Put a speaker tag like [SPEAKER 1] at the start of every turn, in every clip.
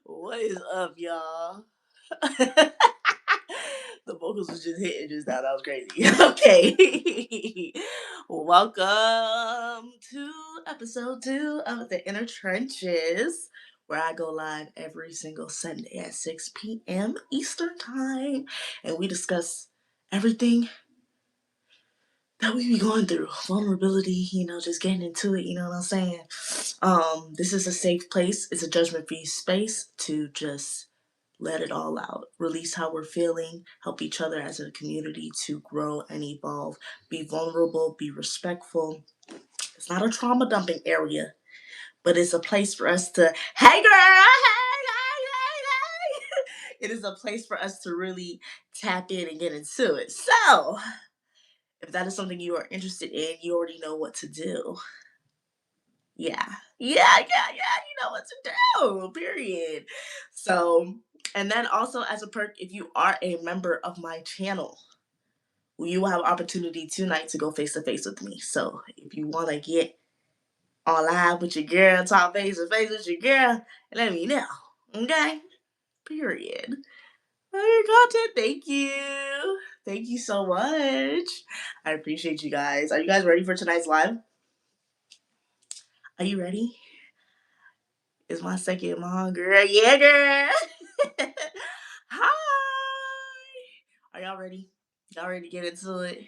[SPEAKER 1] What is up, y'all? The vocals was just hitting just now. That was crazy. Okay. Welcome to episode 2 of The Inner Trenches, where I go live every single Sunday at 6 p.m. Eastern Time. And we discuss everything that we be going through. Vulnerability, just getting into it, you know what I'm saying? This is a safe place. It's a judgment-free space to just let it all out, release how we're feeling, help each other as a community to grow and evolve, be vulnerable, be respectful. It's not a trauma dumping area, but it's a place for us to, hey girl, hey. It is a place for us to really tap in and get into it. So, if that is something you are interested in, you already know what to do. Yeah. Yeah. You know what to do, period. So, and then also as a perk, if you are a member of my channel, you will have opportunity tonight to go face to face with me. So if you want to get on live with your girl, talk face to face with your girl, let me know. Okay? Period. For your content, thank you. Thank you so much. I appreciate you guys. Are you guys ready for tonight's live? Are you ready? It's my second mom, girl. Yeah, girl. Hi. Are y'all ready? Y'all ready to get into it?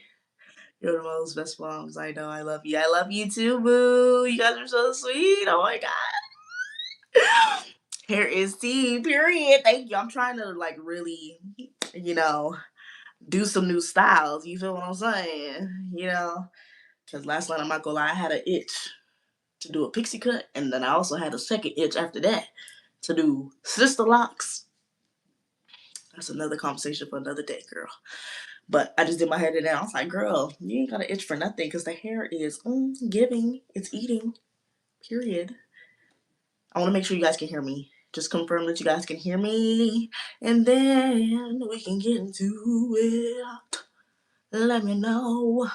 [SPEAKER 1] You're the most best moms. I know. I love you. I love you too, boo. You guys are so sweet. Oh my god. Here is tea. Period. Thank you. I'm trying to really, you know, do some new styles. You feel what I'm saying? Because last night I'm not gonna lie, I had an itch to do a pixie cut, and then I also had a second itch after that to do sister locks. That's another conversation for another day, girl. But I just did my hair today. I was like, girl, you ain't got to itch for nothing because the hair is giving. It's eating. Period. I want to make sure you guys can hear me. Just confirm that you guys can hear me. And then we can get into it. Let me know.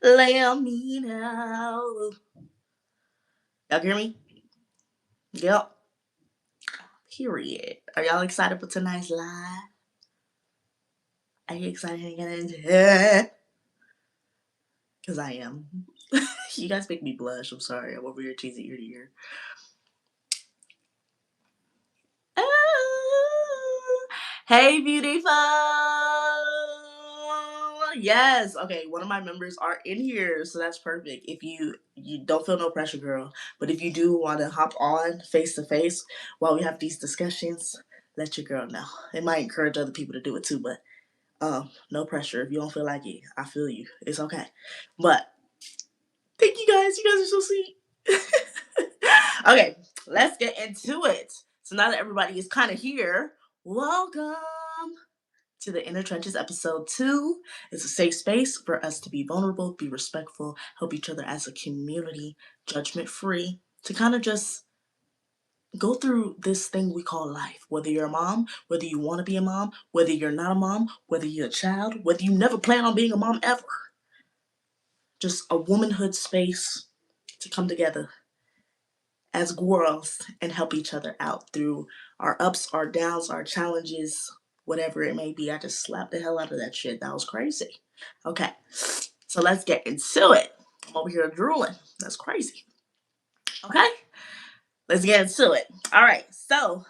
[SPEAKER 1] Let me know. Y'all hear me? Yep. Period. Are y'all excited for tonight's live? Are you excited to get into it? Because I am. You guys make me blush. I'm sorry. I'm over here cheesy ear to ear. Oh, hey, beautiful. Yes. Okay. One of my members are in here, so that's perfect. If you don't feel no pressure, girl, but if you do want to hop on face to face while we have these discussions, let your girl know. It might encourage other people to do it too, but no pressure. If you don't feel like it, I feel you. It's okay. But thank you guys. You guys are so sweet. Okay, let's get into it. So now that everybody is kind of here, welcome to the Inner Trenches episode 2. It's a safe space for us to be vulnerable, be respectful, help each other as a community, judgment free, to kind of just go through this thing we call life. Whether you're a mom, whether you want to be a mom, whether you're not a mom, whether you're a child, whether you never plan on being a mom ever. Just a womanhood space to come together as girls and help each other out through our ups, our downs, our challenges, whatever it may be. I just slapped the hell out of that shit. That was crazy. Okay, so let's get into it. I'm over here drooling. That's crazy. Okay, let's get into it. All right, so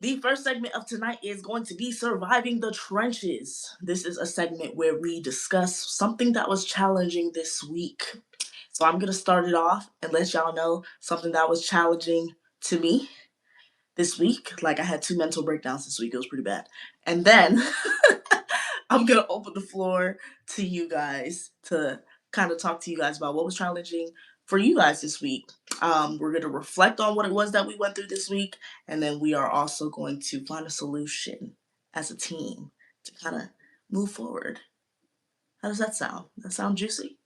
[SPEAKER 1] the first segment of tonight is going to be Surviving the Trenches. This is a segment where we discuss something that was challenging this week. So I'm going to start it off and let y'all know something that was challenging to me this week. Like, I had 2 mental breakdowns this week. It was pretty bad. And then I'm going to open the floor to you guys to kind of talk to you guys about what was challenging for you guys this week. We're going to reflect on what it was that we went through this week. And then we are also going to find a solution as a team to kind of move forward. How does that sound? That sound juicy?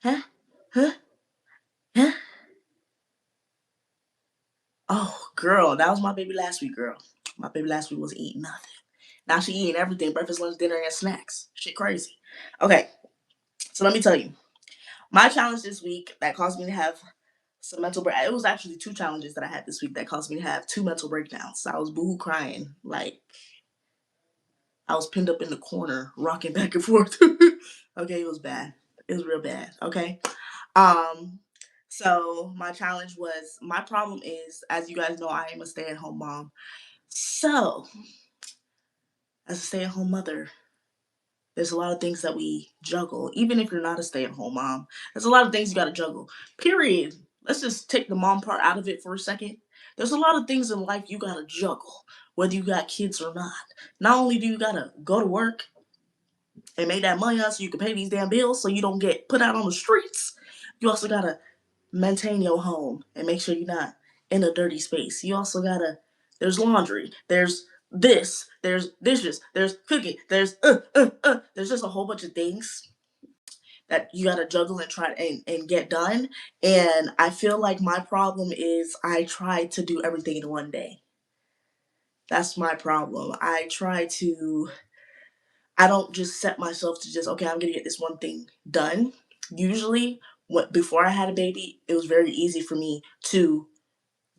[SPEAKER 1] Huh? Huh? Huh? Oh, girl, that was my baby last week, girl. My baby last week was eating nothing. Now she eating everything, breakfast, lunch, dinner, and snacks. Shit crazy. Okay, so let me tell you. My challenge this week that caused me to have some mental break. It was actually two challenges that I had this week that caused me to have two mental breakdowns. I was boohoo crying, like I was pinned up in the corner, rocking back and forth. Okay, it was bad. It was real bad. Okay. Um. So my challenge was my problem is, as you guys know, I am a stay-at-home mom. So as a stay-at-home mother, there's a lot of things that we juggle. Even if you're not a stay-at-home mom, there's a lot of things you got to juggle. Period. Let's just take the mom part out of it for a second. There's a lot of things in life you got to juggle, whether you got kids or not. Not only do you got to go to work and make that money out so you can pay these damn bills so you don't get put out on the streets, you also got to maintain your home and make sure you're not in a dirty space. You also got to, there's laundry, there's this, there's dishes, there's cooking, there's just a whole bunch of things that you gotta juggle and try and get done. And I feel like my problem is I try to do everything in one day. That's my problem. I don't just set myself to just, okay, I'm gonna get this one thing done. Usually, before I had a baby, it was very easy for me to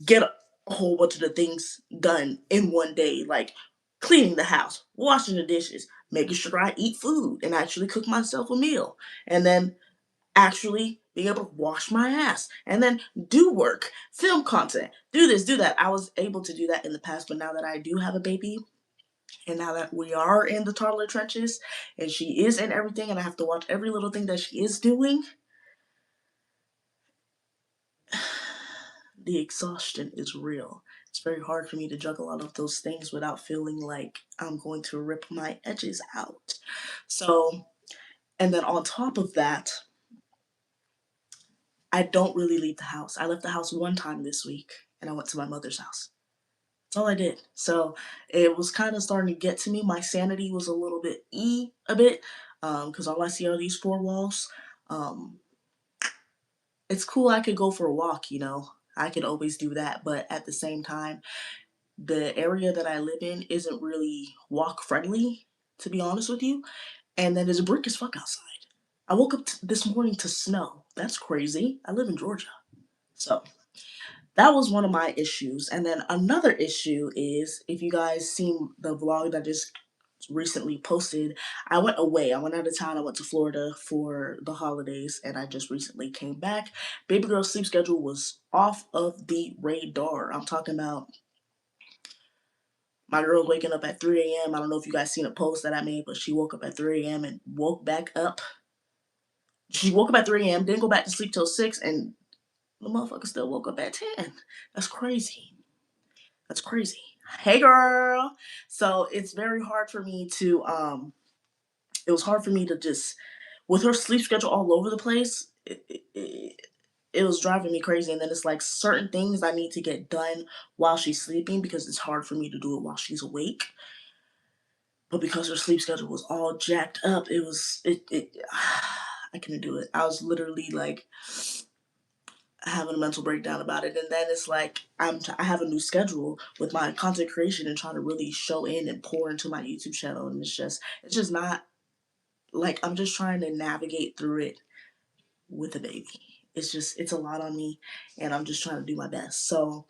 [SPEAKER 1] get a whole bunch of the things done in one day, like cleaning the house, washing the dishes, making sure I eat food and actually cook myself a meal, and then actually being able to wash my ass and then do work, film content, do this, do that. I was able to do that in the past, but now that I do have a baby and now that we are in the toddler trenches and she is in everything and I have to watch every little thing that she is doing, the exhaustion is real. It's very hard for me to juggle all of those things without feeling like I'm going to rip my edges out. So, and then on top of that, I don't really leave the house. I left the house one time this week and I went to my mother's house. That's all I did. So it was kind of starting to get to me. My sanity was a little bit a bit, because all I see are these four walls. Um, it's cool. I could go for a walk, you know. I could always do that, but at the same time, the area that I live in isn't really walk friendly, to be honest with you. And then there's a brick as fuck outside. I woke up this morning to snow. That's crazy. I live in Georgia, so that was one of my issues. And then another issue is, if you guys seen the vlog that I just recently posted, I went away. I went out of town. I went to Florida for the holidays and I just recently came back. Baby girl's sleep schedule was off of the radar. I'm talking about my girl waking up at 3 a.m. I don't know if you guys seen a post that I made, but she woke up at 3 a.m. and woke back up. She woke up at 3 a.m., didn't go back to sleep till 6, and the motherfucker still woke up at 10. That's crazy. That's crazy. Hey girl. So it's very hard for me to it was hard for me to just, with her sleep schedule all over the place, it was driving me crazy. And then it's like certain things I need to get done while she's sleeping because it's hard for me to do it while she's awake. But because her sleep schedule was all jacked up, it was it I couldn't do it. I was literally like having a mental breakdown about it. And then it's like I have a new schedule with my content creation and trying to really show in and pour into my YouTube channel, and it's just not, like, I'm just trying to navigate through it with a baby. It's a lot on me and I'm just trying to do my best. So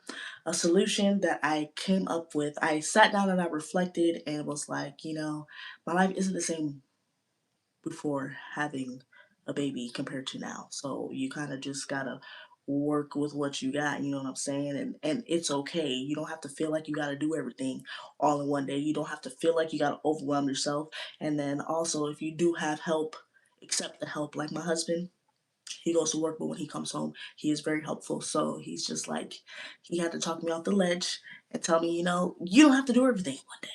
[SPEAKER 1] a solution that I came up with, I sat down and I reflected and was like, my life isn't the same before having a baby compared to now. So you kind of just gotta work with what you got, you know what I'm saying? And it's okay. You don't have to feel like you gotta do everything all in one day. You don't have to feel like you gotta overwhelm yourself. And then also, if you do have help, accept the help. Like my husband, he goes to work, but when he comes home, he is very helpful. So he's just like, he had to talk me off the ledge and tell me, you don't have to do everything one day.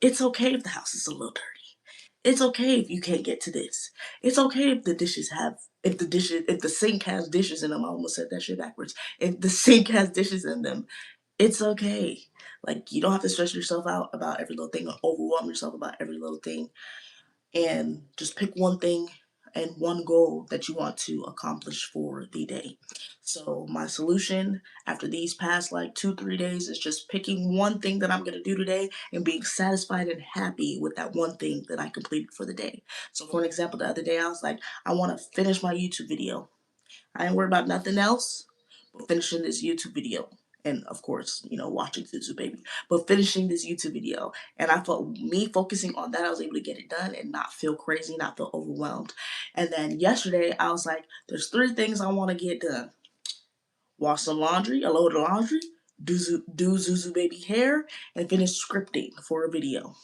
[SPEAKER 1] It's okay if the house is a little dirty. It's okay if you can't get to this. It's okay if if the sink has dishes in them. I almost said that shit backwards. If the sink has dishes in them, it's okay. Like, you don't have to stress yourself out about every little thing or overwhelm yourself about every little thing, and just pick one thing and one goal that you want to accomplish for the day. So my solution after these past like 2, 3 days is just picking one thing that I'm gonna do today and being satisfied and happy with that one thing that I completed for the day. So for an example, the other day I was like, I want to finish my YouTube video. I ain't worried about nothing else but finishing this YouTube video. And of course, watching YouTube baby. But finishing this YouTube video. And I felt me focusing on that, I was able to get it done and not feel crazy, not feel overwhelmed. And then yesterday, I was like, there's 3 things I want to get done. Wash some laundry, a load of laundry, do Zuzu baby hair, and finish scripting for a video.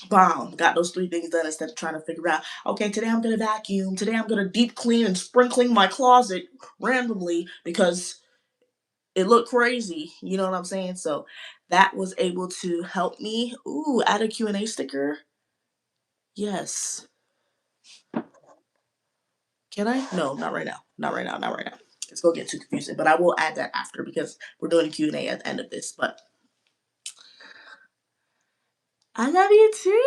[SPEAKER 1] Bomb. Got those 3 things done instead of trying to figure out, okay, today I'm going to vacuum. Today I'm going to deep clean and spring clean my closet randomly because it looked crazy. You know what I'm saying? So that was able to help me. Ooh, add a Q&A sticker. Yes. Can I? No, not right now. Not right now. Not right now. It's going to get too confusing. But I will add that after because we're doing a Q&A at the end of this. But I love you too.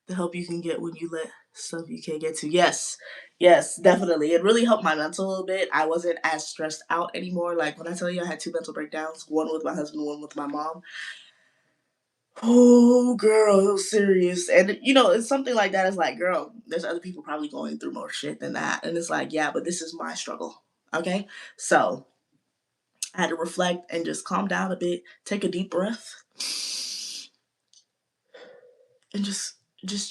[SPEAKER 1] The help you can get when you let stuff you can't get to. Yes, yes, definitely. It really helped my mental a little bit. I wasn't as stressed out anymore. Like when I tell you I had 2 mental breakdowns, one with my husband, one with my mom. Oh, girl, it was serious. And it's something like that. It's like, girl, there's other people probably going through more shit than that. And it's like, yeah, but this is my struggle. Okay. So I had to reflect and just calm down a bit, take a deep breath, and just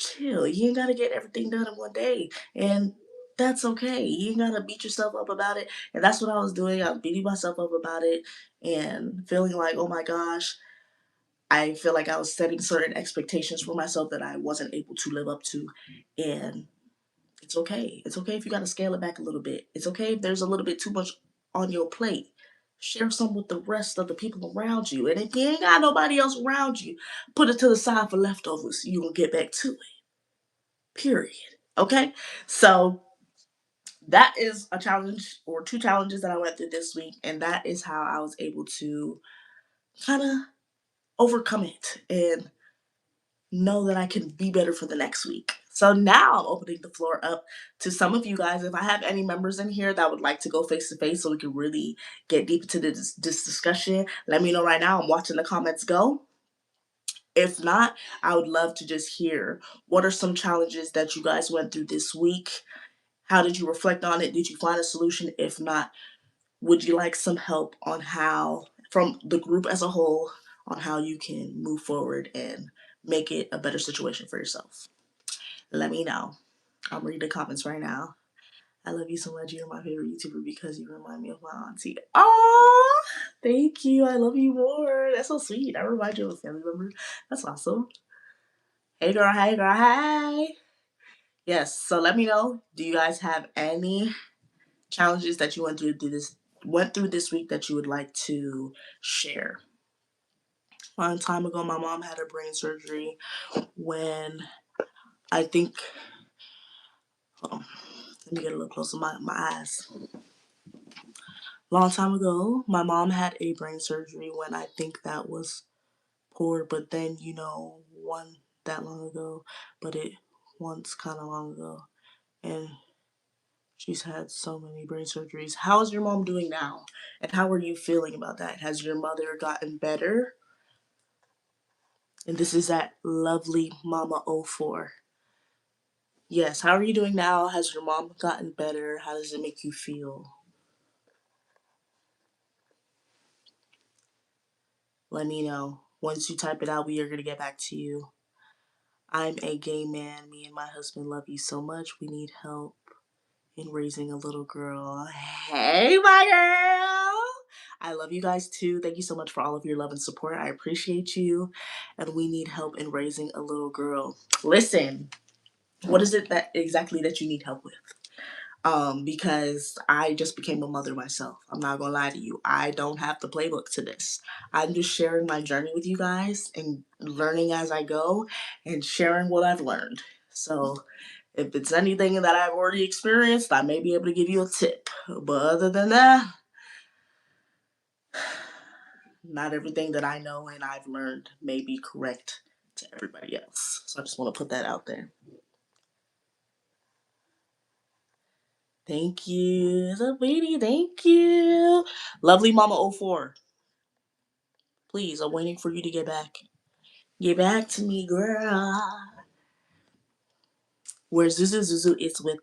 [SPEAKER 1] chill. You ain't gotta get everything done in one day. And that's okay. You ain't gotta beat yourself up about it. And that's what I was doing. I was beating myself up about it and feeling like, oh my gosh, I feel like I was setting certain expectations for myself that I wasn't able to live up to. And it's okay. It's okay if you gotta scale it back a little bit. It's okay if there's a little bit too much on your plate. Share some with the rest of the people around you. And if you ain't got nobody else around you, put it to the side for leftovers. You will get back to it. Period. Okay? So that is a challenge or 2 challenges that I went through this week. And that is how I was able to kind of overcome it and know that I can be better for the next week. So now I'm opening the floor up to some of you guys. If I have any members in here that would like to go face to face so we can really get deep into this discussion, let me know right now. I'm watching the comments go. If not, I would love to just hear what are some challenges that you guys went through this week. How did you reflect on it? Did you find a solution? If not, would you like some help on how, from the group as a whole, on how you can move forward and make it a better situation for yourself? Let me know. I'm reading the comments right now. I love you so much. You're my favorite YouTuber because you remind me of my auntie. Oh, thank you. I love you more. That's so sweet. I remind you of a family member. That's awesome. Hey girl, hey girl, hey. Yes, so let me know. Do you guys have any challenges that you went through this week that you would like to share? A long time ago, my mom had her brain surgery when I think. Hold on, let me get a little closer. My eyes. Long time ago, my mom had a brain surgery when I think that was poor, but then one that long ago, but it once kind of long ago, and she's had so many brain surgeries. How is your mom doing now? And how are you feeling about that? Has your mother gotten better? And this is that lovely Mama 04. Yes, how are you doing now? Has your mom gotten better? How does it make you feel? Let me know. Once you type it out, we are going to get back to you. I'm a gay man. Me and my husband love you so much. We need help in raising a little girl. Hey, my girl. I love you guys too. Thank you so much for all of your love and support. I appreciate you. And we need help in raising a little girl. Listen, what is it that exactly that you need help with? Because I just became a mother myself. I'm not gonna lie to you. I don't have the playbook to this. I'm just sharing my journey with you guys and learning as I go and sharing what I've learned. So if it's anything that I've already experienced, I may be able to give you a tip. But other than that, not everything that I know and I've learned may be correct to everybody else. So I just want to put that out there. Thank you, sweetie. Thank you. Lovely Mama oh 04. Please, I'm waiting for you to get back. Get back to me, girl. Where Zuzu Zuzu is with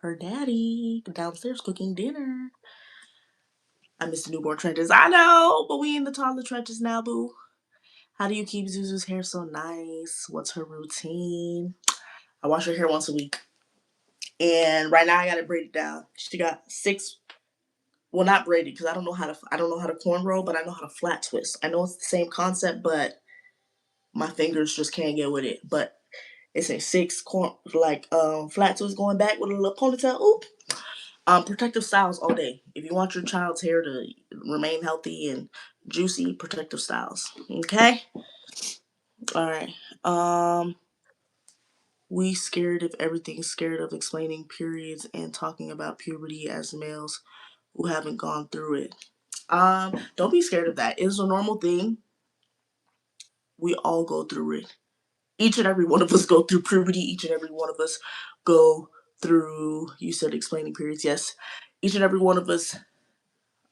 [SPEAKER 1] her daddy downstairs cooking dinner. I miss the newborn trenches. I know, but we in the toddler trenches now, boo. How do you keep Zuzu's hair so nice? What's her routine? I wash her hair once a week. And right now I got it braided down. She got six, well, not braided because I don't know how to cornrow, but I know how to flat twist. I know it's the same concept, but my fingers just can't get with it. But it's a six flat twist going back with a little ponytail. Ooh. Protective styles all day. If you want your child's hair to remain healthy and juicy, protective styles. Okay? All right. We scared of everything, scared of explaining periods and talking about puberty as males who haven't gone through it. Don't be scared of that. It's a normal thing. We all go through it. Each and every one of us go through puberty. Each and every one of us go through, you said explaining periods. Yes. Each and every one of us,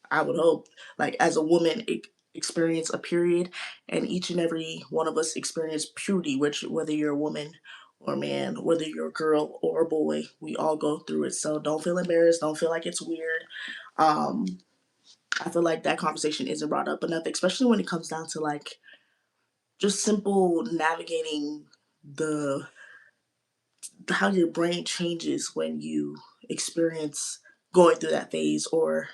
[SPEAKER 1] I would hope, like as a woman, experience a period, and each and every one of us experience puberty, which whether you're a woman or a man, whether you're a girl or a boy, we all go through it. So don't feel embarrassed. Don't feel like it's weird. Um, I feel like that conversation isn't brought up enough, especially when it comes down to like just simple navigating the how your brain changes when you experience going through that phase, or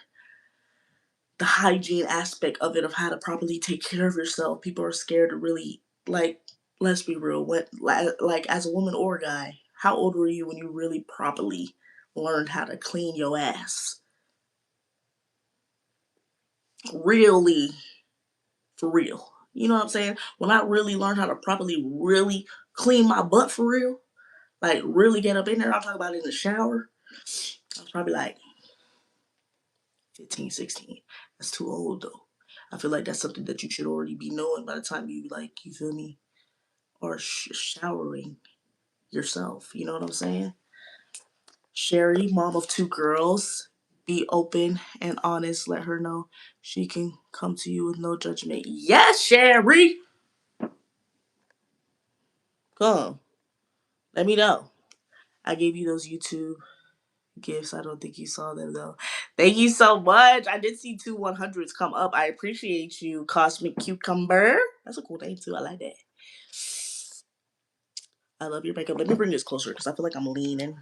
[SPEAKER 1] the hygiene aspect of it, of how to properly take care of yourself. People are scared to really, like, let's be real, what, like as a woman or a guy, how old were you when you really properly learned how to clean your ass? Really, for real. You know what I'm saying? When I really learned how to properly really clean my butt for real, like really get up in there, I'm talking about in the shower, I was probably like 15, 16. That's too old though. I feel like that's something that you should already be knowing by the time you, like, you feel me, or showering yourself. You know what I'm saying? Sherry, mom of two girls, be open and honest. Let her know she can come to you with no judgment. Yes, Sherry! Come. Let me know. I gave you those YouTube gifts. I don't think you saw them though. Thank you so much. I did see two 100s come up. I appreciate you, Cosmic Cucumber. That's a cool name too. I like that. I love your makeup. Let me bring this closer because I feel like I'm leaning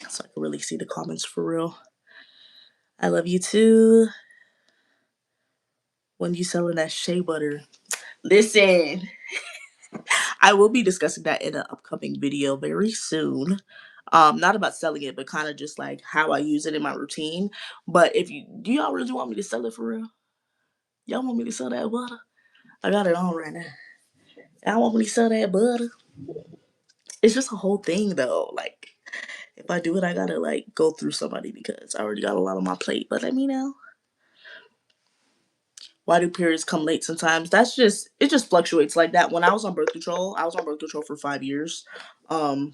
[SPEAKER 1] so I can really see the comments for real. I love you too. When you selling that shea butter. Listen, I will be discussing that in an upcoming video very soon. Not about selling it, but kind of just like how I use it in my routine. But if you do, y'all really want me to sell it for real? Y'all want me to sell that butter? I got it on right now. Y'all want me to sell that butter? It's just a whole thing though. Like if I do it, I gotta like go through somebody because I already got a lot on my plate. But let me know. Why do periods come late sometimes? That's just, it just fluctuates like that. When I was on birth control, I was on birth control for 5 years. Um,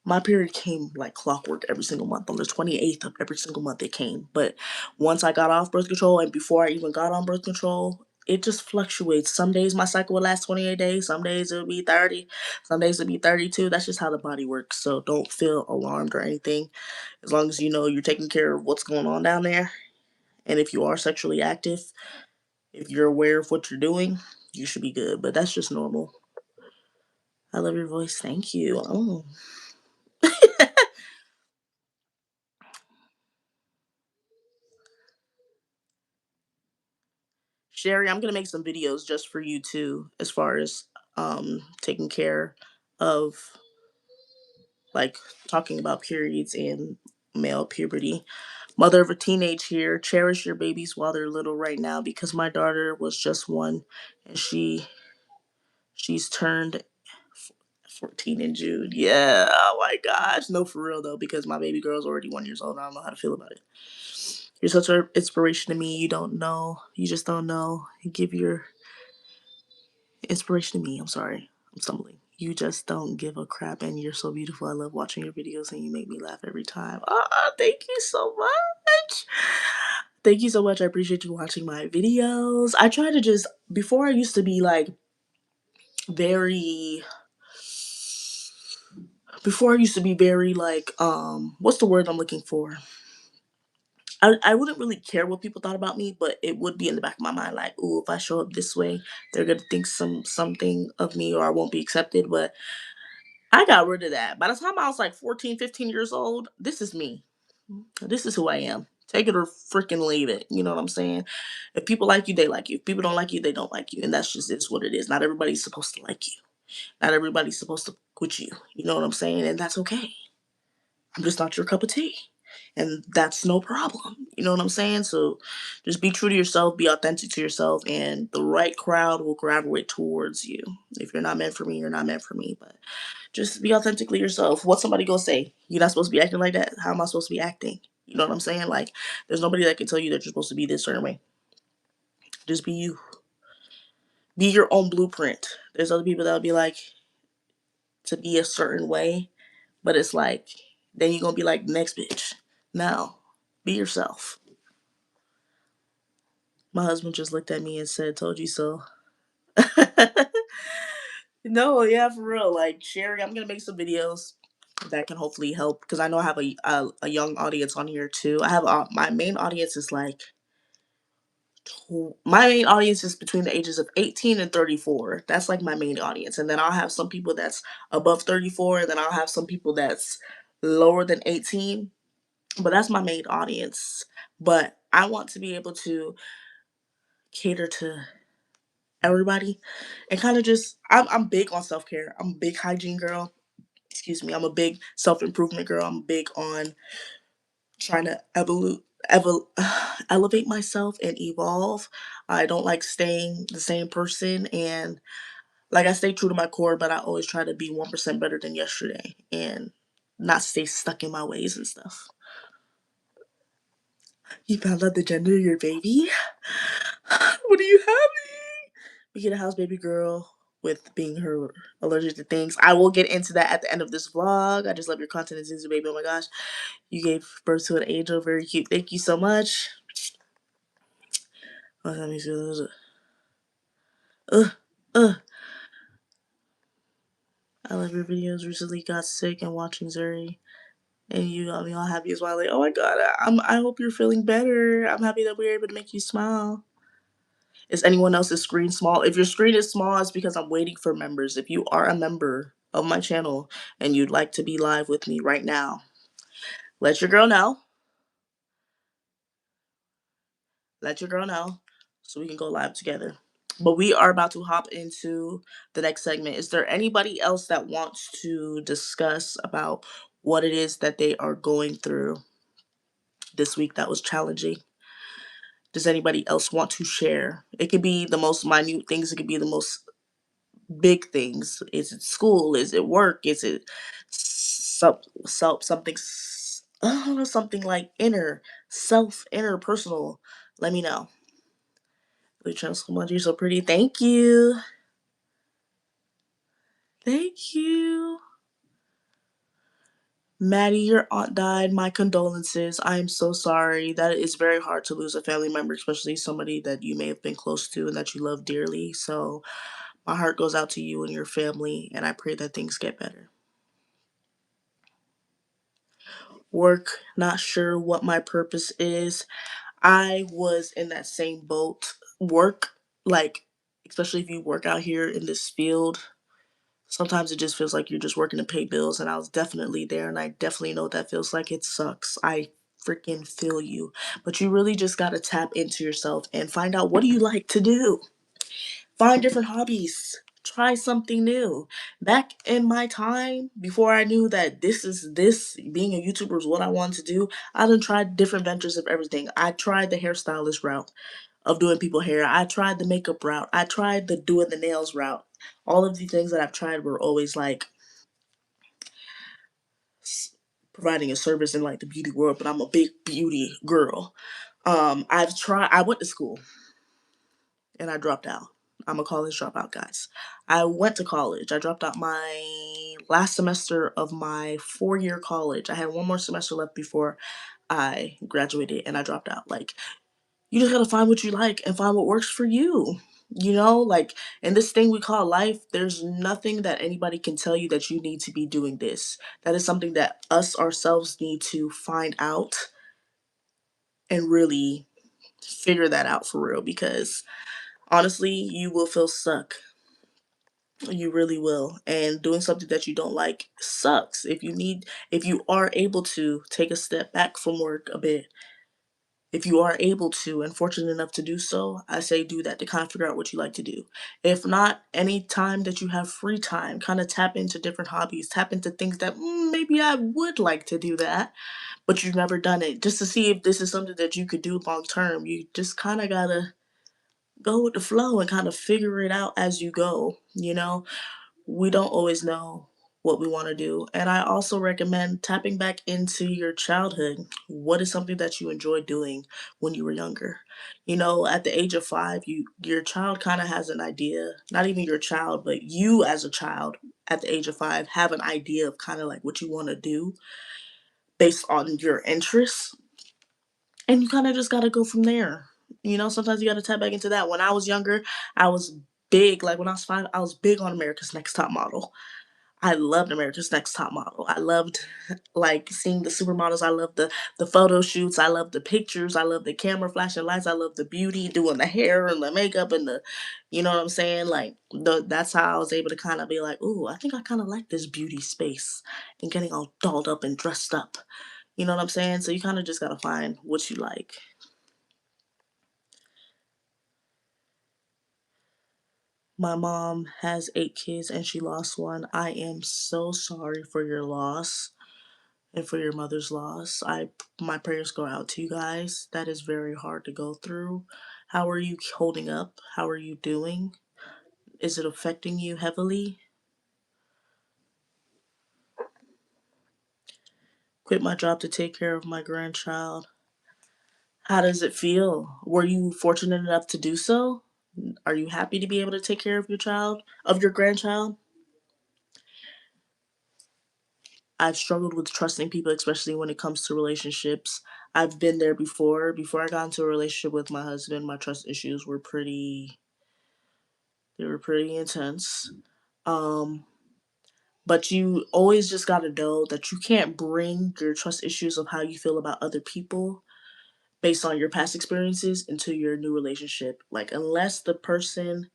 [SPEAKER 1] my period came like clockwork every single month. On the 28th of every single month it came. But once I got off birth control and before I even got on birth control, it just fluctuates. Some days my cycle will last 28 days. Some days it'll be 30. Some days it'll be 32. That's just how the body works. So don't feel alarmed or anything. As long as you know you're taking care of what's going on down there. And if you are sexually active, if you're aware of what you're doing, you should be good. But that's just normal. I love your voice. Thank you. Oh. Sherry, I'm gonna make some videos just for you too, as far as taking care of, like, talking about periods and male puberty. Mother of a teenage here, cherish your babies while they're little right now because my daughter was just one and she's turned 14 in June. Yeah, oh my gosh. No, for real though, because my baby girl's already 1 year old. I don't know how to feel about it. You're such an inspiration to me. You don't know. You just don't know. You give your inspiration to me. I'm sorry. I'm stumbling. You just don't give a crap and you're so beautiful. I love watching your videos and you make me laugh every time. Thank you so much. Thank you so much. I appreciate you watching my videos. I try to just, before I used to be like very, before I used to be very like, what's the word I'm looking for? I wouldn't really care what people thought about me, but it would be in the back of my mind, like, ooh, if I show up this way, they're gonna think something of me or I won't be accepted. But I got rid of that. By the time I was like 14, 15 years old, this is me. This is who I am. Take it or freaking leave it. You know what I'm saying? If people like you, they like you. If people don't like you, they don't like you. And that's just it's what it is. Not everybody's supposed to like you. Not everybody's supposed to quit you. You know what I'm saying? And that's okay. I'm just not your cup of tea. And that's no problem. You know what I'm saying? So just be true to yourself, be authentic to yourself, and the right crowd will gravitate towards you. If you're not meant for me, you're not meant for me. But just be authentically yourself. What's somebody gonna say? You're not supposed to be acting like that? How am I supposed to be acting? You know what I'm saying? Like, there's nobody that can tell you that you're supposed to be this certain way. Just be you. Be your own blueprint. There's other people that'll be like to be a certain way, but it's like then you're gonna be like next bitch. No. Be yourself. My husband just looked at me and said, "Told you so." No, yeah, for real. Like sharing, I'm gonna make some videos that can hopefully help because I know I have a young audience on here too. I have my main audience is like my main audience is between the ages of 18 and 34. That's like my main audience, and then I'll have some people that's above 34, and then I'll have some people that's lower than 18. But that's my main audience. But I want to be able to cater to everybody and kind of just I'm big on self-care. I'm a big hygiene girl. Excuse me. I'm a big self-improvement girl. I'm big on trying to elevate myself and evolve. I don't like staying the same person and like I stay true to my core, but I always try to be 1% better than yesterday and not stay stuck in my ways and stuff. You found out the gender of your baby? What are you having? We get a house baby girl with being her allergic to things. I will get into that at the end of this vlog. I just love your content and Zuzu baby. Oh my gosh. You gave birth to an angel. Very cute. Thank you so much. Oh, let me see. Uh, uh. I love your videos. Recently got sick and watching Zuri. And you got me all happy as well. Like, oh my god, I hope you're feeling better. I'm happy that we were able to make you smile. Is anyone else's screen small? If your screen is small, it's because I'm waiting for members. If you are a member of my channel and you'd like to be live with me right now, let your girl know. Let your girl know so we can go live together. But we are about to hop into the next segment. Is there anybody else that wants to discuss about what it is that they are going through this week that was challenging? Does anybody else want to share? It could be the most minute things, it could be the most big things. Is it school? Is it work? Is it something I don't know, something like inner personal? Let me know. Luciano's you're so pretty. Thank you. Thank you. Maddie, your aunt died. My condolences. I am so sorry. That is very hard to lose a family member, especially somebody that you may have been close to and that you love dearly. So my heart goes out to you and your family, and I pray that things get better. Work, not sure what my purpose is. I was in that same boat. Work, like, especially if you work out here in this field, sometimes it just feels like you're just working to pay bills. And I was definitely there, and I definitely know what that feels like. It sucks. I freaking feel you. But you really just got to tap into yourself and find out what do you like to do. Find different hobbies. Try something new. Back in my time, before I knew that this being a YouTuber is what I wanted to do, I done tried different ventures of everything. I tried the hairstylist route of doing people hair. I tried the makeup route. I tried the doing the nails route. All of the things that I've tried were always like providing a service in like the beauty world, but I'm a big beauty girl. I went to school and I dropped out. I'm a college dropout, guys. I went to college. I dropped out my last semester of my 4 year college. I had one more semester left before I graduated and I dropped out. Like, you just gotta find what you like and find what works for you. Like in this thing we call life, there's nothing that anybody can tell you that you need to be doing this. That is something that us ourselves need to find out and really figure that out for real because honestly, you will feel stuck. You really will. And doing something that you don't like sucks. If you are able to take a step back from work a bit, if you are able to and fortunate enough to do so, I say do that to kind of figure out what you like to do. If not, any time that you have free time, kind of tap into different hobbies, tap into things that maybe I would like to do that, but you've never done it, just to see if this is something that you could do long term. You just kind of gotta go with the flow and kind of figure it out as you go. We don't always know what we want to do. And I also recommend tapping back into your childhood. What is something that you enjoyed doing when you were younger? At the age of 5, your child kind of has an idea, not even your child, but you as a child at the age of 5 have an idea of kind of like what you want to do based on your interests. And you kind of just got to go from there. Sometimes you got to tap back into that. When I was younger, I was big. Like when I was 5, I was big on America's Next Top Model. I loved America's Next Top Model. I loved like seeing the supermodels. I loved the photo shoots. I loved the pictures. I loved the camera flashing lights. I loved the beauty, doing the hair and the makeup and you know what I'm saying? Like that's how I was able to kind of be like, ooh, I think I kind of like this beauty space and getting all dolled up and dressed up. You know what I'm saying? So you kind of just gotta find what you like. My mom has 8 kids and she lost one. I am so sorry for your loss and for your mother's loss. My prayers go out to you guys. That is very hard to go through. How are you holding up? How are you doing? Is it affecting you heavily? Quit my job to take care of my grandchild. How does it feel? Were you fortunate enough to do so? Are you happy to be able to take care of your grandchild? I've struggled with trusting people, especially when it comes to relationships. I've been there before. Before I got into a relationship with my husband, my trust issues were pretty intense. Um, but you always just got to know that you can't bring your trust issues of how you feel about other people based on your past experiences into your new relationship. Like, unless the person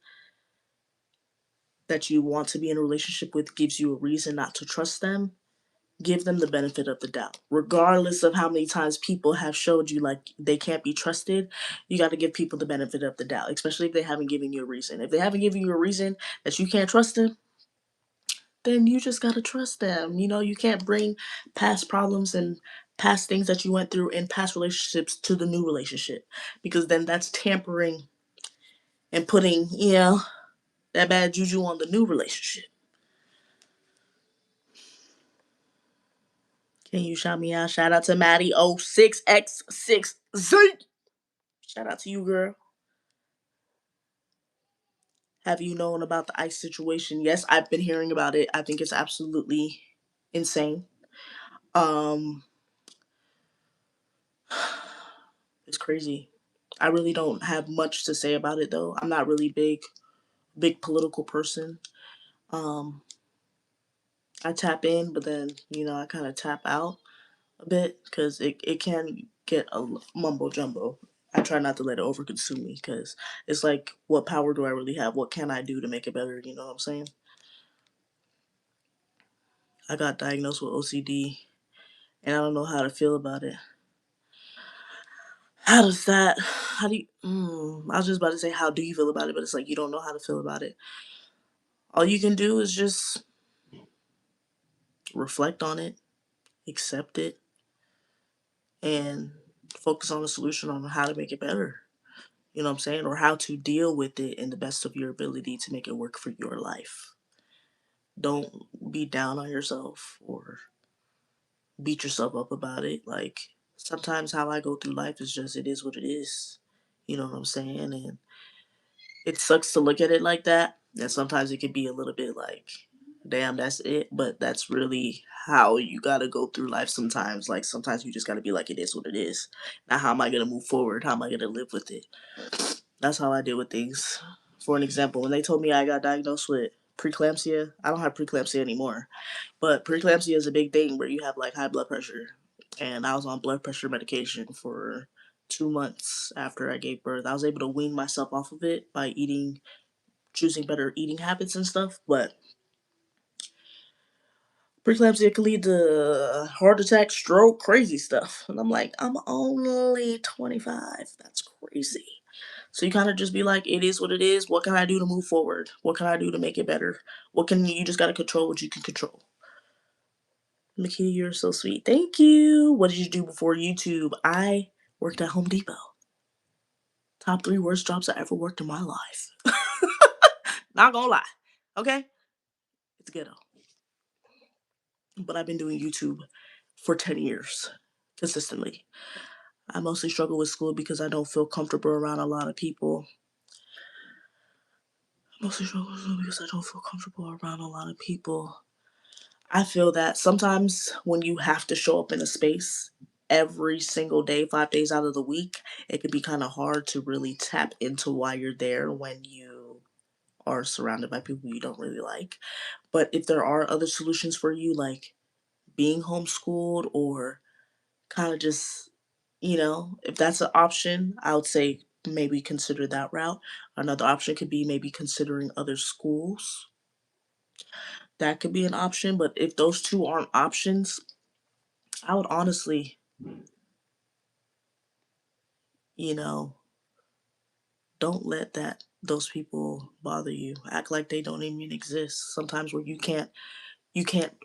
[SPEAKER 1] that you want to be in a relationship with gives you a reason not to trust them, give them the benefit of the doubt. Regardless of how many times people have showed you like they can't be trusted, you got to give people the benefit of the doubt, especially if they haven't given you a reason. If they haven't given you a reason that you can't trust them, then you just got to trust them. You can't bring past problems and past things that you went through in past relationships to the new relationship because then that's tampering and putting, that bad juju on the new relationship. Can you shout me out? Shout out to Maddie 06X6Z. Shout out to you, girl. Have you known about the ICE situation? Yes, I've been hearing about it. I think it's absolutely insane. Um, it's crazy. I really don't have much to say about it though. I'm not really big political person. Um, I tap in, but then I kind of tap out a bit because it can get a mumbo jumbo. I try not to let it overconsume me because it's like, what power do I really have? What can I do to make it better? You know what I'm saying? I got diagnosed with OCD and I don't know how to feel about it. How does that? How do you? I was just about to say, how do you feel about it? But it's like you don't know how to feel about it. All you can do is just reflect on it, accept it, and focus on the solution on how to make it better. You know what I'm saying? Or how to deal with it in the best of your ability to make it work for your life. Don't be down on yourself or beat yourself up about it. Like, sometimes how I go through life is just, it is what it is. You know what I'm saying? And It sucks to look at it like that, and sometimes it can be a little bit like, damn, that's it. But that's really how you gotta go through life sometimes. Like sometimes you just gotta be like, it is what it is. Now, how am I gonna move forward? How am I gonna live with it? That's how I deal with things. For an example, when they told me I got diagnosed with preeclampsia, I don't have preeclampsia anymore. But preeclampsia is a big thing where you have like high blood pressure. And I was on blood pressure medication for 2 months after I gave birth. I was able to wean myself off of it by choosing better eating habits and stuff. But preeclampsia can lead to heart attack, stroke, crazy stuff. And I'm like, I'm only 25. That's crazy. So you kind of just be like, it is what it is. What can I do to move forward? What can I do to make it better? What can you just got to control what you can control? Makita, you're so sweet. Thank you. What did you do before YouTube? I worked at Home Depot. Top 3 worst jobs I ever worked in my life. Not gonna lie. Okay? It's ghetto. But I've been doing YouTube for 10 years consistently. I mostly struggle with school because I don't feel comfortable around a lot of people. Mostly struggle with school because I don't feel comfortable around a lot of people. I feel that sometimes when you have to show up in a space every single day, 5 days out of the week, it can be kind of hard to really tap into why you're there when you are surrounded by people you don't really like. But if there are other solutions for you, like being homeschooled or kind of just, if that's an option, I would say maybe consider that route. Another option could be maybe considering other schools. That could be an option. But if those two aren't options, I would honestly, you know, don't let those people bother you. Act like they don't even exist. Sometimes where well,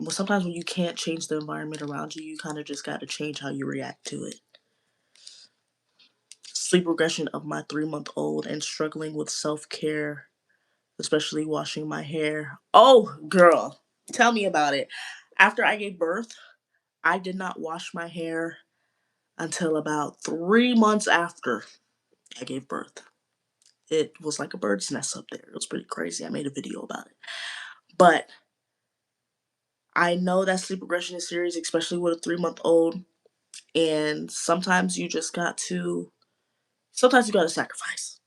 [SPEAKER 1] sometimes when you can't change the environment around you, you kind of just got to change how you react to it. Sleep regression of my 3-month-old and struggling with self-care, especially washing my hair. Oh, girl, tell me about it. After I gave birth, I did not wash my hair until about 3 months after I gave birth. It was like a bird's nest up there. It was pretty crazy. I made a video about it. But I know that sleep regression is serious, especially with a 3-month-old. And sometimes you gotta sacrifice.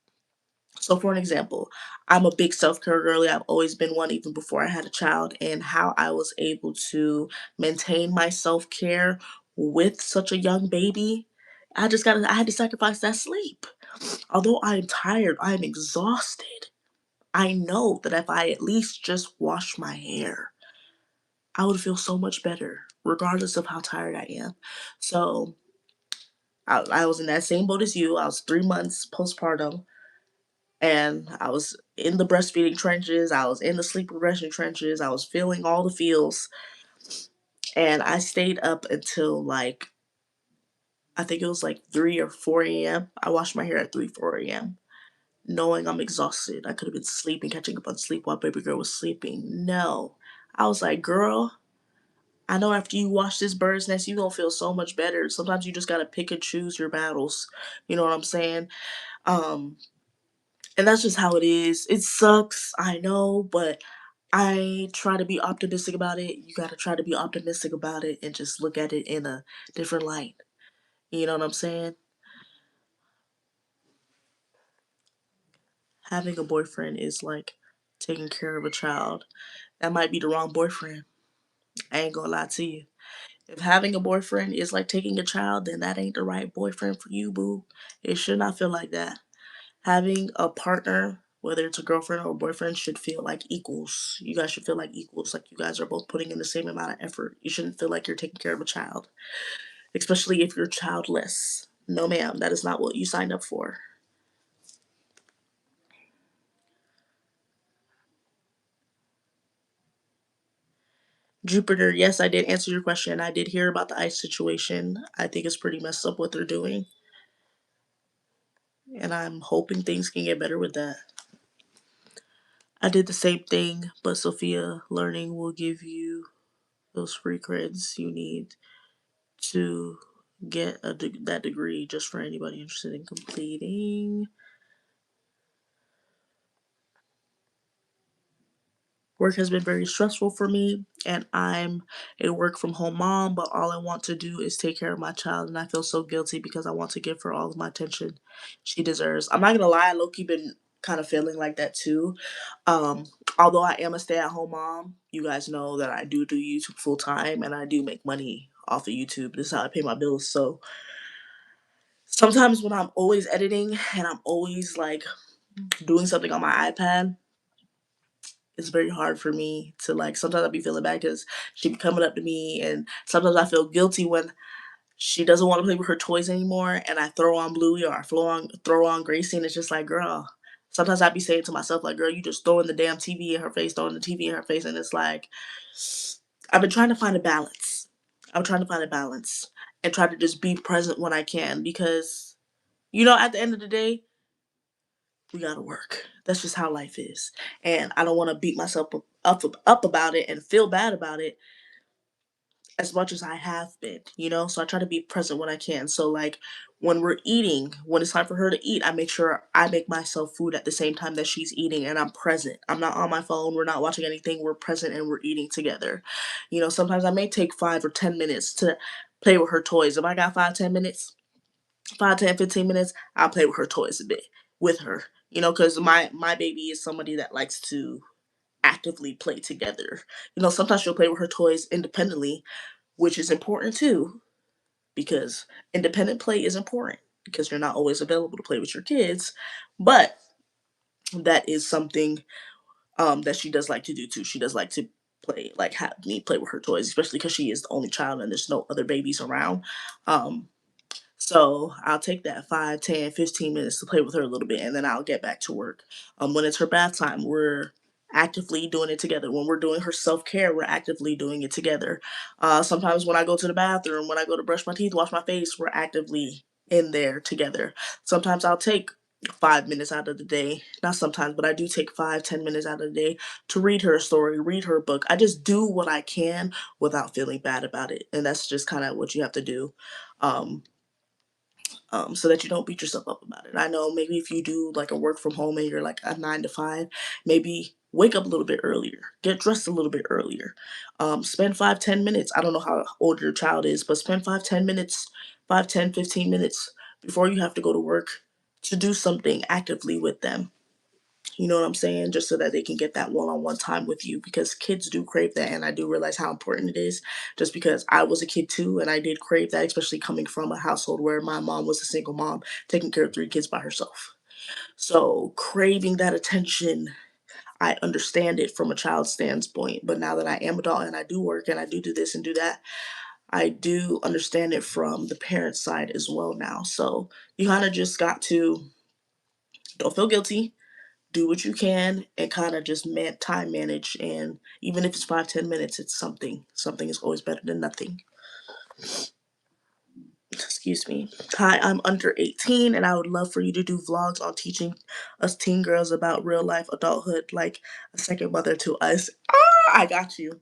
[SPEAKER 1] So for an example, I'm a big self-care girly. I've always been one even before I had a child. And how I was able to maintain my self-care with such a young baby, I had to sacrifice that sleep. Although I am tired, I am exhausted. I know that if I at least just wash my hair, I would feel so much better, regardless of how tired I am. So I was in that same boat as you. I was 3 months postpartum, and I was in the breastfeeding trenches. I was in the sleep regression trenches. I was feeling all the feels, and I stayed up until like I think it was like 3 or 4 a.m. I washed my hair at 3, 4 a.m. Knowing I'm exhausted. I could have been sleeping, catching up on sleep while baby girl was sleeping. No. I was like, girl, I know after you wash this bird's nest, you gonna feel so much better. Sometimes you just gotta pick and choose your battles. You know what I'm saying? Um, and that's just how it is. It sucks, I know, but I try to be optimistic about it. You gotta try to be optimistic about it and just look at it in a different light. You know what I'm saying? Having a boyfriend is like taking care of a child. That might be the wrong boyfriend. I ain't gonna lie to you. If having a boyfriend is like taking a child, then that ain't the right boyfriend for you, boo. It should not feel like that. Having a partner, whether it's a girlfriend or a boyfriend, should feel like equals. You guys should feel like equals, like you guys are both putting in the same amount of effort. You shouldn't feel like you're taking care of a child, especially if you're childless. No, ma'am, that is not what you signed up for. Jupiter, yes, I did answer your question. I did hear about the ICE situation. I think it's pretty messed up what they're doing, and I'm hoping things can get better with that. I did the same thing, but Sophia Learning will give you those free credits you need to get that degree just for anybody interested in completing. Work has been very stressful for me, and I'm a work from home mom, but all I want to do is take care of my child, and I feel so guilty because I want to give her all of my attention she deserves. I'm not gonna lie, I low key been kind of feeling like that too. Um, Although I am a stay at home mom, you guys know that I do YouTube full time, and I do make money off of YouTube. This is how I pay my bills. So sometimes when I'm always editing and I'm always like doing something on my iPad, it's very hard for me to like. Sometimes I be feeling bad because she be coming up to me, and sometimes I feel guilty when she doesn't want to play with her toys anymore, and I throw on Bluey or I throw on Gracie, and it's just like, girl. Sometimes I be saying to myself, like, girl, you just throwing the damn TV in her face, throwing the TV in her face, and it's like, I've been trying to find a balance. I'm trying to find a balance and try to just be present when I can because, at the end of the day, we gotta work. That's just how life is. And I don't want to beat myself up about it and feel bad about it as much as I have been. So I try to be present when I can. So like when we're eating, when it's time for her to eat, I make sure I make myself food at the same time that she's eating and I'm present. I'm not on my phone, we're not watching anything, we're present and we're eating together. Sometimes I may take 5 or 10 minutes to play with her toys. If I got 5, 10 minutes, 5, 10, 15 minutes, I'll play with her toys a bit with her. Because my baby is somebody that likes to actively play together. Sometimes she'll play with her toys independently, which is important too, because independent play is important because you're not always available to play with your kids. But that is something that she does like to do too. She does like to play, like have me play with her toys, especially because she is the only child and there's no other babies around. Um, so I'll take that 5, 10, 15 minutes to play with her a little bit, and then I'll get back to work. When it's her bath time, we're actively doing it together. When we're doing her self care, we're actively doing it together. Sometimes when I go to the bathroom, when I go to brush my teeth, wash my face, we're actively in there together. Sometimes I'll take 5 minutes out of the day, not sometimes, but I do take 5, 10 minutes out of the day to read her a story, read her a book. I just do what I can without feeling bad about it. And that's just kind of what you have to do. Um, so that you don't beat yourself up about it. I know maybe if you do like a work from home and you're like a 9 to 5, maybe wake up a little bit earlier, get dressed a little bit earlier, spend 5, 10 minutes. I don't know how old your child is, but spend 5, 10 minutes, 5, 10, 15 minutes before you have to go to work to do something actively with them. You know what I'm saying? Just so that they can get that one on one time with you because kids do crave that. And I do realize how important it is just because I was a kid too. And I did crave that, especially coming from a household where my mom was a single mom taking care of 3 kids by herself. So craving that attention, I understand it from a child's standpoint. But now that I am adult and I do work and I do this and do that, I do understand it from the parent side as well now. So you kind of just got to don't feel guilty, do what you can and kind of just time manage, and even if it's 5, 10 minutes, it's something is always better than nothing. Excuse me. Hi, I'm under 18 and I would love for you to do vlogs on teaching us teen girls about real life adulthood like a second mother to us. I got you.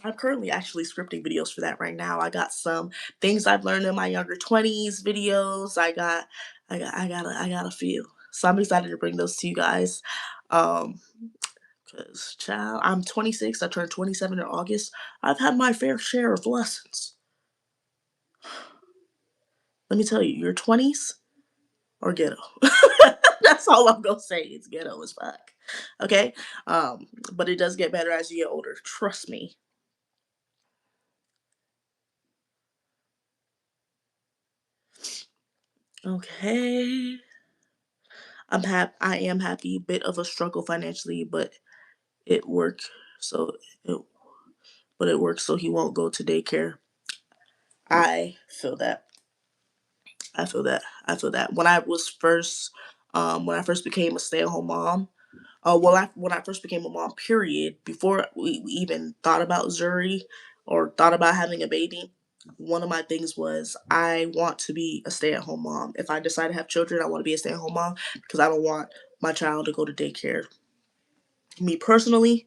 [SPEAKER 1] I'm currently actually scripting videos for that right now. I got some things I've learned in my younger 20s videos. I got a few. So I'm excited to bring those to you guys. Um Cause child, I'm 26. I turned 27 in August. I've had my fair share of lessons. Let me tell you, your 20s are ghetto. That's all I'm gonna say. It's ghetto as fuck. Okay, but it does get better as you get older. Trust me. Okay, I am happy. Bit of a struggle financially, but it worked. So, it, but it works so he won't go to daycare. I feel that. I feel that. I feel that. When I first became a stay-at-home mom, when I first became a mom, period, before we even thought about Zuri or thought about having a baby, one of my things was I want to be a stay-at-home mom. If I decide to have children, I want to be a stay-at-home mom because I don't want my child to go to daycare. Me personally,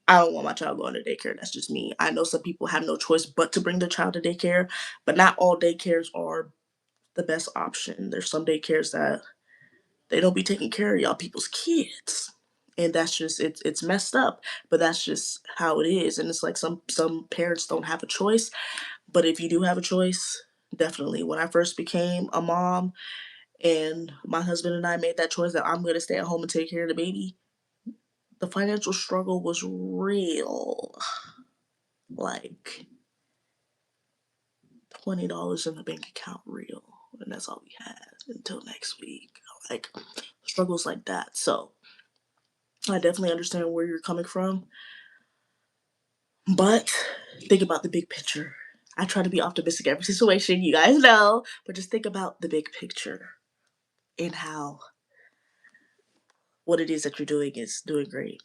[SPEAKER 1] I don't want my child going to daycare. That's just me. I know some people have no choice but to bring their child to daycare, but not all daycares are the best option. There's some daycares that they don't be taking care of y'all people's kids. and that's just it's messed up, but that's just how it is. And it's like some parents don't have a choice, but if you do have a choice, definitely. When I first became a mom and my husband and I made that choice that I'm going to stay at home and take care of the baby, the financial struggle was real. Like $20 in the bank account, real, and that's all we had until next week. Like struggles like that. So I definitely understand where you're coming from, but think about the big picture. I try to be optimistic every situation, you guys know, but just think about the big picture and how what it is that you're doing is doing great.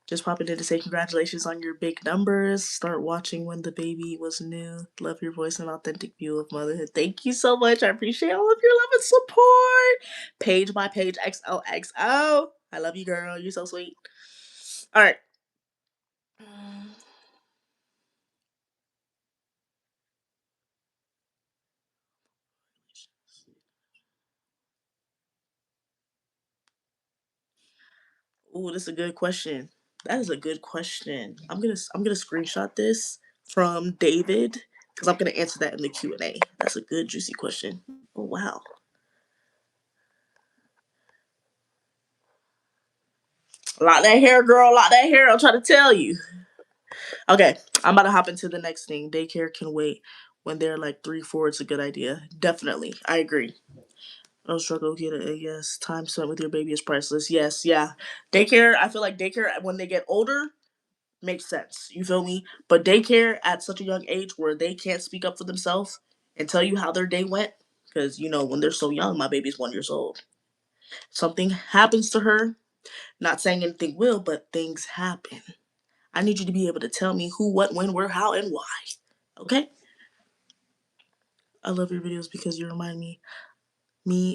[SPEAKER 1] Just popping in to say congratulations on your big numbers. Start watching when the baby was new. Love your voice and authentic view of motherhood. Thank you so much. I appreciate all of your love and support. Page by page XOXO. I love you, girl. You're so sweet. All right. Ooh, this is a good question. That is a good question. I'm gonna screenshot this from David because I'm gonna answer that in the Q&A. That's a good juicy question. Oh wow. Lock that hair, girl. Lock that hair. I'm trying to tell you. Okay, I'm about to hop into the next thing. Daycare can wait. When they're like 3, 4, it's a good idea. Definitely, I agree. No struggle, get it. Yes, time spent with your baby is priceless. Yes, yeah. Daycare. I feel like daycare when they get older makes sense. You feel me? But daycare at such a young age where they can't speak up for themselves and tell you how their day went, because when they're so young, my baby's 1 year old. Something happens to her. Not saying anything will, but things happen. I need you to be able to tell me who, what, when, where, how, and why. Okay? I love your videos because you remind me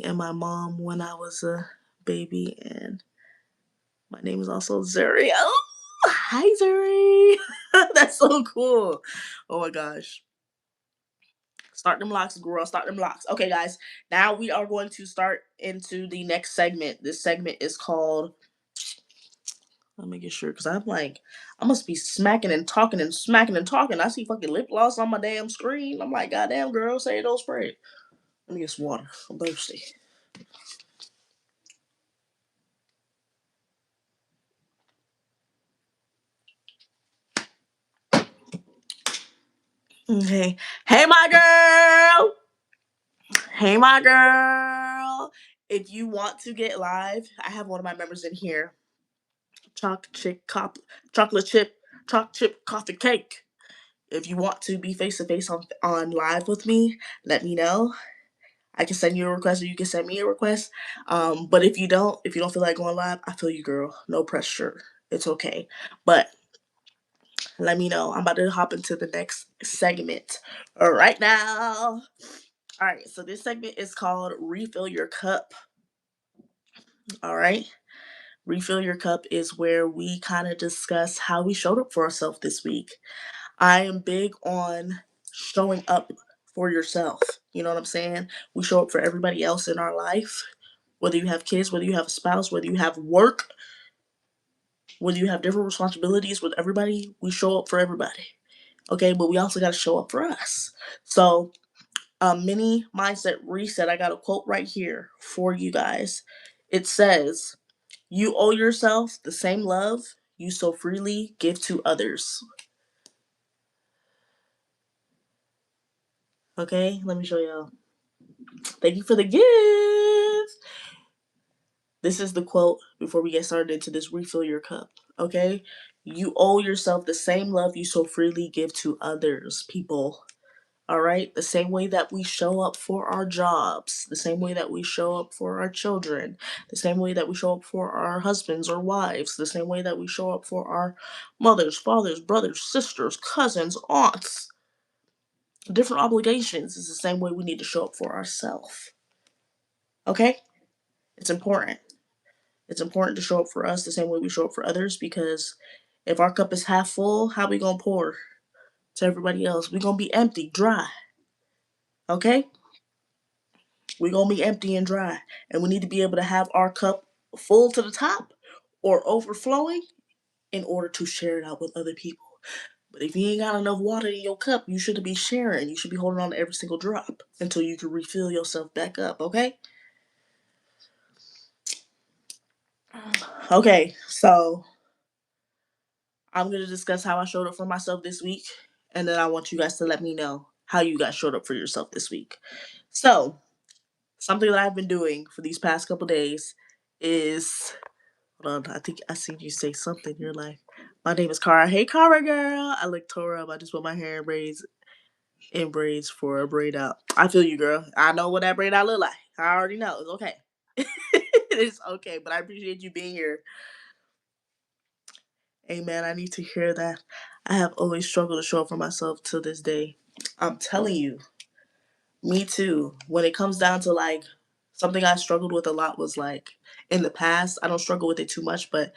[SPEAKER 1] and my mom when I was a baby, and my name is also Zuri. Oh, hi Zuri. That's so cool. Oh my gosh. Start them locks, girl. Start them locks. Okay, guys. Now we are going to start into the next segment. This segment is called. Let me get sure, because I'm like, I must be smacking and talking and smacking and talking. I see fucking lip gloss on my damn screen. I'm like, goddamn, girl, say don't spray. Let me get some water. I'm thirsty. Okay. Hey, my girl. Hey, my girl. If you want to get live, I have one of my members in here. Chocolate chip, chocolate chip coffee cake. If you want to be face to face on live with me, let me know. I can send you a request, or you can send me a request. But if you don't feel like going live, I feel you, girl. No pressure. It's okay. But let me know. I'm about to hop into the next segment right now. All right. So this segment is called "Refill Your Cup." All right. Refill Your Cup is where we kind of discuss how we showed up for ourselves this week. I am big on showing up for yourself. You know what I'm saying? We show up for everybody else in our life. Whether you have kids, whether you have a spouse, whether you have work, whether you have different responsibilities with everybody, we show up for everybody. Okay, but we also got to show up for us. So, a mini mindset reset. I got a quote right here for you guys. It says, "You owe yourself the same love you so freely give to others." Okay, let me show y'all. Thank you for the gift. This is the quote before we get started into this refill your cup. Okay? You owe yourself the same love you so freely give to others, people. All right? The same way that we show up for our jobs, the same way that we show up for our children, the same way that we show up for our husbands or wives, the same way that we show up for our mothers, fathers, brothers, sisters, cousins, aunts. Different obligations is the same way we need to show up for ourselves. Okay? It's important. It's important to show up for us the same way we show up for others, because if our cup is half full, how we gonna pour to everybody else? We gonna be empty, dry. Okay? We gonna be empty and dry, and we need to be able to have our cup full to the top or overflowing in order to share it out with other people. But if you ain't got enough water in your cup, you shouldn't be sharing. You should be holding on to every single drop until you can refill yourself back up, okay? Okay, so I'm going to discuss how I showed up for myself this week, and then I want you guys to let me know how you guys showed up for yourself this week. So, something that I've been doing for these past couple days is, hold on, I think I seen you say something. You're like, my name is Cara. Hey, Cara girl. I look tore up. I just put my hair in braids for a braid out. I feel you, girl. I know what that braid out look like. I already know. It's okay. It's okay, but I appreciate you being here. Amen. I need to hear that. I have always struggled to show up for myself to this day. I'm telling you, me too. When it comes down to like something I struggled with a lot was like in the past, I don't struggle with it too much, but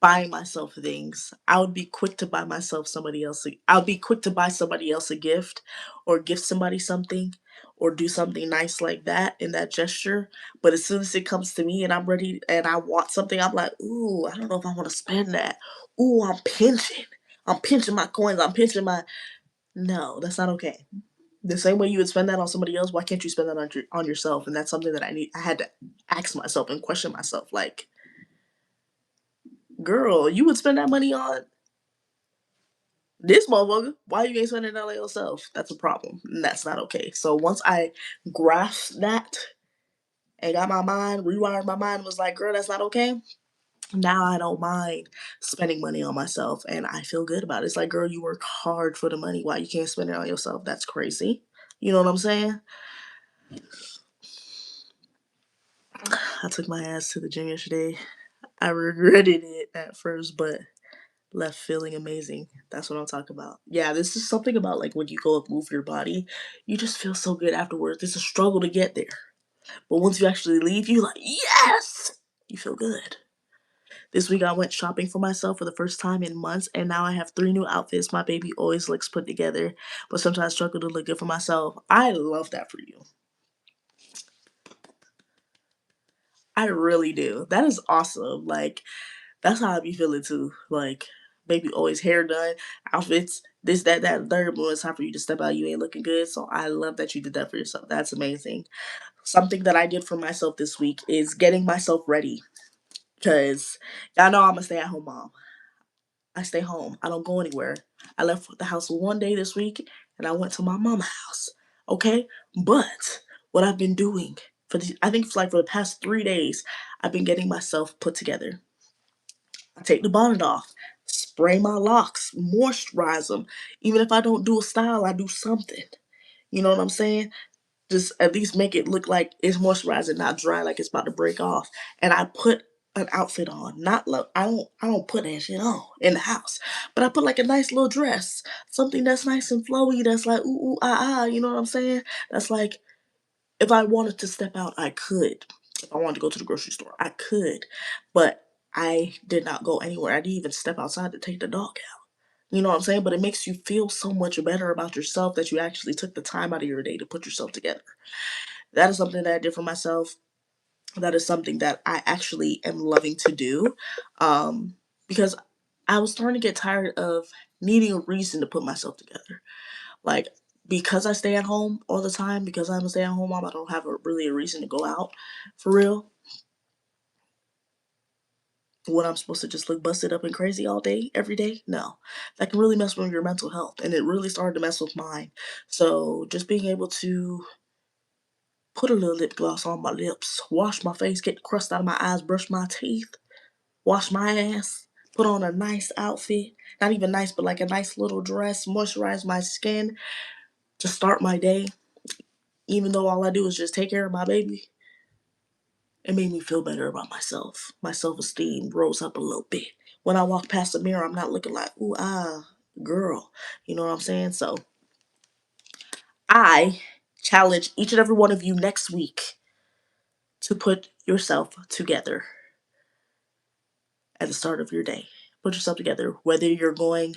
[SPEAKER 1] buying myself things. I would be quick to buy myself somebody else. I'll be quick to buy somebody else a gift or gift somebody something or do something nice like that in that gesture. But as soon as it comes to me and I'm ready and I want something, I'm like, ooh, I don't know if I want to spend that. Ooh, I'm pinching. I'm pinching my coins. I'm pinching my. No, that's not okay. The same way you would spend that on somebody else, why can't you spend that on yourself? And that's something that I had to ask myself and question myself. Like, girl, you would spend that money on this motherfucker. Why you ain't spending it on yourself? That's a problem. And that's not okay. So once I grasped that and got my mind, rewired my mind, was like, girl, that's not okay. Now I don't mind spending money on myself and I feel good about it. It's like, girl, you work hard for the money. Why you can't spend it on yourself? That's crazy. You know what I'm saying? I took my ass to the gym yesterday. I regretted it at first, but left feeling amazing. That's what I'm talking about. Yeah, this is something about like when you go and move your body, you just feel so good afterwards. It's a struggle to get there. But once you actually leave, you like, yes! You feel good. This week I went shopping for myself for the first time in months, and now I have 3 new outfits. My baby always looks put together, but sometimes struggle to look good for myself. I love that for you. I really do. That is awesome. Like, that's how I be feeling too. Like, baby always hair done, outfits, this, that, that, third. But when it's time for you to step out, you ain't looking good. So I love that you did that for yourself. That's amazing. Something that I did for myself this week is getting myself ready. Because y'all know I'm a stay at home mom. I stay home. I don't go anywhere. I left the house one day this week and I went to my mama's house. Okay? But what I've been doing I think it's like for the past 3 days, I've been getting myself put together. I take the bonnet off, spray my locks, moisturize them. Even if I don't do a style, I do something. You know what I'm saying? Just at least make it look like it's moisturized and not dry like it's about to break off. And I put an outfit on. Not look, I don't put that shit on in the house. But I put like a nice little dress. Something that's nice and flowy, that's like ooh ah, you know what I'm saying? That's like if I wanted to step out, I could. If I wanted to go to the grocery store, I could. But I did not go anywhere. I didn't even step outside to take the dog out. You know what I'm saying? But it makes you feel so much better about yourself that you actually took the time out of your day to put yourself together. That is something that I did for myself. That is something that I actually am loving to do. Because I was starting to get tired of needing a reason to put myself together. Like, because I stay at home all the time, because I'm a stay at home mom, I don't have really a reason to go out for real. When I'm supposed to just look busted up and crazy all day, every day, no. That can really mess with your mental health. And it really started to mess with mine. So just being able to put a little lip gloss on my lips, wash my face, get the crust out of my eyes, brush my teeth, wash my ass, put on a nice outfit. Not even nice, but like a nice little dress, moisturize my skin to start my day. Even though all I do is just take care of my baby, it made me feel better about myself. My self esteem rose up a little bit. When I walk past the mirror, I'm not looking like, ooh, ah, girl. You know what I'm saying? So I challenge each and every one of you next week to put yourself together at the start of your day. Put yourself together, whether you're going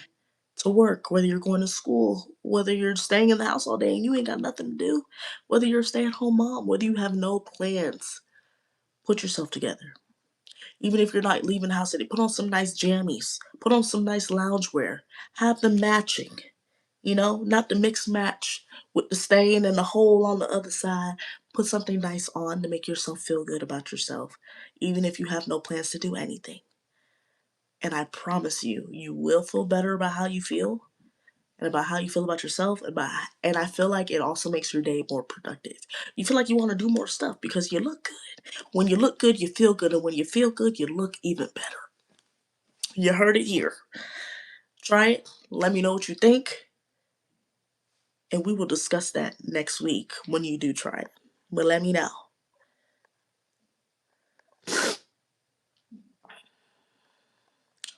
[SPEAKER 1] to work, whether you're going to school, whether you're staying in the house all day and you ain't got nothing to do, whether you're a stay at home mom, whether you have no plans. Put yourself together. Even if you're not leaving the house today, put on some nice jammies. Put on some nice loungewear. Have them matching. Not the mix match with the stain and the hole on the other side. Put something nice on to make yourself feel good about yourself, even if you have no plans to do anything. And I promise you, you will feel better about how you feel and about how you feel about yourself. And I feel like it also makes your day more productive. You feel like you want to do more stuff because you look good. When you look good, you feel good. And when you feel good, you look even better. You heard it here. Try it. Let me know what you think. And we will discuss that next week when you do try it. But let me know.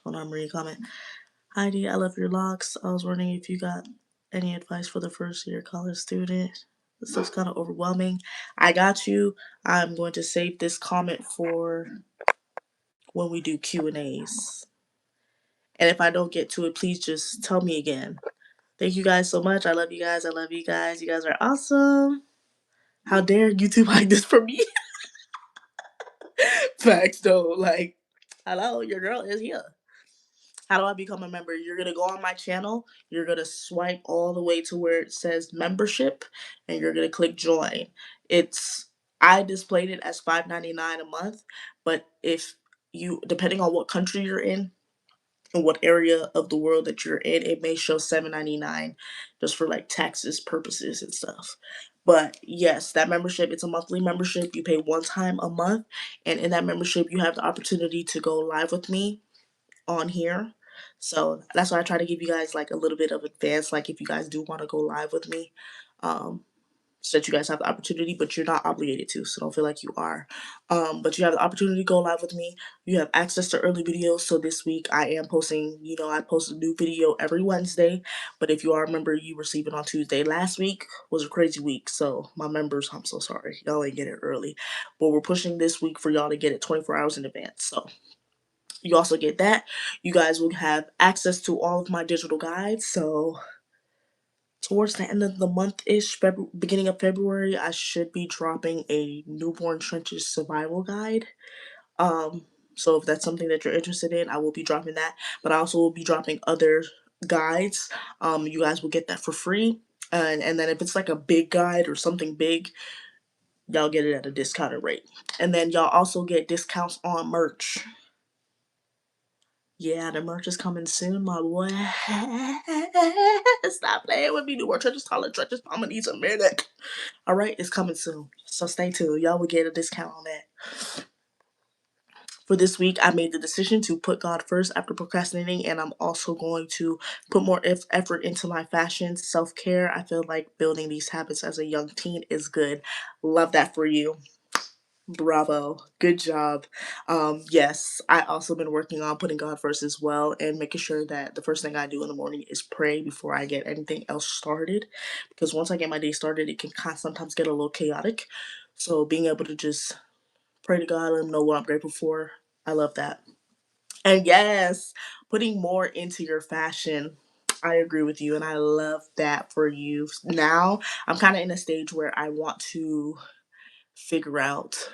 [SPEAKER 1] Hold on, Marie comment. Heidi, I love your locks. I was wondering if you got any advice for the first year college student. This stuff's kind of overwhelming. I got you. I'm going to save this comment for when we do Q&As. And if I don't get to it, please just tell me again. Thank you guys so much. I love you guys. I love you guys. You guys are awesome. How dare you two hide this from me? Facts though. Like, hello, your girl is here. How do I become a member? You're going to go on my channel. You're going to swipe all the way to where it says membership and you're going to click join. I displayed it as $5.99 a month, but if you, depending on what country you're in and what area of the world that you're in, it may show $7.99 just for like taxes purposes and stuff. But yes, that membership, it's a monthly membership. You pay one time a month, and in that membership, you have the opportunity to go live with me on here. So that's why I try to give you guys like a little bit of advance, like if you guys do want to go live with me, so that you guys have the opportunity, but you're not obligated to, so don't feel like you are. But you have the opportunity to go live with me. You have access to early videos. So this week I am posting, I post a new video every Wednesday. But if you are a member, you receive it on Tuesday. Last week was a crazy week, so my members, I'm so sorry. Y'all ain't get it early. But we're pushing this week for y'all to get it 24 hours in advance. So you also get that. You guys will have access to all of my digital guides. So towards the end of the month-ish, beginning of February, I should be dropping a newborn trenches survival guide. So if that's something that you're interested in, I will be dropping that. But I also will be dropping other guides. You guys will get that for free. And then if it's like a big guide or something big, y'all get it at a discounted rate. And then y'all also get discounts on merch. Yeah, the merch is coming soon, my boy. Stop playing with me. The word churches, taller churches, Mama needs a minute. All right, it's coming soon. So stay tuned. Y'all will get a discount on that. For this week, I made the decision to put God first after procrastinating, and I'm also going to put more effort into my fashion, self-care. I feel like building these habits as a young teen is good. Love that for you. Bravo. Good job. Yes, I also been working on putting God first as well and making sure that the first thing I do in the morning is pray before I get anything else started. Because once I get my day started, it can sometimes get a little chaotic. So being able to just pray to God, let him know what I'm grateful for. I love that. And yes, putting more into your fashion. I agree with you and I love that for you. Now, I'm kind of in a stage where I want to figure out,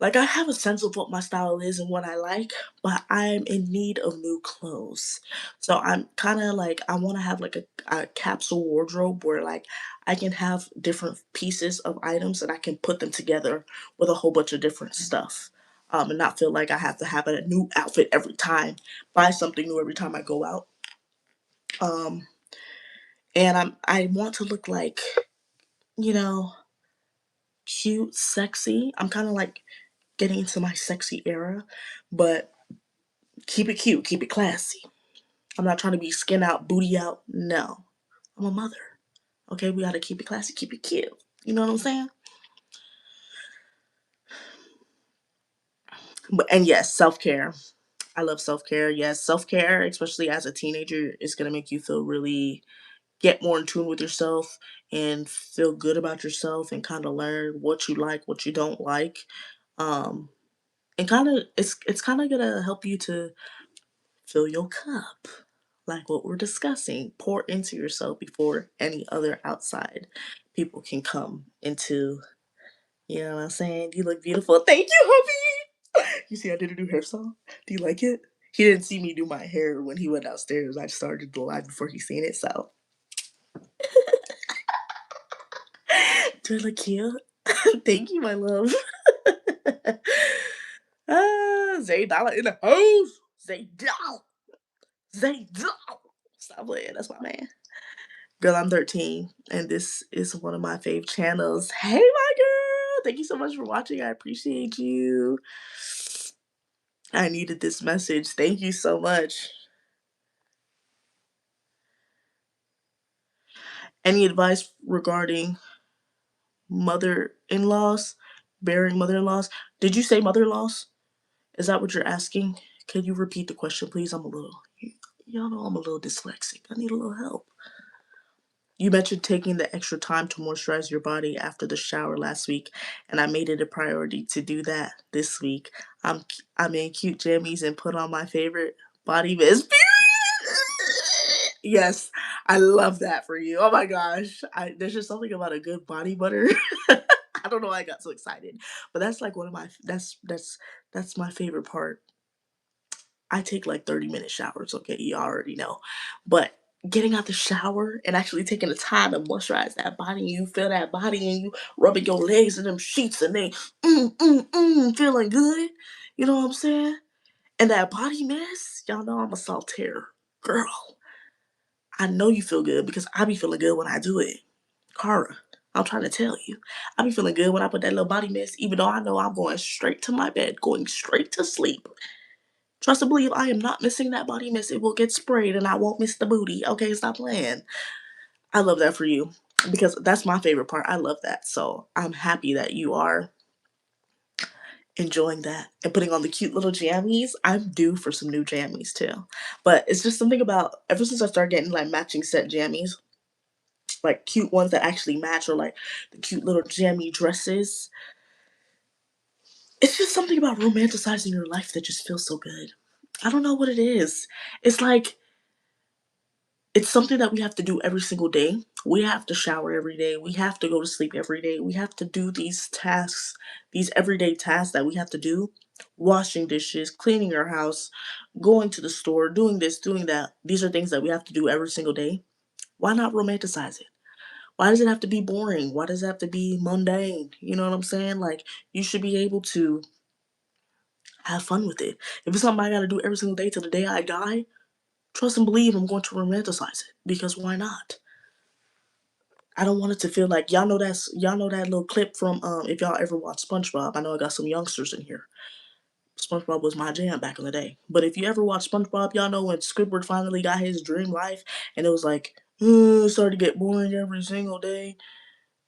[SPEAKER 1] like, I have a sense of what my style is and what I like, but I'm in need of new clothes. So I'm kind of like, I want to have like a capsule wardrobe where like I can have different pieces of items and I can put them together with a whole bunch of different stuff. And not feel like I have to have a new outfit every time, buy something new every time I go out. Um, and I want to look like, you know, cute, sexy. I'm kind of like getting into my sexy era, but keep it cute, keep it classy. I'm not trying to be skin out, booty out. No. I'm a mother. Okay, we gotta keep it classy, keep it cute. You know what I'm saying? And yes, self care. I love self care. Yes, self care, especially as a teenager, is gonna make you feel really get more in tune with yourself and feel good about yourself and kind of learn what you like, what you don't like. Um, and kind of it's kind of gonna help you to fill your cup, like what we're discussing. Pour into yourself before any other outside people can come into. You know what I'm saying? You look beautiful. Thank you, hubby. You see, I did a new hairstyle. Do you like it? He didn't see me do my hair when he went downstairs. I started the live before he seen it, so. Do I look cute? Thank you, my love. Zay Dollar in the house. Zay Dollar. Zay Dollar. Stop playing. That's my man. Girl, I'm 13, and this is one of my fave channels. Hey, my girl. Thank you so much for watching. I appreciate you. I needed this message. Thank you so much. Any advice regarding mother-in-laws, bearing mother-in-laws? Did you say mother-in-laws? Is that what you're asking? Could you repeat the question, please? Y'all know I'm a little dyslexic. I need a little help. You mentioned taking the extra time to moisturize your body after the shower last week, and I made it a priority to do that this week. I'm in cute jammies and put on my favorite body mist. Yes, I love that for you. Oh my gosh, there's just something about a good body butter. I don't know why I got so excited, but that's like one of my that's my favorite part. I take like 30-minute showers, okay? You already know. But getting out the shower and actually taking the time to moisturize that body, and you feel that body and you rubbing your legs in them sheets and they feeling good. You know what I'm saying? And that body mist, y'all know I'm a saltaire. Girl, I know you feel good because I be feeling good when I do it. Cara, I'm trying to tell you. I be feeling good when I put that little body mist, even though I know I'm going straight to my bed, going straight to sleep. Trust and believe I am not missing that body mist. It will get sprayed and I won't miss the booty. Okay, stop playing. I love that for you because that's my favorite part. I love that. So I'm happy that you are enjoying that and putting on the cute little jammies. I'm due for some new jammies too. But it's just something about ever since I started getting like matching set jammies, like cute ones that actually match or like the cute little jammy dresses. It's just something about romanticizing your life that just feels so good. I don't know what it is. It's like it's something that we have to do every single day. We have to shower every day. We have to go to sleep every day. We have to do these tasks, these everyday tasks that we have to do. Washing dishes, cleaning our house, going to the store, doing this, doing that. These are things that we have to do every single day. Why not romanticize it? Why does it have to be boring? Why does it have to be mundane? You know what I'm saying? Like, you should be able to have fun with it. If it's something I gotta do every single day till the day I die, trust and believe I'm going to romanticize it because why not? I don't want it to feel like y'all know that little clip from if y'all ever watched SpongeBob. I know I got some youngsters in here. SpongeBob was my jam back in the day. But if you ever watched SpongeBob, y'all know when Squidward finally got his dream life and it was like, it started to get boring every single day.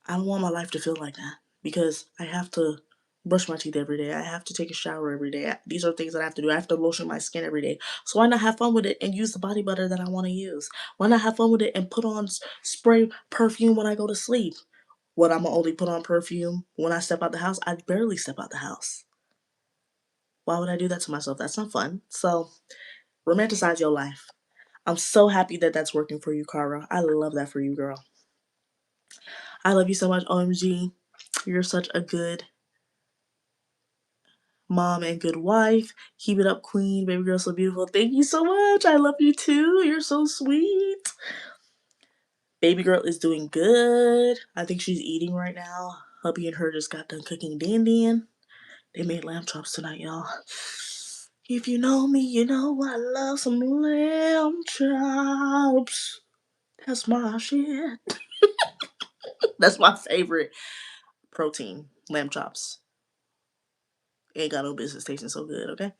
[SPEAKER 1] I don't want my life to feel like that because I have to brush my teeth every day. I have to take a shower every day. These are things that I have to do. I have to lotion my skin every day. So why not have fun with it and use the body butter that I want to use? Why not have fun with it and put on spray perfume when I go to sleep? What, I'm gonna only put on perfume when I step out the house? I barely step out the house. Why would I do that to myself? That's not fun. So romanticize your life. I'm so happy that that's working for you, Cara. I love that for you, girl. I love you so much, OMG. You're such a good mom and good wife. Keep it up, queen. Baby girl, so beautiful. Thank you so much. I love you too. You're so sweet. Baby girl is doing good. I think she's eating right now. Hubby and her just got done cooking dandian. They made lamb chops tonight, y'all. If you know me, you know I love some lamb chops. That's my shit. That's my favorite protein, lamb chops. Ain't got no business tasting so good, okay?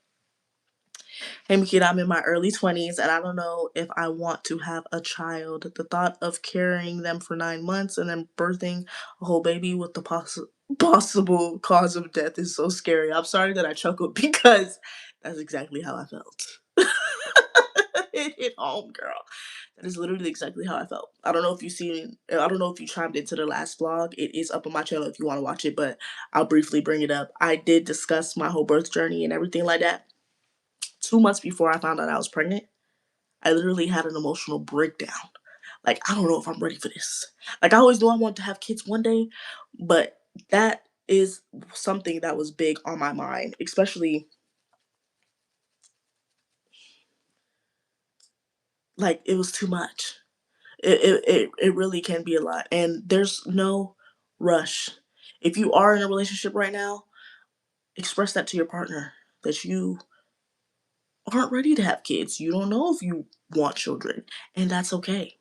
[SPEAKER 1] Hey, Makita, I'm in my early 20s and I don't know if I want to have a child. The thought of carrying them for 9 months and then birthing a whole baby with the possible cause of death is so scary. I'm sorry that I chuckled because that's exactly how I felt. It hit home, girl. That is literally exactly how I felt. I don't know if you seen, I don't know if you chimed into the last vlog. It is up on my channel if you want to watch it, but I'll briefly bring it up. I did discuss my whole birth journey and everything like that. 2 months before I found out I was pregnant, I literally had an emotional breakdown. Like, I don't know if I'm ready for this. Like, I always knew I wanted to have kids one day, but that is something that was big on my mind, especially Like it was too much. It really can be a lot, and there's no rush. If you are in a relationship right now, express that to your partner that you aren't ready to have kids. You don't know if you want children, and that's okay.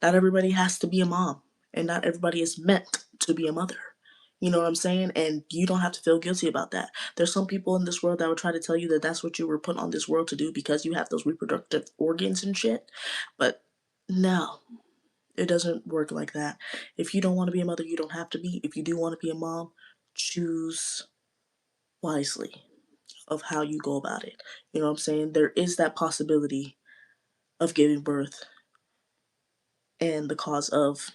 [SPEAKER 1] Not everybody has to be a mom, and not everybody is meant to be a mother. You know what I'm saying? And you don't have to feel guilty about that. There's some people in this world that will try to tell you that that's what you were put on this world to do because you have those reproductive organs and shit. But no, it doesn't work like that. If you don't want to be a mother, you don't have to be. If you do want to be a mom, choose wisely of how you go about it. You know what I'm saying? There is that possibility of giving birth and the cause of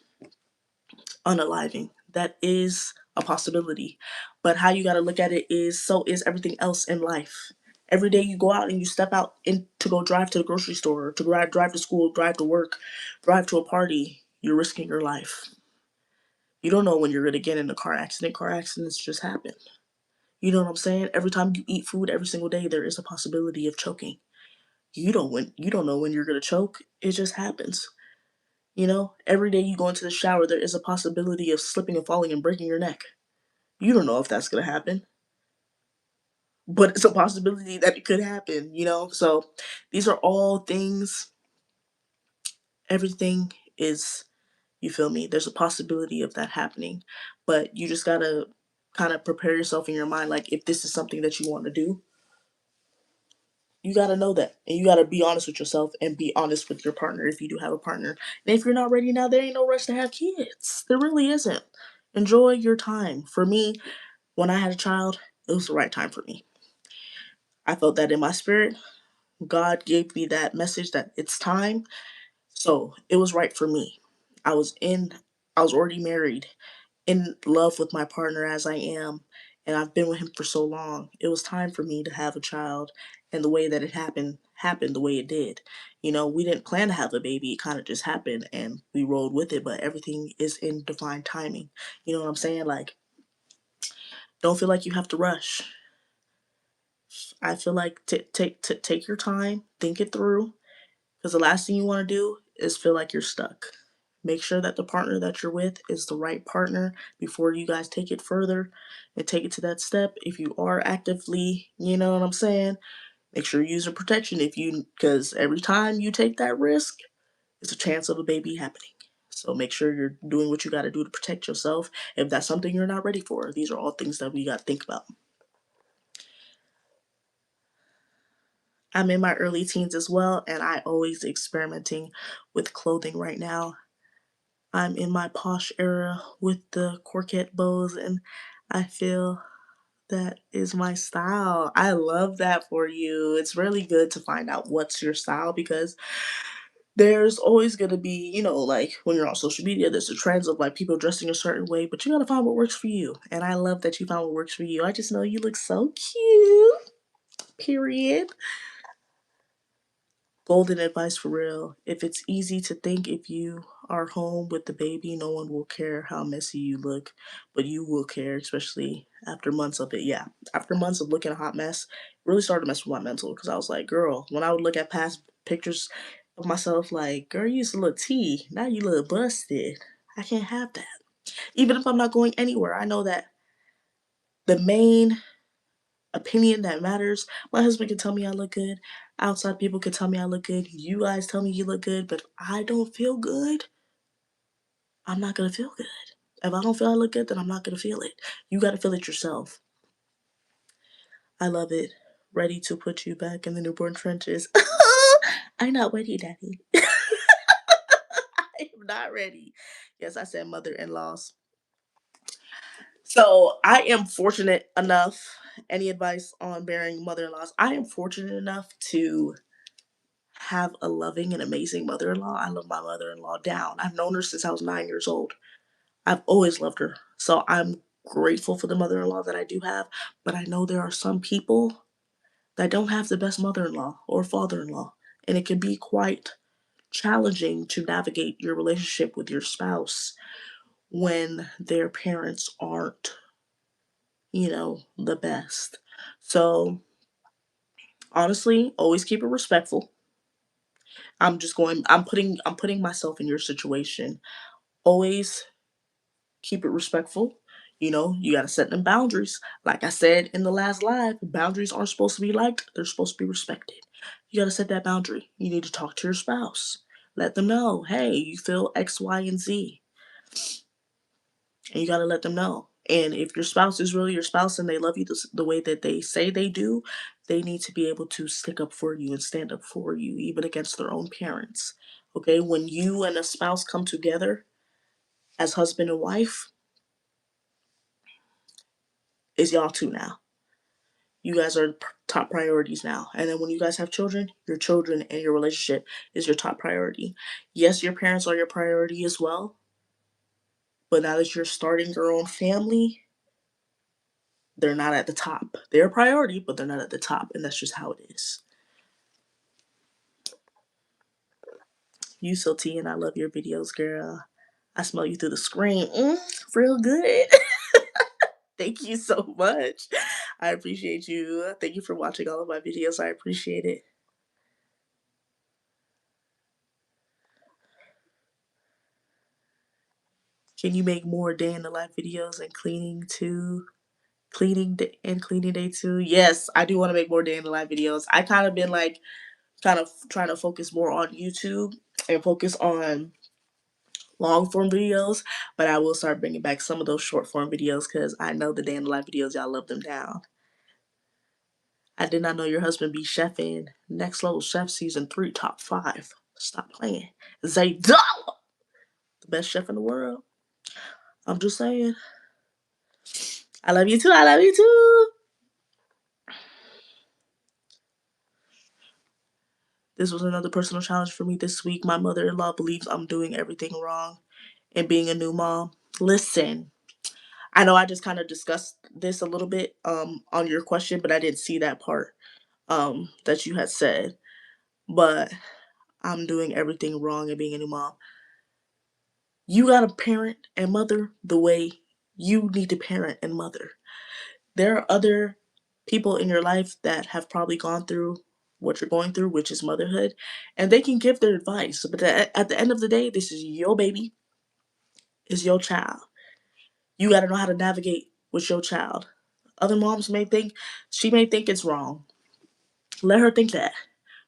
[SPEAKER 1] unaliving. That is a possibility. But how you got to look at it is so is everything else in life. Every day you go out and you step out in, to go drive to the grocery store, to drive to school, drive to work, drive to a party, you're risking your life. You don't know when you're going to get in a car accident. Car accidents just happen. You know what I'm saying? Every time you eat food every single day, there is a possibility of choking. You don't know when you're going to choke. It just happens. You know, every day you go into the shower, there is a possibility of slipping and falling and breaking your neck. You don't know if that's going to happen, but it's a possibility that it could happen, you know? So these are all things, everything is, you feel me? There's a possibility of that happening, but you just got to kind of prepare yourself in your mind. Like, if this is something that you want to do, you got to know that. And you got to be honest with yourself and be honest with your partner if you do have a partner. And if you're not ready now, there ain't no rush to have kids. There really isn't. Enjoy your time. For me, when I had a child, it was the right time for me. I felt that in my spirit. God gave me that message that it's time. So it was right for me. I was in, I was already married, in love with my partner as I am, and I've been with him for so long. It was time for me to have a child, and the way that it happened the way it did. You know, we didn't plan to have a baby, it kind of just happened and we rolled with it, but everything is in divine timing. You know what I'm saying? Like, don't feel like you have to rush. I feel like take your time, think it through, because the last thing you want to do is feel like you're stuck. Make sure that the partner that you're with is the right partner before you guys take it further and take it to that step. If you are actively, you know what I'm saying, make sure you use a protection because every time you take that risk, it's a chance of a baby happening. So make sure you're doing what you got to do to protect yourself. If that's something you're not ready for, these are all things that we got to think about. I'm in my early teens as well, and I always experimenting with clothing right now. I'm in my posh era with the corket bows, and I feel that is my style. I love that for you. It's really good to find out what's your style because there's always going to be, you know, like when you're on social media, there's the trends of like people dressing a certain way, but you got to find what works for you. And I love that you found what works for you. I just know you look so cute. Period. Golden advice for real. If it's easy to think if you are home with the baby, no one will care how messy you look, but you will care, especially after months of it. Yeah, after months of looking a hot mess, it really started to mess with my mental because I was like, girl, when I would look at past pictures of myself, like, girl, you used to look tea, now you look busted. I can't have that. Even if I'm not going anywhere, I know that the main opinion that matters. My husband can tell me I look good. Outside people can tell me I look good. You guys tell me you look good, but if I don't feel good, I'm not gonna feel good. If I don't feel I look good, then I'm not gonna feel it. You gotta feel it yourself. I love it. Ready to put you back in the newborn trenches. I'm not ready, Daddy. I'm not ready. Yes, I said mother in laws. So I am fortunate enough. Any advice on bearing mother in laws? I am fortunate enough to have a loving and amazing mother in law. I love my mother in law down. I've known her since I was 9 years old. I've always loved her. So I'm grateful for the mother in law that I do have. But I know there are some people that don't have the best mother in law or father in law. And it can be quite challenging to navigate your relationship with your spouse when their parents aren't, the best. So honestly, always keep it respectful. I'm putting myself in your situation. Always keep it respectful. You got to set them boundaries. Like I said in the last live, boundaries aren't supposed to be liked, they're supposed to be respected. You got to set that boundary. You need to talk to your spouse. Let them know, hey, you feel X, Y, and Z. And you got to let them know. And if your spouse is really your spouse and they love you the way that they say they do, they need to be able to stick up for you and stand up for you, even against their own parents. Okay, when you and a spouse come together as husband and wife, it's y'all two now. You guys are top priorities now. And then when you guys have children, your children and your relationship is your top priority. Yes, your parents are your priority as well. But now that you're starting your own family, they're not at the top. They're a priority, but they're not at the top. And that's just how it is. You so tea, and I love your videos, girl. I smell you through the screen. Real good. Thank you so much. I appreciate you. Thank you for watching all of my videos. I appreciate it. Can you make more day in the life videos and cleaning too? Cleaning day too? Yes, I do want to make more day in the life videos. I kind of been like kind of trying to focus more on YouTube and focus on long form videos, but I will start bringing back some of those short form videos because I know the day in the life videos, y'all love them down. I did not know your husband be chefing. Next Level Chef season 3 top 5. Stop playing. Zaydal, the best chef in the world. I'm just saying. I love you too. I love you too. This was another personal challenge for me this week. My mother-in-law believes I'm doing everything wrong and being a new mom. Listen, I know I just kind of discussed this a little bit on your question, but I didn't see that part that you had said. But I'm doing everything wrong and being a new mom. You gotta parent and mother the way you need to parent and mother. There are other people in your life that have probably gone through what you're going through, which is motherhood, and they can give their advice. But at the end of the day, this is your baby, is your child. You got to know how to navigate with your child. Other moms may think it's wrong. Let her think that.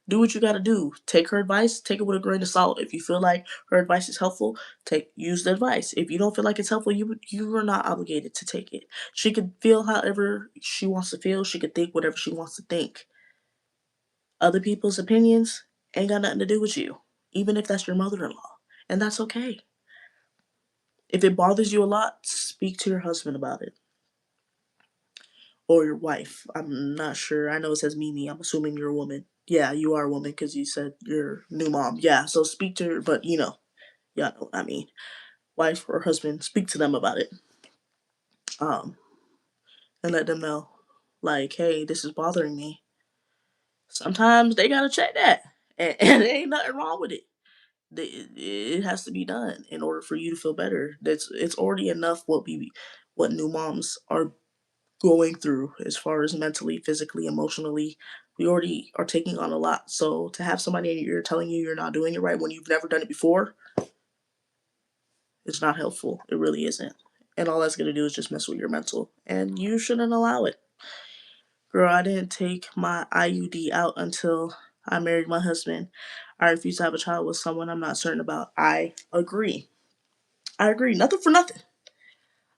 [SPEAKER 1] Do what you got to do. Take her advice, take it with a grain of salt. If you feel like her advice is helpful, use the advice. If you don't feel like it's helpful, you are not obligated to take it. She could feel however she wants to feel. She could think whatever she wants to think. Other people's opinions ain't got nothing to do with you, even if that's your mother-in-law, and that's okay. If it bothers you a lot, speak to your husband about it. Or your wife. I'm not sure. I know it says Mimi. I'm assuming you're a woman. Yeah, you are a woman because you said you're new mom. Yeah, so speak to her, but yeah, know what I mean. Wife or husband, speak to them about it. Um, and let them know, like, hey, this is bothering me. Sometimes they gotta check that, and there ain't nothing wrong with it. It has to be done in order for you to feel better. It's already enough what new moms are going through as far as mentally, physically, emotionally. We already are taking on a lot. So to have somebody in your ear telling you you're not doing it right when you've never done it before, it's not helpful. It really isn't. And all that's gonna do is just mess with your mental. And you shouldn't allow it. Girl, I didn't take my IUD out until I married my husband. I refuse to have a child with someone I'm not certain about. I agree. I agree. Nothing for nothing.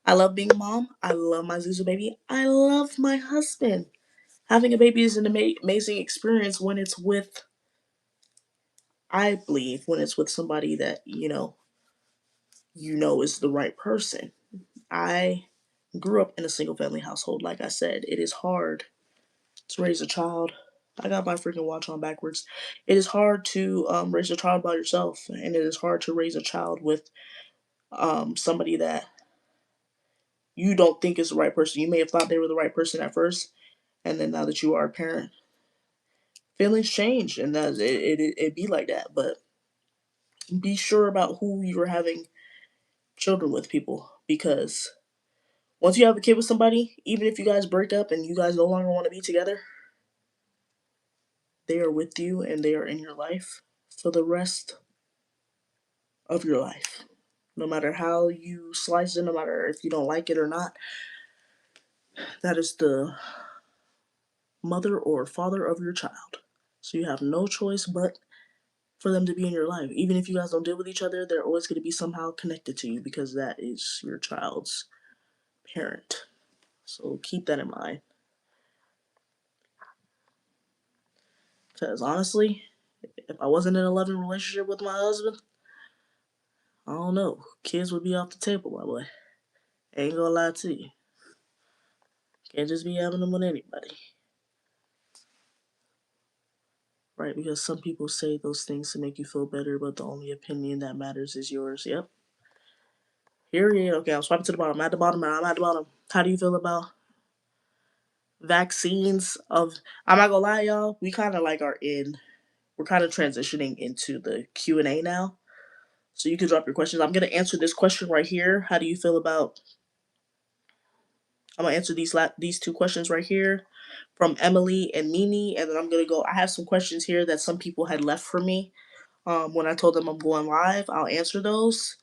[SPEAKER 1] I love being a mom. I love my Zuzu baby. I love my husband. Having a baby is an amazing experience when it's with, I believe, when it's with somebody that is the right person. I grew up in a single family household. Like I said, it is hard to raise a child. I got my freaking watch on backwards. It is hard to raise a child by yourself, and it is hard to raise a child with somebody that you don't think is the right person. You may have thought they were the right person at first, and then now that you are a parent, feelings change, and it be like that. But be sure about who you're having children with, people, because once you have a kid with somebody, even if you guys break up and you guys no longer want to be together, they are with you and they are in your life for the rest of your life. No matter how you slice it, no matter if you don't like it or not, that is the mother or father of your child. So you have no choice but for them to be in your life. Even if you guys don't deal with each other, they're always going to be somehow connected to you because that is your child's parent. So keep that in mind. Because honestly, if I wasn't in a loving relationship with my husband, I don't know. Kids would be off the table, my boy. Ain't gonna lie to you. Can't just be having them with anybody. Right? Because some people say those things to make you feel better, but the only opinion that matters is yours. Yep. Here we go. Okay, I'm swiping to the bottom. I'm at the bottom. I'm at the bottom. How do you feel about vaccines of I'm not gonna lie, y'all, we kinda like are in we're kind of transitioning into the Q&A now. So you can drop your questions. I'm gonna answer this question right here. How do you feel about I'm gonna answer these two questions right here from Emily and Mimi, and then I'm gonna go. I have some questions here that some people had left for me. When I told them I'm going live, I'll answer those,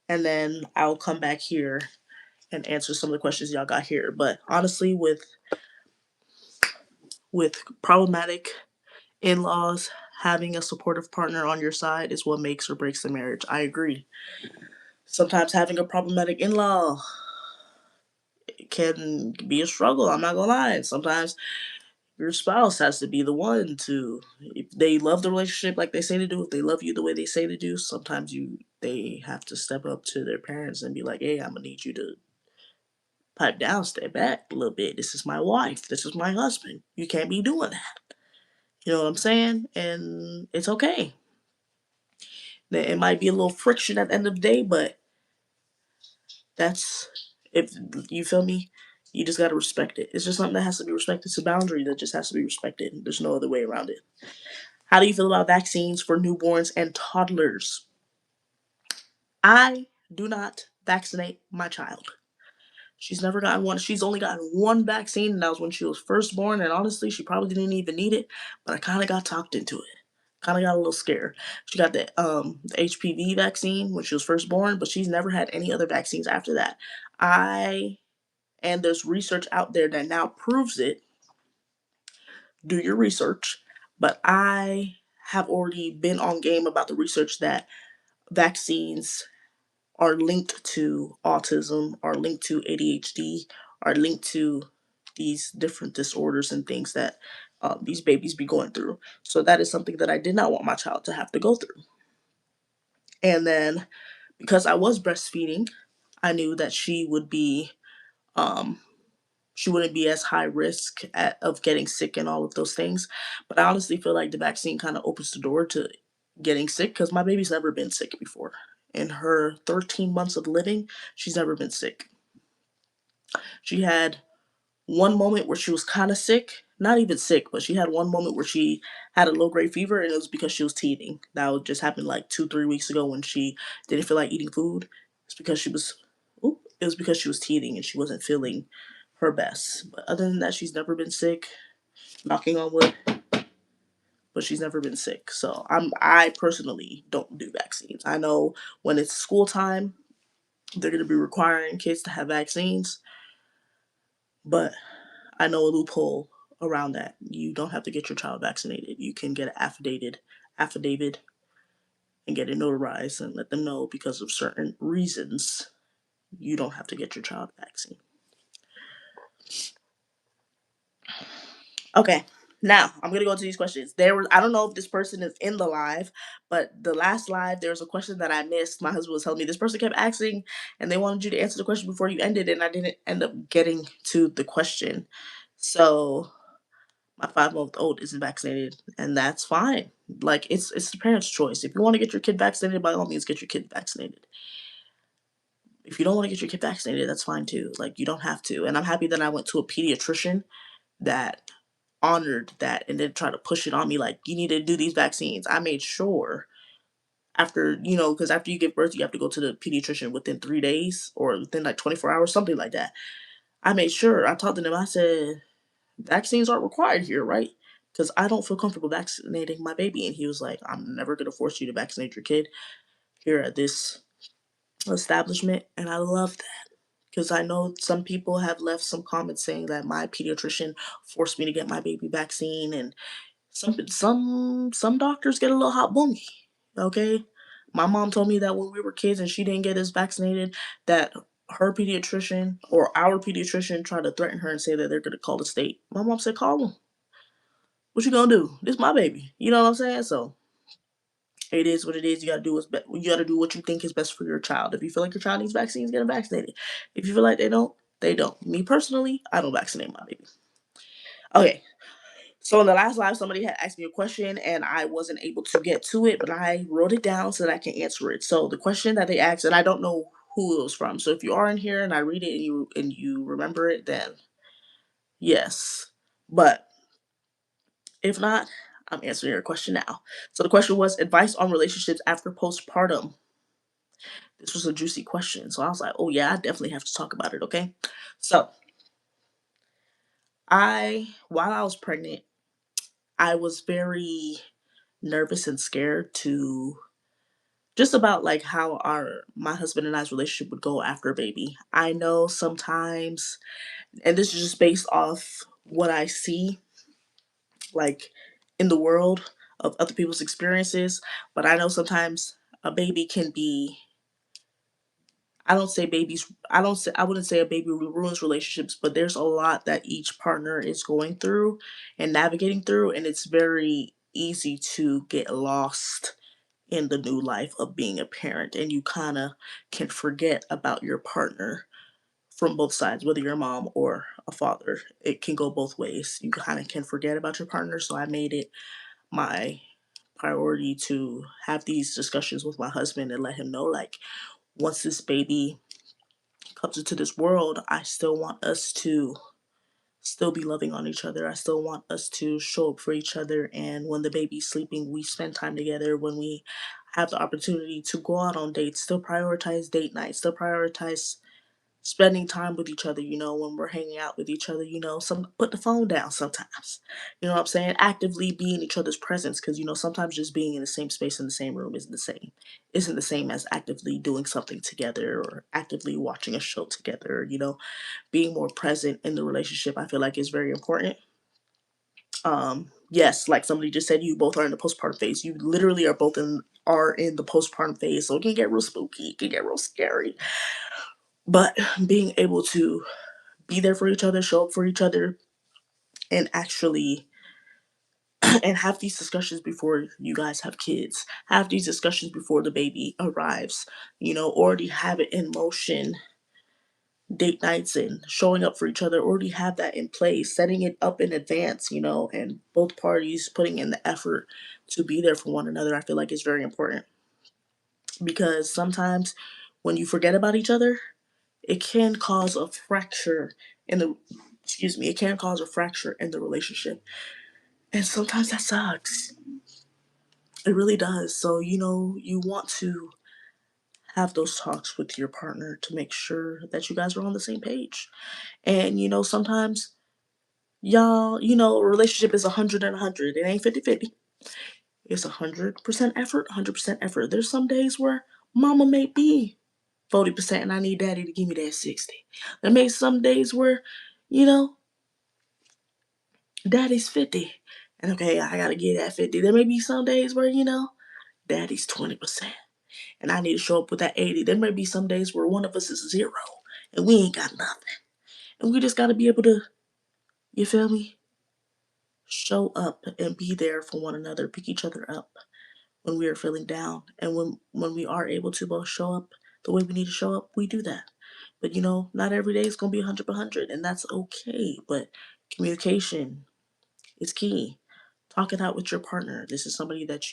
[SPEAKER 1] and then I'll come back here and answer some of the questions y'all got here. But honestly, with problematic in-laws, having a supportive partner on your side is what makes or breaks the marriage. I agree. Sometimes having a problematic in-law can be a struggle. I'm not gonna lie. Sometimes your spouse has to be the one to, if they love the relationship like they say to do, if they love you the way they say to do, sometimes they have to step up to their parents and be like, hey, I'm gonna need you to pipe down, step back a little bit. This is my wife. This is my husband. You can't be doing that. You know what I'm saying? And it's okay. It might be a little friction at the end of the day, but that's if you feel me, you just gotta respect it. It's just something that has to be respected. It's a boundary that just has to be respected. There's no other way around it. How do you feel about vaccines for newborns and toddlers? I do not vaccinate my child. She's never gotten one. She's only gotten one vaccine, and that was when she was first born. And honestly, she probably didn't even need it, but I kind of got talked into it. Kind of got a little scared. She got the HPV vaccine when she was first born, but she's never had any other vaccines after that. I and there's research out there that now proves it. Do your research, but I have already been on game about the research that vaccines are linked to autism, are linked to ADHD, are linked to these different disorders and things that these babies be going through. So that is something that I did not want my child to have to go through. And then because I was breastfeeding, I knew that um, she wouldn't be as high risk of getting sick and all of those things. But I honestly feel like the vaccine kind of opens the door to getting sick because my baby's never been sick before. In her 13 months of living, she's never been sick. She had one moment where she was kind of sick, not even sick, but she had one moment where she had a low grade fever, and it was because she was teething. That just happened like 2, 3 weeks ago when she didn't feel like eating food. It's because she was, it was because she was teething and she wasn't feeling her best. But other than that, she's never been sick. Knocking on wood, but she's never been sick. So I personally don't do vaccines. I know when it's school time, they're going to be requiring kids to have vaccines, but I know a loophole around that. You don't have to get your child vaccinated. You can get an affidavit and get it notarized and let them know because of certain reasons you don't have to get your child vaccine. Okay. Now I'm gonna go into these questions. I don't know if this person is in the live, but the last live there was a question that I missed. My husband was telling me this person kept asking and they wanted you to answer the question before you ended, and I didn't end up getting to the question. So my 5 month old isn't vaccinated, and that's fine. Like it's the parent's choice. If you want to get your kid vaccinated, by all means get your kid vaccinated. If you don't want to get your kid vaccinated, that's fine too. Like you don't have to. And I'm happy that I went to a pediatrician that honored that and didn't try to push it on me like you need to do these vaccines. I made sure after, because after you give birth, you have to go to the pediatrician within 3 days or within like 24 hours, something like that. I made sure I talked to them. I said, vaccines aren't required here, right? because I don't feel comfortable vaccinating my baby. And he was like, I'm never going to force you to vaccinate your kid here at this establishment. And I love that because I know some people have left some comments saying that my pediatrician forced me to get my baby vaccine, and some doctors get a little hot boomy. Okay, my mom told me that when we were kids and she didn't get us vaccinated, that her pediatrician or our pediatrician tried to threaten her and say that they're gonna call the state. My mom said, "Call them. What you gonna do? This my baby." You know what I'm saying? So it is what it is. You gotta do you gotta do what you think is best for your child. If you feel like your child needs vaccines, get them vaccinated. If you feel like they don't, they don't. Me personally, I don't vaccinate my baby. Okay, so in the last live, somebody had asked me a question and I wasn't able to get to it, but I wrote it down so that I can answer it. So the question that they asked, and I don't know who it was from. So if you are in here and I read it and you remember it, then yes. But if not, I'm answering your question now. So the question was advice on relationships after postpartum. This was a juicy question. So I was like, oh yeah, I definitely have to talk about it, okay? So while I was pregnant, I was very nervous and scared to just about like how our my husband and I's relationship would go after a baby. I know sometimes, and this is just based off what I see like in the world of other people's experiences, but I know sometimes a baby can be I wouldn't say a baby ruins relationships, but there's a lot that each partner is going through and navigating through, and it's very easy to get lost in the new life of being a parent, and you kind of can forget about your partner from both sides, whether you're a mom or a father. It can go both ways. You kind of can forget about your partner, so I made it my priority to have these discussions with my husband and let him know, like, once this baby comes into this world, I still want us to still be loving on each other. I still want us to show up for each other. And when the baby's sleeping, we spend time together. When we have the opportunity to go out on dates, still prioritize date night, still prioritize spending time with each other, when we're hanging out with each other, some put the phone down sometimes. You know what I'm saying? Actively be in each other's presence because sometimes just being in the same space in the same room isn't the same as actively doing something together or actively watching a show together, being more present in the relationship I feel like is very important. Yes, like somebody just said, you both are in the postpartum phase. You literally are in the postpartum phase, so it can get real spooky, it can get real scary. But being able to be there for each other, show up for each other, and actually and have these discussions before you guys have kids. Have these discussions before the baby arrives. Already have it in motion. Date nights and showing up for each other, already have that in place, setting it up in advance, and both parties putting in the effort to be there for one another. I feel like it's very important because sometimes when you forget about each other, it can cause a fracture in the it can cause a fracture in the relationship. And sometimes that sucks. It really does. So, you want to have those talks with your partner to make sure that you guys are on the same page. And, sometimes y'all, a relationship is 100 and 100. It ain't 50-50. It's 100% effort, 100% effort. There's some days where mama may be 40% and I need daddy to give me that 60. There may be some days where, you know, daddy's 50. And okay, I gotta get that 50. There may be some days where, daddy's 20%. And I need to show up with that 80. There may be some days where one of us is zero and we ain't got nothing. And we just gotta be able to, you feel me? Show up and be there for one another, pick each other up when we are feeling down. And when we are able to both show up the way we need to show up, we do that. But not every day is gonna be 100 and that's okay. But communication is key. Talk it out with your partner. This is somebody that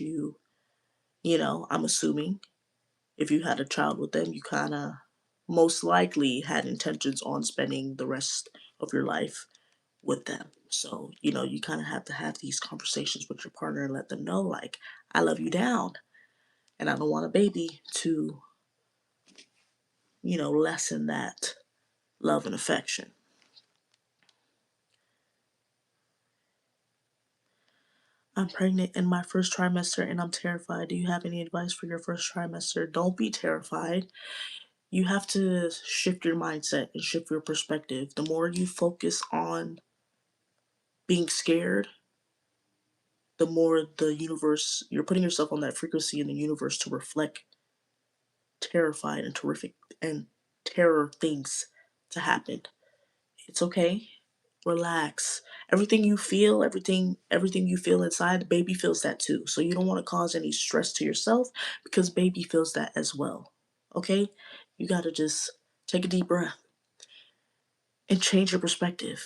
[SPEAKER 1] I'm assuming if you had a child with them, you kind of most likely had intentions on spending the rest of your life with them. So, you kind of have to have these conversations with your partner and let them know, like, I love you down and I don't want a baby to, lessen that love and affection. I'm pregnant in my first trimester and I'm terrified. Do you have any advice for your first trimester? Don't be terrified. You have to shift your mindset and shift your perspective. The more you focus on being scared, the more the universe, you're putting yourself on that frequency in the universe to reflect terrified and terrific and terror things to happen. It's okay. Relax. Everything you feel inside, the baby feels that too. So you don't want to cause any stress to yourself because baby feels that as well. Okay? You got to just take a deep breath and change your perspective.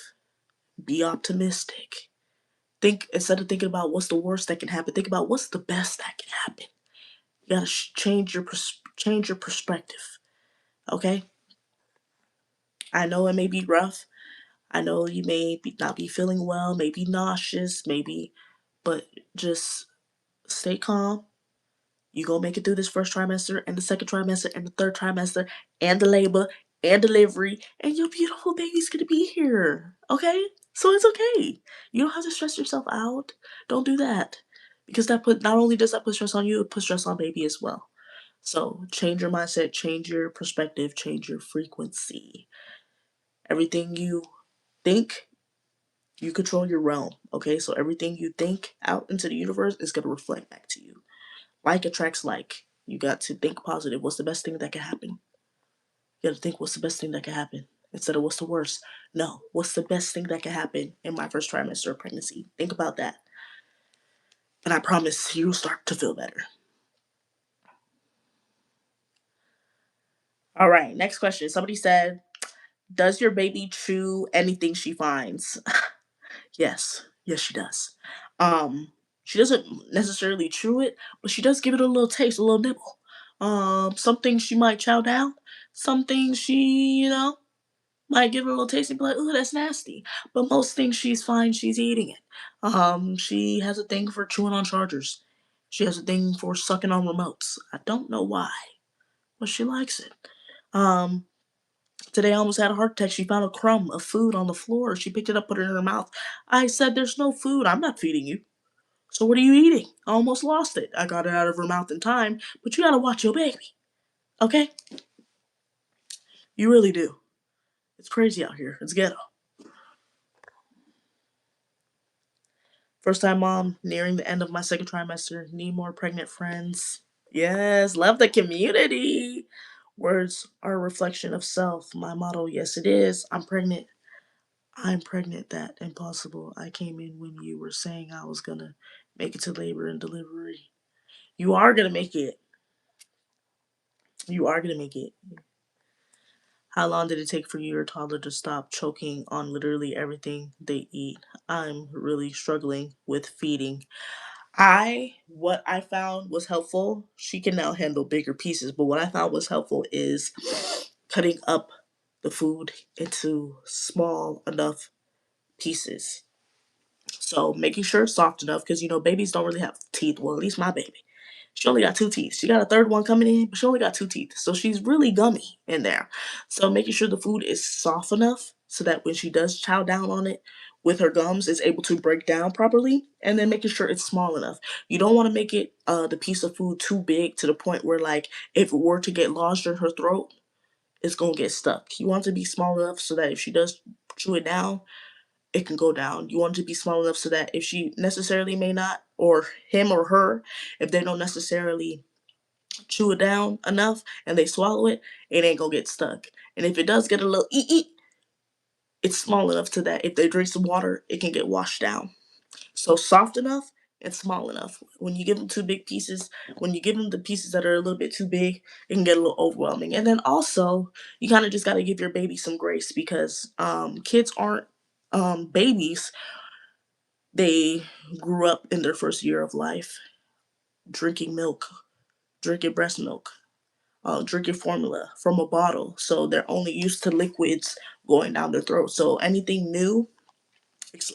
[SPEAKER 1] Be optimistic. Think instead of thinking about what's the worst that can happen, think about what's the best that can happen. You got to change your perspective. Okay? I know it may be rough. I know you may not be feeling well, maybe nauseous, maybe, but just stay calm. You gonna make it through this first trimester and the second trimester and the third trimester and the labor and delivery, and your beautiful baby's gonna be here. Okay? So it's okay. You don't have to stress yourself out. Don't do that. Because that put not only does that put stress on you, it puts stress on baby as well. So change your mindset, change your perspective, change your frequency. Everything you think, you control your realm. Okay? So everything you think out into the universe is gonna reflect back to you. Like attracts like. You got to think positive. What's the best thing that can happen? You got to think what's the best thing that can happen instead of what's the worst. No, what's the best thing that can happen in my first trimester of pregnancy? Think about that. And I promise you'll start to feel better. All right, next question. Somebody said, does your baby chew anything she finds? Yes. Yes, she does. She doesn't necessarily chew it, but she does give it a little taste, a little nibble. Some things she might chow down. Some things she, might give it a little taste and be like, "Ooh, that's nasty." But most things she's fine. She's eating it. She has a thing for chewing on chargers. She has a thing for sucking on remotes. I don't know why, but she likes it. Um, Today I almost had a heart attack. She found a crumb of food on the floor. She picked it up, put it in her mouth. I said, "There's no food. I'm not feeding you. So what are you eating?" I almost lost it. I got it out of her mouth in time, but you gotta watch your baby, okay? You really do. It's crazy out here. It's ghetto. First time mom, nearing the end of my second trimester, need more pregnant friends. Yes, love the community. Words are a reflection of self. My motto, yes, it is. I'm pregnant. I'm pregnant. That impossible. I came in when you were saying I was gonna make it to labor and delivery. You are gonna make it. You are gonna make it. How long did it take for your toddler to stop choking on literally everything they eat? I'm really struggling with feeding. What I found was helpful, she can now handle bigger pieces, but what I found was helpful is cutting up the food into small enough pieces. So making sure it's soft enough because babies don't really have teeth. Well, at least my baby. She only got two teeth. She got a third one coming in, but she only got two teeth. So she's really gummy in there. So making sure the food is soft enough so that when she does chow down on it with her gums, it's able to break down properly. And then making sure it's small enough. You don't want to make it the piece of food too big to the point where like if it were to get lodged in her throat, it's gonna get stuck. You want it to be small enough so that if she does chew it down, it can go down. You want it to be small enough so that if she necessarily may not, or him or her, if they don't necessarily chew it down enough and they swallow it, it ain't gonna get stuck. And if it does get a little eat eat, it's small enough to that if they drink some water, it can get washed down. So soft enough and small enough. When you give them two big pieces, when you give them the pieces that are a little bit too big, it can get a little overwhelming. And then also, you kind of just got to give your baby some grace because kids aren't babies. They grew up in their first year of life drinking milk, drinking breast milk, drinking formula from a bottle. So they're only used to liquids going down their throat. So anything new,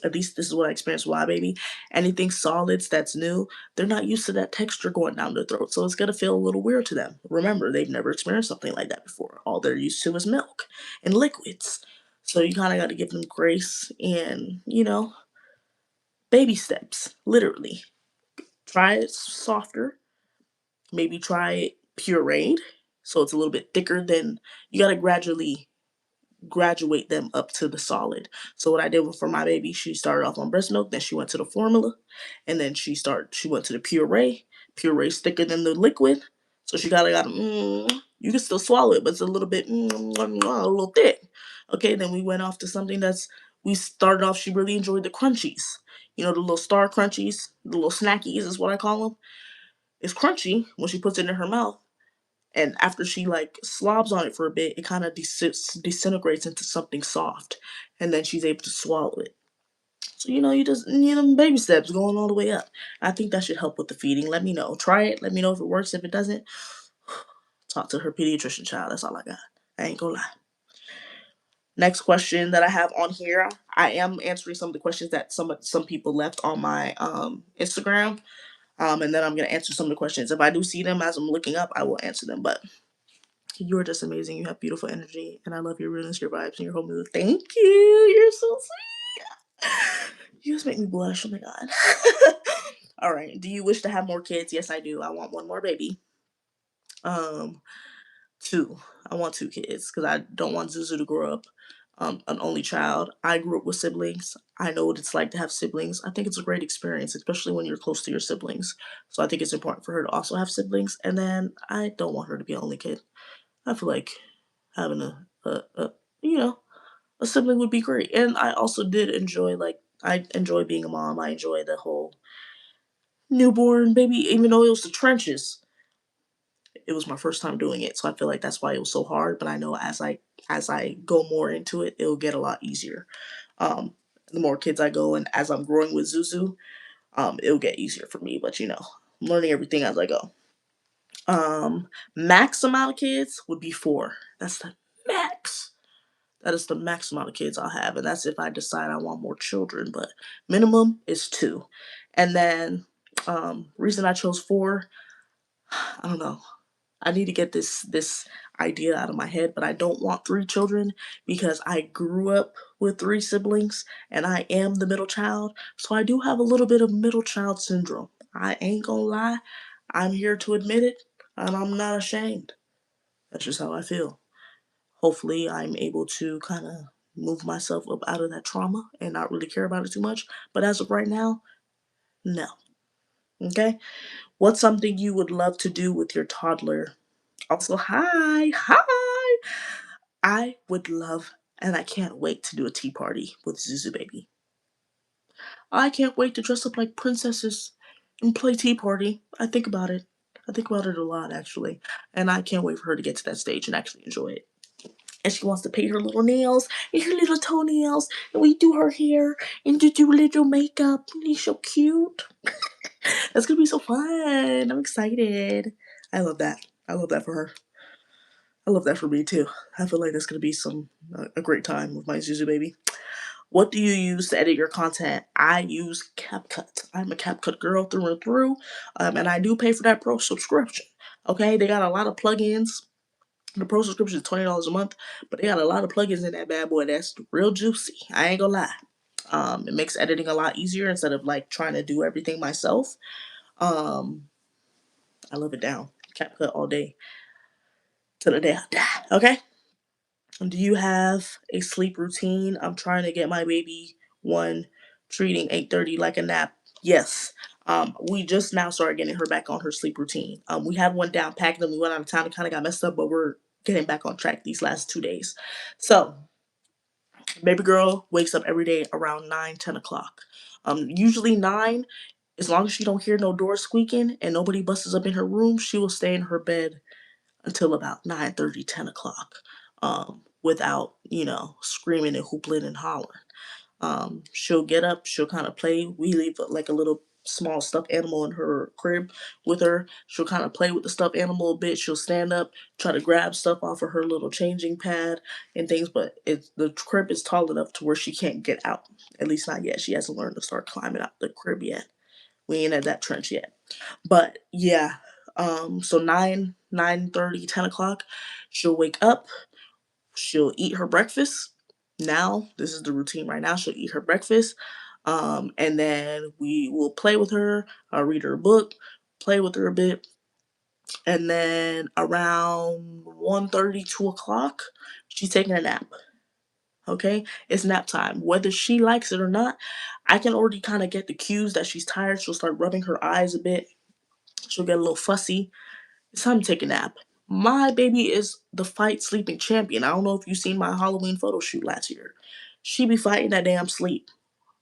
[SPEAKER 1] at least this is what I experienced with my baby, anything solids that's new, they're not used to that texture going down their throat. So it's going to feel a little weird to them. Remember, they've never experienced something like that before. All they're used to is milk and liquids. So you kind of got to give them grace and, Baby steps, literally. Try it softer. Maybe try it pureed, so it's a little bit thicker than you got to graduate them up to the solid. So what I did for my baby, she started off on breast milk, then she went to the formula, and then she went to the puree. Puree's thicker than the liquid, so she got you can still swallow it, but it's a little bit a little thick. Okay, then we went off to something we started off. She really enjoyed the crunchies. You know, the little star crunchies, the little snackies is what I call them. It's crunchy when she puts it in her mouth, and after she like slobs on it for a bit, it kind of disintegrates into something soft, and then she's able to swallow it. So you just baby steps going all the way up. I think that should help with the feeding. Let me know. Try it. Let me know if it works. If it doesn't, talk to her pediatrician child. That's all I got. I ain't gonna lie. Next question that I have on here, I am answering some of the questions that some people left on my Instagram, and then I'm gonna answer some of the questions. If I do see them as I'm looking up, I will answer them. But you're just amazing. You have beautiful energy, and I love your realness, your vibes, and your whole mood. Thank you. You're so sweet. You just make me blush. Oh my god. All right. Do you wish to have more kids? Yes, I do. I want one more baby. Um, two. I want two kids because I don't want Zuzu to grow up an only child. I grew up with siblings. I know what it's like to have siblings. I think it's a great experience, especially when you're close to your siblings. So I think it's important for her to also have siblings. And then I don't want her to be an only kid. I feel like having a you know a sibling would be great. And I also did enjoy I enjoy being a mom. I enjoy the whole newborn baby, even though it was the trenches. It was my first time doing it, so I feel like that's why it was so hard. But I know as I go more into it, it'll get a lot easier. The more kids I go, and as I'm growing with Zuzu, it'll get easier for me. But I'm learning everything as I go. Max amount of kids would be four. That's the max. That is the max amount of kids I'll have, and that's if I decide I want more children. But minimum is two. And then reason I chose four, I don't know. I need to get this idea out of my head, but I don't want three children because I grew up with three siblings and I am the middle child. So I do have a little bit of middle child syndrome. I ain't gonna lie. I'm here to admit it, and I'm not ashamed. That's just how I feel. Hopefully I'm able to kind of move myself up out of that trauma and not really care about it too much. But as of right now, no. Okay? What's something you would love to do with your toddler? Also, hi. I would love, and I can't wait to do a tea party with Zuzu Baby. I can't wait to dress up like princesses and play tea party. I think about it. I think about it a lot, actually. And I can't wait for her to get to that stage and actually enjoy it. And she wants to paint her little nails and her little toenails, and we do her hair and do little makeup. And he's so cute. That's gonna be so fun. I'm excited. I love that. I love that for her. I love that for me too. I feel like that's gonna be a great time with my Zuzu baby. What do you use to edit your content? I use CapCut. I'm a CapCut girl through and through, and I do pay for that pro subscription. Okay, they got a lot of plugins. The pro subscription is $20 a month, but they got a lot of plugins in that bad boy that's real juicy. I ain't gonna lie. It makes editing a lot easier instead of like trying to do everything myself. Um, I love it down. CapCut all day till the day I die. Okay. Do you have a sleep routine? I'm trying to get my baby one treating 8:30 like a nap. Yes. We just now started getting her back on her sleep routine. We had one down packed and we went out of town and kind of got messed up, but we're getting back on track these last 2 days. So baby girl wakes up every day around 9, 10 o'clock. Usually 9. As long as she don't hear no doors squeaking and nobody busts up in her room, she will stay in her bed until about 9:30, 10 o'clock, without, screaming and hoopling and hollering. She'll get up, she'll kind of play. We leave like a little small stuffed animal in her crib with her. She'll kind of play with the stuffed animal a bit. She'll stand up, try to grab stuff off of her little changing pad and things, but the crib is tall enough to where she can't get out. At least not yet. She hasn't learned to start climbing out the crib yet. We ain't at that trench yet. But yeah, so 9:30, 10 o'clock, she'll wake up, she'll eat her breakfast. Now, this is the routine right now. She'll eat her breakfast. And then we will play with her. I'll read her a book, play with her a bit, and then around 1:30, 2 o'clock, she's taking a nap. Okay, it's nap time. Whether she likes it or not, I can already kind of get the cues that she's tired. She'll start rubbing her eyes a bit. She'll get a little fussy. It's time to take a nap. My baby is the fight sleeping champion. I don't know if you seen my Halloween photo shoot last year. She be fighting that damn sleep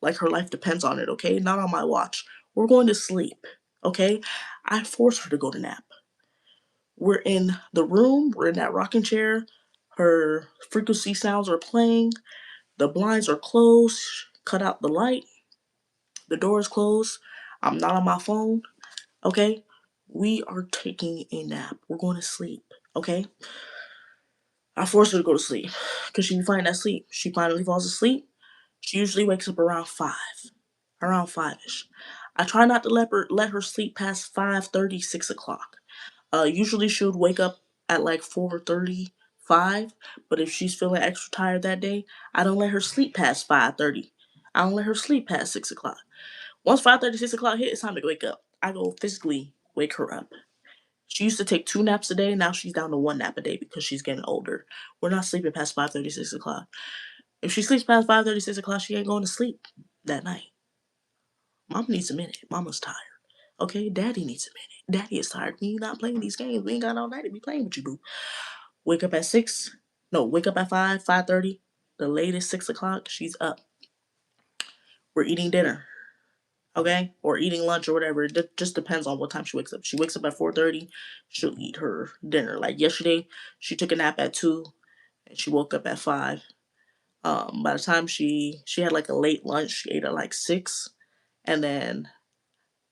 [SPEAKER 1] like her life depends on it, okay? Not on my watch. We're going to sleep, okay? I force her to go to nap. We're in the room, we're in that rocking chair. Her frequency sounds are playing. The blinds are closed. Cut out the light. The door is closed. I'm not on my phone, okay? We are taking a nap. We're going to sleep, okay? I force her to go to sleep because she be finding that sleep. She finally falls asleep. She usually wakes up around 5ish. I try not to let her sleep past 5:30, 6 o'clock. Usually she would wake up at like 4:35, but if she's feeling extra tired that day, I don't let her sleep past 5:30. I don't let her sleep past 6 o'clock. Once 5:30, 6 o'clock hit, it's time to wake up. I go physically wake her up. She used to take 2 naps a day. Now she's down to 1 nap a day because she's getting older. We're not sleeping past 5:30, 6 o'clock. If she sleeps past 5:30, 6 o'clock, she ain't going to sleep that night. Mom needs a minute. Mama's tired. Okay, daddy needs a minute. Daddy is tired. We not playing these games. We ain't got all night to be playing with you, boo. Wake up at 6. No, wake up at 5, 5:30. The latest 6 o'clock, she's up. We're eating dinner. Okay? Or eating lunch or whatever. It just depends on what time she wakes up. She wakes up at 4:30, she'll eat her dinner. Like yesterday, she took a nap at 2 and she woke up at 5. By the time she had like a late lunch, she ate at like 6, and then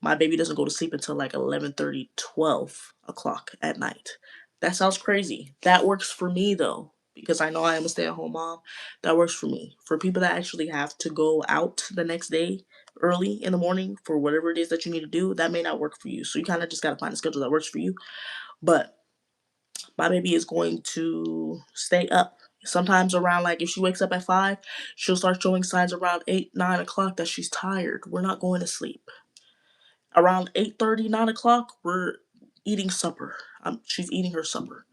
[SPEAKER 1] my baby doesn't go to sleep until like 11:30, 12 o'clock at night. That sounds crazy. That works for me though, because I know I am a stay-at-home mom. That works for me. For people that actually have to go out the next day early in the morning for whatever it is that you need to do, that may not work for you. So you kind of just got to find a schedule that works for you. But my baby is going to stay up. Sometimes around, like, if she wakes up at 5, she'll start showing signs around 8, 9 o'clock that she's tired. We're not going to sleep. Around 8:30, 9 o'clock, we're eating supper. She's eating her supper.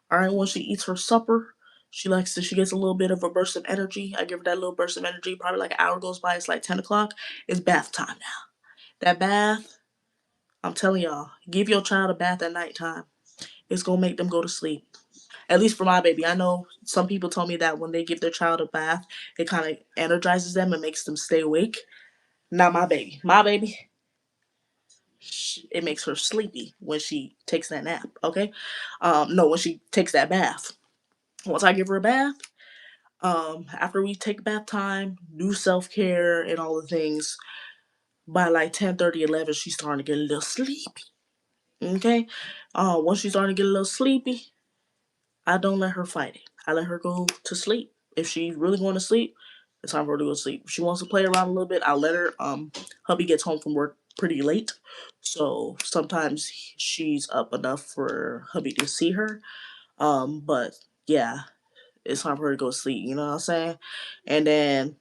[SPEAKER 1] All right, once she eats her supper, she gets a little bit of a burst of energy. I give her that little burst of energy. Probably like an hour goes by. It's like 10 o'clock. It's bath time now. That bath, I'm telling y'all, give your child a bath at nighttime. It's going to make them go to sleep. At least for my baby. I know some people told me that when they give their child a bath, it kind of energizes them and makes them stay awake. Not my baby. My baby, it makes her sleepy when she takes that nap. Okay, no, when she takes that bath. Once I give her a bath, after we take bath time, do self care and all the things. By like 10:30, 11, she's starting to get a little sleepy. Okay, once she's starting to get a little sleepy, I don't let her fight it. I let her go to sleep. If she's really going to sleep, it's time for her to go to sleep. If she wants to play around a little bit, I'll let her. Hubby gets home from work pretty late, so sometimes she's up enough for hubby to see her. But yeah, it's time for her to go to sleep. You know what I'm saying? And then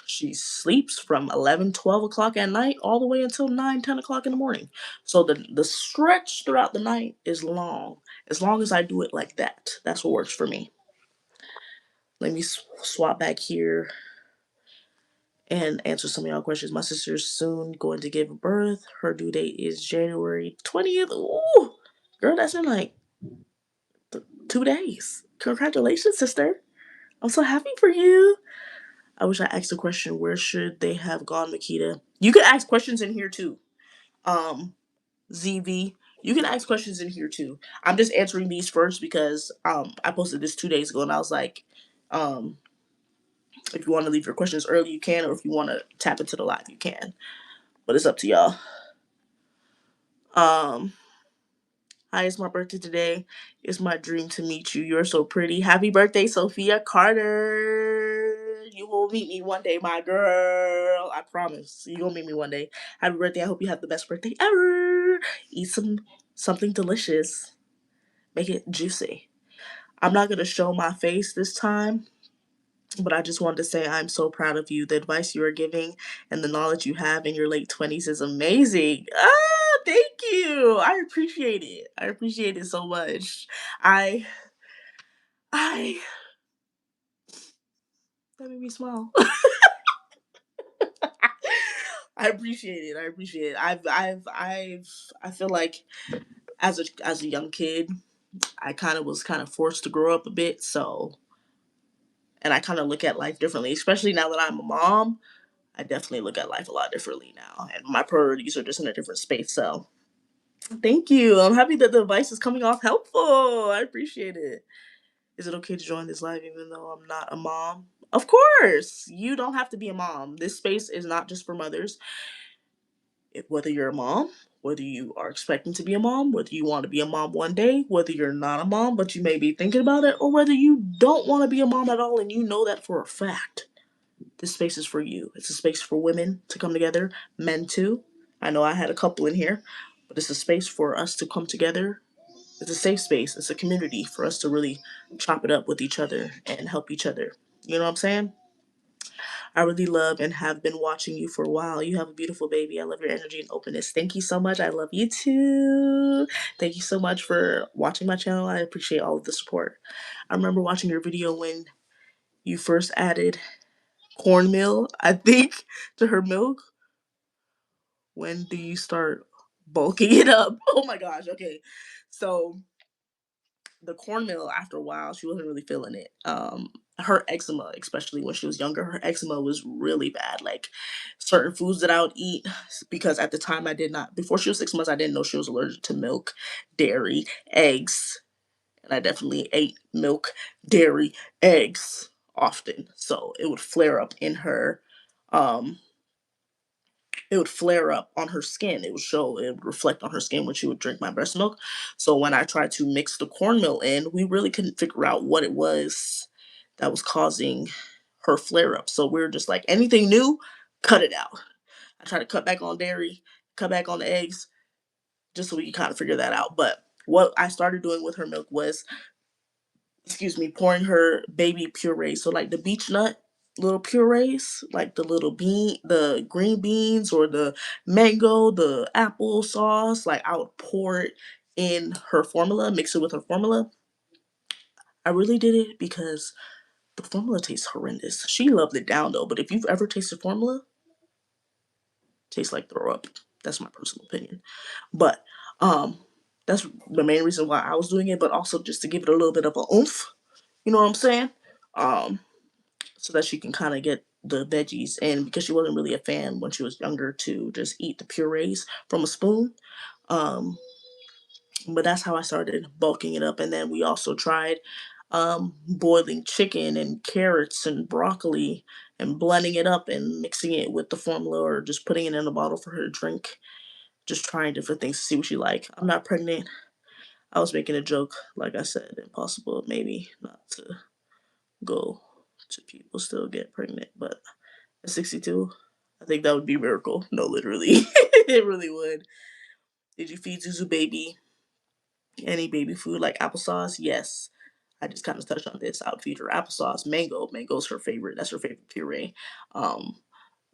[SPEAKER 1] she sleeps from 11, 12 o'clock at night all the way until 9, 10 o'clock in the morning. So the stretch throughout the night is long. As long as I do it like that, that's what works for me. Let me swap back here and answer some of y'all questions. My sister's soon going to give birth. Her due date is January 20th. Ooh, girl, that's in like 2 days. Congratulations, sister. I'm so happy for you. I wish I asked the question, where should they have gone, Makita? You can ask questions in here too. Um, ZV. You can ask questions in here too. I'm just answering these first because I posted this 2 days ago and I was like, um if you want to leave your questions early, you can, or if you want to tap into the live, you can. But it's up to y'all. Um, Hi, it's my birthday today. It's my dream to meet you. You're so pretty. Happy birthday, Sophia Carter. You will meet me one day, my girl. I promise. You will meet me one day. Happy birthday. I hope you have the best birthday ever. Eat something delicious. Make it juicy. I'm not gonna show my face this time But I just wanted to say I'm so proud of you. The advice you are giving and the knowledge you have in your late 20s is amazing. Ah, thank you. I appreciate it. I appreciate it so much. I I that made me smile. I appreciate it. I appreciate it. I feel like as a young kid, I kind of forced to grow up a bit, so and I kind of look at life differently, especially now that I'm a mom. I definitely look at life a lot differently now, and my priorities are just in a different space. So, thank you. I'm happy that the advice is coming off helpful. I appreciate it. Is it okay to join this live even though I'm not a mom? Of course. You don't have to be a mom. This space is not just for mothers. Whether you're a mom, whether you are expecting to be a mom, whether you want to be a mom one day, whether you're not a mom but you may be thinking about it, or whether you don't want to be a mom at all and you know that for a fact. This space is for you. It's a space for women to come together, men too. I know I had a couple in here, but it's a space for us to come together. It's a safe space. It's a community for us to really chop it up with each other and help each other. You know what I'm saying? I really love and have been watching you for a while. You have a beautiful baby. I love your energy and openness. Thank you so much. I love you too. Thank you so much for watching my channel. I appreciate all of the support. I remember watching your video when you first added cornmeal, I think, to her milk. When do you start bulking it up? Oh my gosh. Okay. So the cornmeal, after a while, she wasn't really feeling it. Her eczema, especially when she was younger, her eczema was really bad. Like certain foods that I would eat, because at the time I did not, before she was 6 months, I didn't know she was allergic to milk, dairy, eggs, and I definitely ate milk, dairy, eggs often. So it would flare up in her. Um, it would flare up on her skin. It would show, it would reflect on her skin when she would drink my breast milk. So when I tried to mix the cornmeal in, we really couldn't figure out what it was that was causing her flare up. So we were just like, anything new, cut it out. I tried to cut back on dairy, cut back on the eggs, just so we could kind of figure that out. But what I started doing with her milk was, pouring her baby puree. So like the beech nut little purees, like the green beans or the mango, the apple sauce, like I would pour it in her formula, mix it with her formula. I really did it because the formula tastes horrendous. She loved it down though, but if you've ever tasted formula, it tastes like throw up. That's my personal opinion. But um that's the main reason why I was doing it, but also just to give it a little bit of a oomph. You know what I'm saying? Um, so that she can kind of get the veggies, and because she wasn't really a fan when she was younger to just eat the purees from a spoon. Um, but that's how I started bulking it up, and then we also tried boiling chicken and carrots and broccoli and blending it up and mixing it with the formula or just putting it in a bottle for her to drink. Just trying different things to see what she like. I'm not pregnant. I was making a joke, like I said, impossible maybe not to go to people still get pregnant, but at 62, I think that would be a miracle. No, literally, it really would. Did you feed Zuzu baby any baby food like applesauce? Yes. I just kind of touched on this. I would feed her applesauce, mango. Mango's her favorite. That's her favorite puree. Um,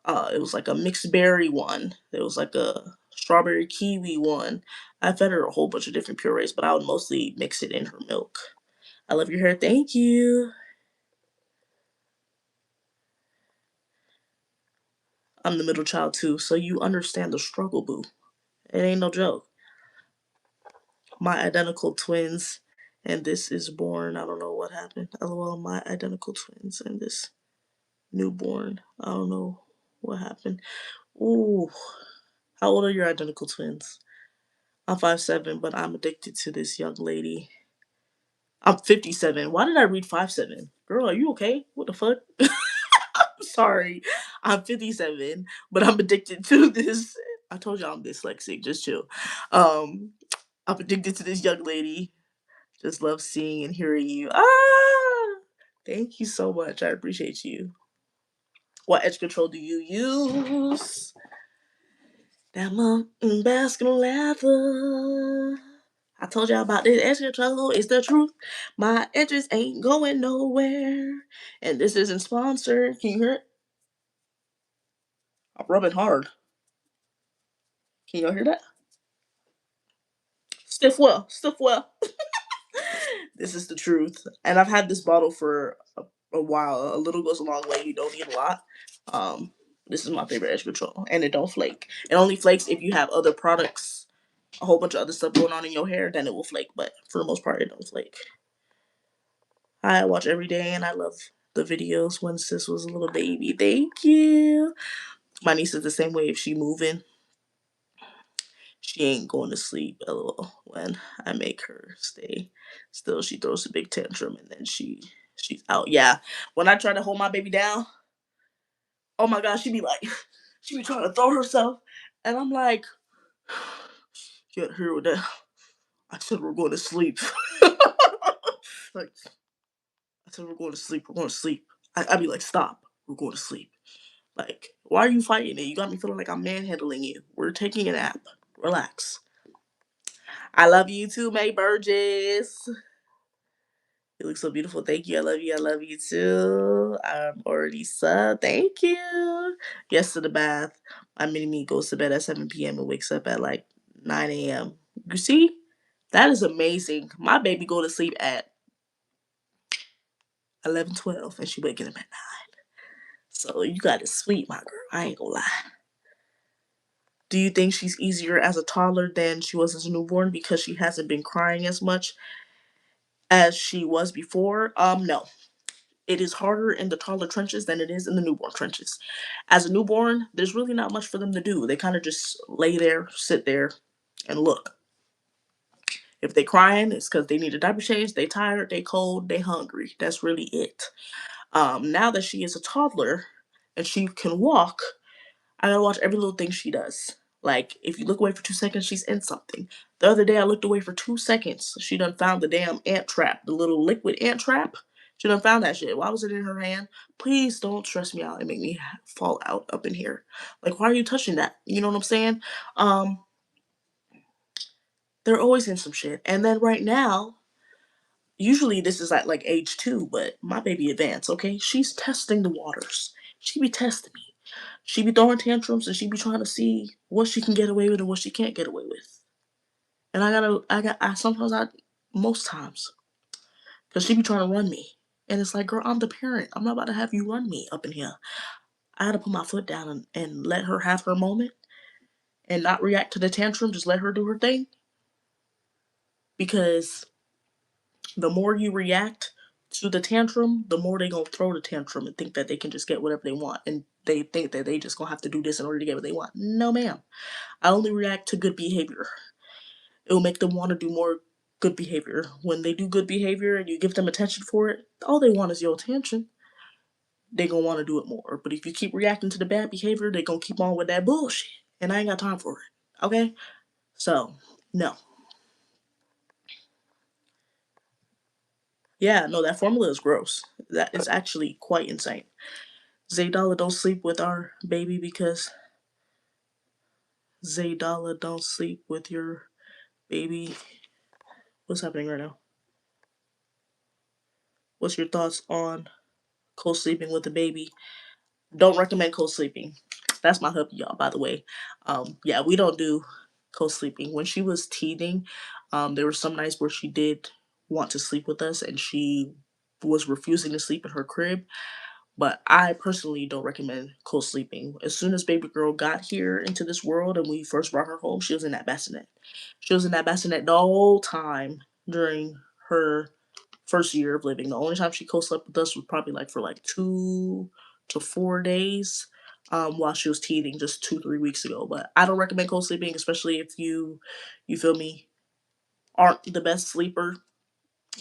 [SPEAKER 1] it was like a mixed berry one. There was like a strawberry kiwi one. I fed her a whole bunch of different purees, but I would mostly mix it in her milk. I love your hair. Thank you. I'm the middle child too, so you understand the struggle, boo. It ain't no joke. My identical twins, and this is born. I don't know what happened. LOL, my identical twins and this newborn. I don't know what happened. Ooh, how old are your identical twins? I'm 5'7", but I'm addicted to this young lady. I'm 57. Why did I read 5'7"? Girl, are you okay? What the fuck? I'm sorry. I'm 57, but I'm addicted to this. I told y'all I'm dyslexic. Just chill. Um, I'm addicted to this young lady. Just love seeing and hearing you. Ah, thank you so much. I appreciate you. What edge control do you use? That mountain basking leather. I told y'all about this edge control. It's the truth. My edges ain't going nowhere. And this isn't sponsored. Can you hear it? I'm rubbing hard. Can y'all hear that? Stiff well. Stiff well. This is the truth. And I've had this bottle for a while. A little goes a long way. You don't need a lot. Um, this is my favorite edge control. And it don't flake. It only flakes if you have other products, a whole bunch of other stuff going on in your hair, then it will flake. But for the most part, it don't flake. I watch every day and I love the videos when sis was a little baby. Thank you. My niece is the same way. If she moving, she ain't going to sleep. LOL. When I make her stay still, she throws a big tantrum and then she's out. Yeah. When I try to hold my baby down, oh my gosh, she be like, she be trying to throw herself, and I'm like, get her with that. I said we're going to sleep. Like I said we're going to sleep. We're going to sleep. I be like, stop. We're going to sleep. Like, why are you fighting it? You got me feeling like I'm manhandling you. We're taking a nap. Relax. I love you too, May Burgess. You look so beautiful. Thank you. I love you. I love you too. I'm already sub. Thank you. Yes to the bath. My mini me goes to bed at 7 p.m. and wakes up at like 9 a.m. You see? That is amazing. My baby go to sleep at 11, 12, and she waking up at 9. So you got it sweet, my girl. I ain't gonna lie. Do you think she's easier as a toddler than she was as a newborn because she hasn't been crying as much as she was before? No. It is harder in the toddler trenches than it is in the newborn trenches. As a newborn, there's really not much for them to do. They kind of just lay there, sit there, and look. If they crying, it's because they need a diaper change, they tired, they cold, they hungry. That's really it. Now that she is a toddler and she can walk, I gotta watch every little thing she does. Like, if you look away for 2 seconds, she's in something. The other day, I looked away for 2 seconds. She done found the damn ant trap, the little liquid ant trap. She done found that shit. Why was it in her hand? Please don't stress me out and make me fall out up in here. Like, why are you touching that? You know what I'm saying? Um, they're always in some shit. And then right now, usually this is at like age 2, but my baby advanced, okay? She's testing the waters. She be testing me. She be throwing tantrums and she be trying to see what she can get away with and what she can't get away with. And most times, because she be trying to run me. And it's like, girl, I'm the parent. I'm not about to have you run me up in here. I had to put my foot down and let her have her moment and not react to the tantrum. Just let her do her thing. Because the more you react to the tantrum, the more they gonna throw the tantrum and think that they can just get whatever they want. And they think that they just gonna have to do this in order to get what they want. No, ma'am. I only react to good behavior. It will make them want to do more good behavior. When they do good behavior and you give them attention for it, all they want is your attention. They gonna want to do it more. But if you keep reacting to the bad behavior, they gonna keep on with that bullshit. And I ain't got time for it. Okay? So, no. Yeah, no, that formula is gross. That is actually quite insane. Zaydala don't sleep with our baby because Zaydala don't sleep with your baby. What's happening right now? What's your thoughts on co-sleeping with the baby? Don't recommend co-sleeping. That's my hubby, y'all, by the way. Yeah, we don't do co-sleeping. When she was teething, there were some nights where she did want to sleep with us and she was refusing to sleep in her crib. But I personally don't recommend co-sleeping. As soon as baby girl got here into this world and we first brought her home, she was in that bassinet. She was in that bassinet the whole time during her first year of living. The only time she co-slept with us was probably like for like 2 to 4 days, while she was teething just 2, 3 weeks ago. But I don't recommend co-sleeping, especially if you feel me, aren't the best sleeper.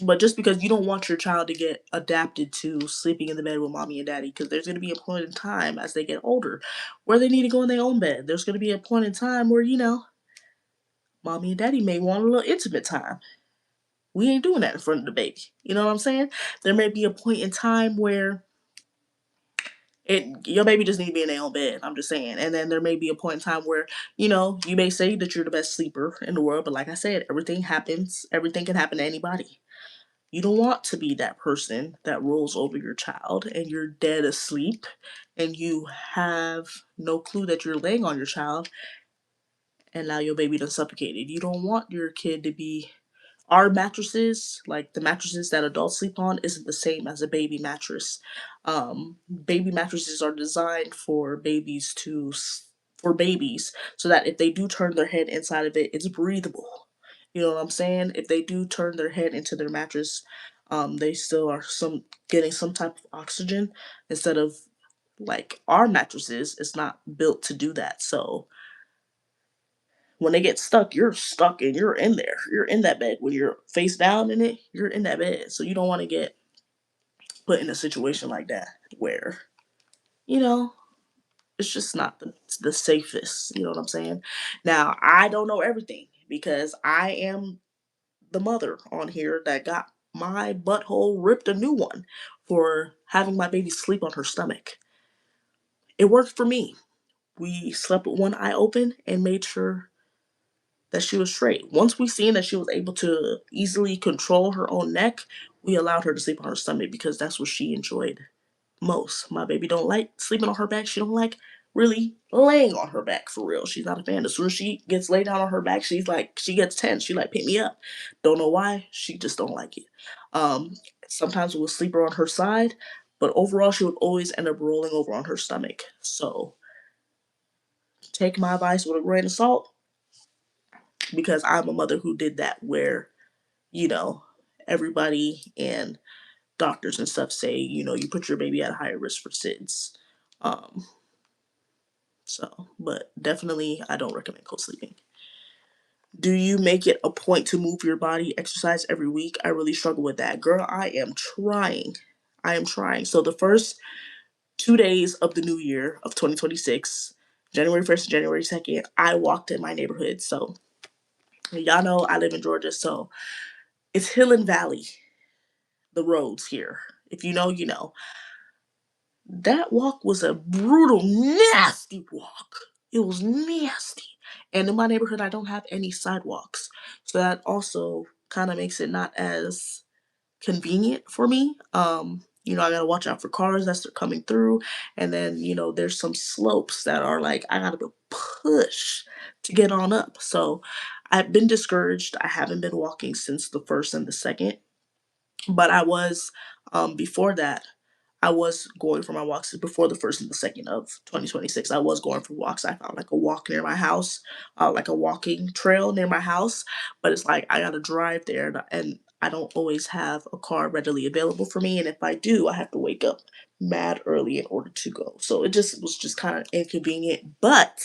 [SPEAKER 1] But just because you don't want your child to get adapted to sleeping in the bed with mommy and daddy, because there's going to be a point in time as they get older where they need to go in their own bed. There's going to be a point in time where, mommy and daddy may want a little intimate time. We ain't doing that in front of the baby. You know what I'm saying? There may be a point in time where Your baby just need to be in their own bed. I'm just saying. And then there may be a point in time where, you may say that you're the best sleeper in the world, but like I said, everything happens. Everything can happen to anybody. You don't want to be that person that rolls over your child and you're dead asleep and you have no clue that you're laying on your child and now your baby done suffocated. You don't want your kid to be. Our mattresses, like the mattresses that adults sleep on, isn't the same as a baby mattress. Baby mattresses are designed for babies, so that if they do turn their head inside of it, it's breathable. You know what I'm saying? If they do turn their head into their mattress, they still are getting some type of oxygen instead of like our mattresses. It's not built to do that. So when they get stuck, you're stuck and you're in there. You're in that bed. When you're face down in it, you're in that bed. So you don't want to get put in a situation like that where, you know, it's just not the safest. You know what I'm saying? Now, I don't know everything because I am the mother on here that got my butthole ripped a new one for having my baby sleep on her stomach. It worked for me. We slept with one eye open and made sure that she was straight. Once we seen that she was able to easily control her own neck, we allowed her to sleep on her stomach because that's what she enjoyed most. My baby don't like sleeping on her back. She don't like really laying on her back for real. She's not a fan. As soon as she gets laid down on her back, she gets tense. She like pick me up. Don't know why. She just don't like it. Um, Sometimes we'll sleep her on her side, but overall she would always end up rolling over on her stomach. So take my advice with a grain of salt because I'm a mother who did that where, you know, everybody and doctors and stuff say, you put your baby at a higher risk for SIDS. Um, but definitely I don't recommend co-sleeping. Do you make it a point to move your body, exercise every week? I really struggle with that. Girl, I am trying. I am trying. So the first 2 days of the new year of 2026, January 1st and January 2nd, I walked in my neighborhood. So y'all know I live in Georgia, so it's hill and valley, the roads here. If you know, you know. That walk was a brutal, nasty walk. It was nasty. And in my neighborhood, I don't have any sidewalks. So that also kind of makes it not as convenient for me. I gotta watch out for cars that's coming through. And then, there's some slopes that are like, I gotta push to get on up. So I've been discouraged. I haven't been walking since the first and the second. But I was, before that, I was going for my walks before the first and the second of 2026. I was going for walks. I found like a walk near my house, like a walking trail near my house. But it's like I gotta drive there, and I don't always have a car readily available for me. And if I do, I have to wake up mad early in order to go. So it just was just kind of inconvenient. But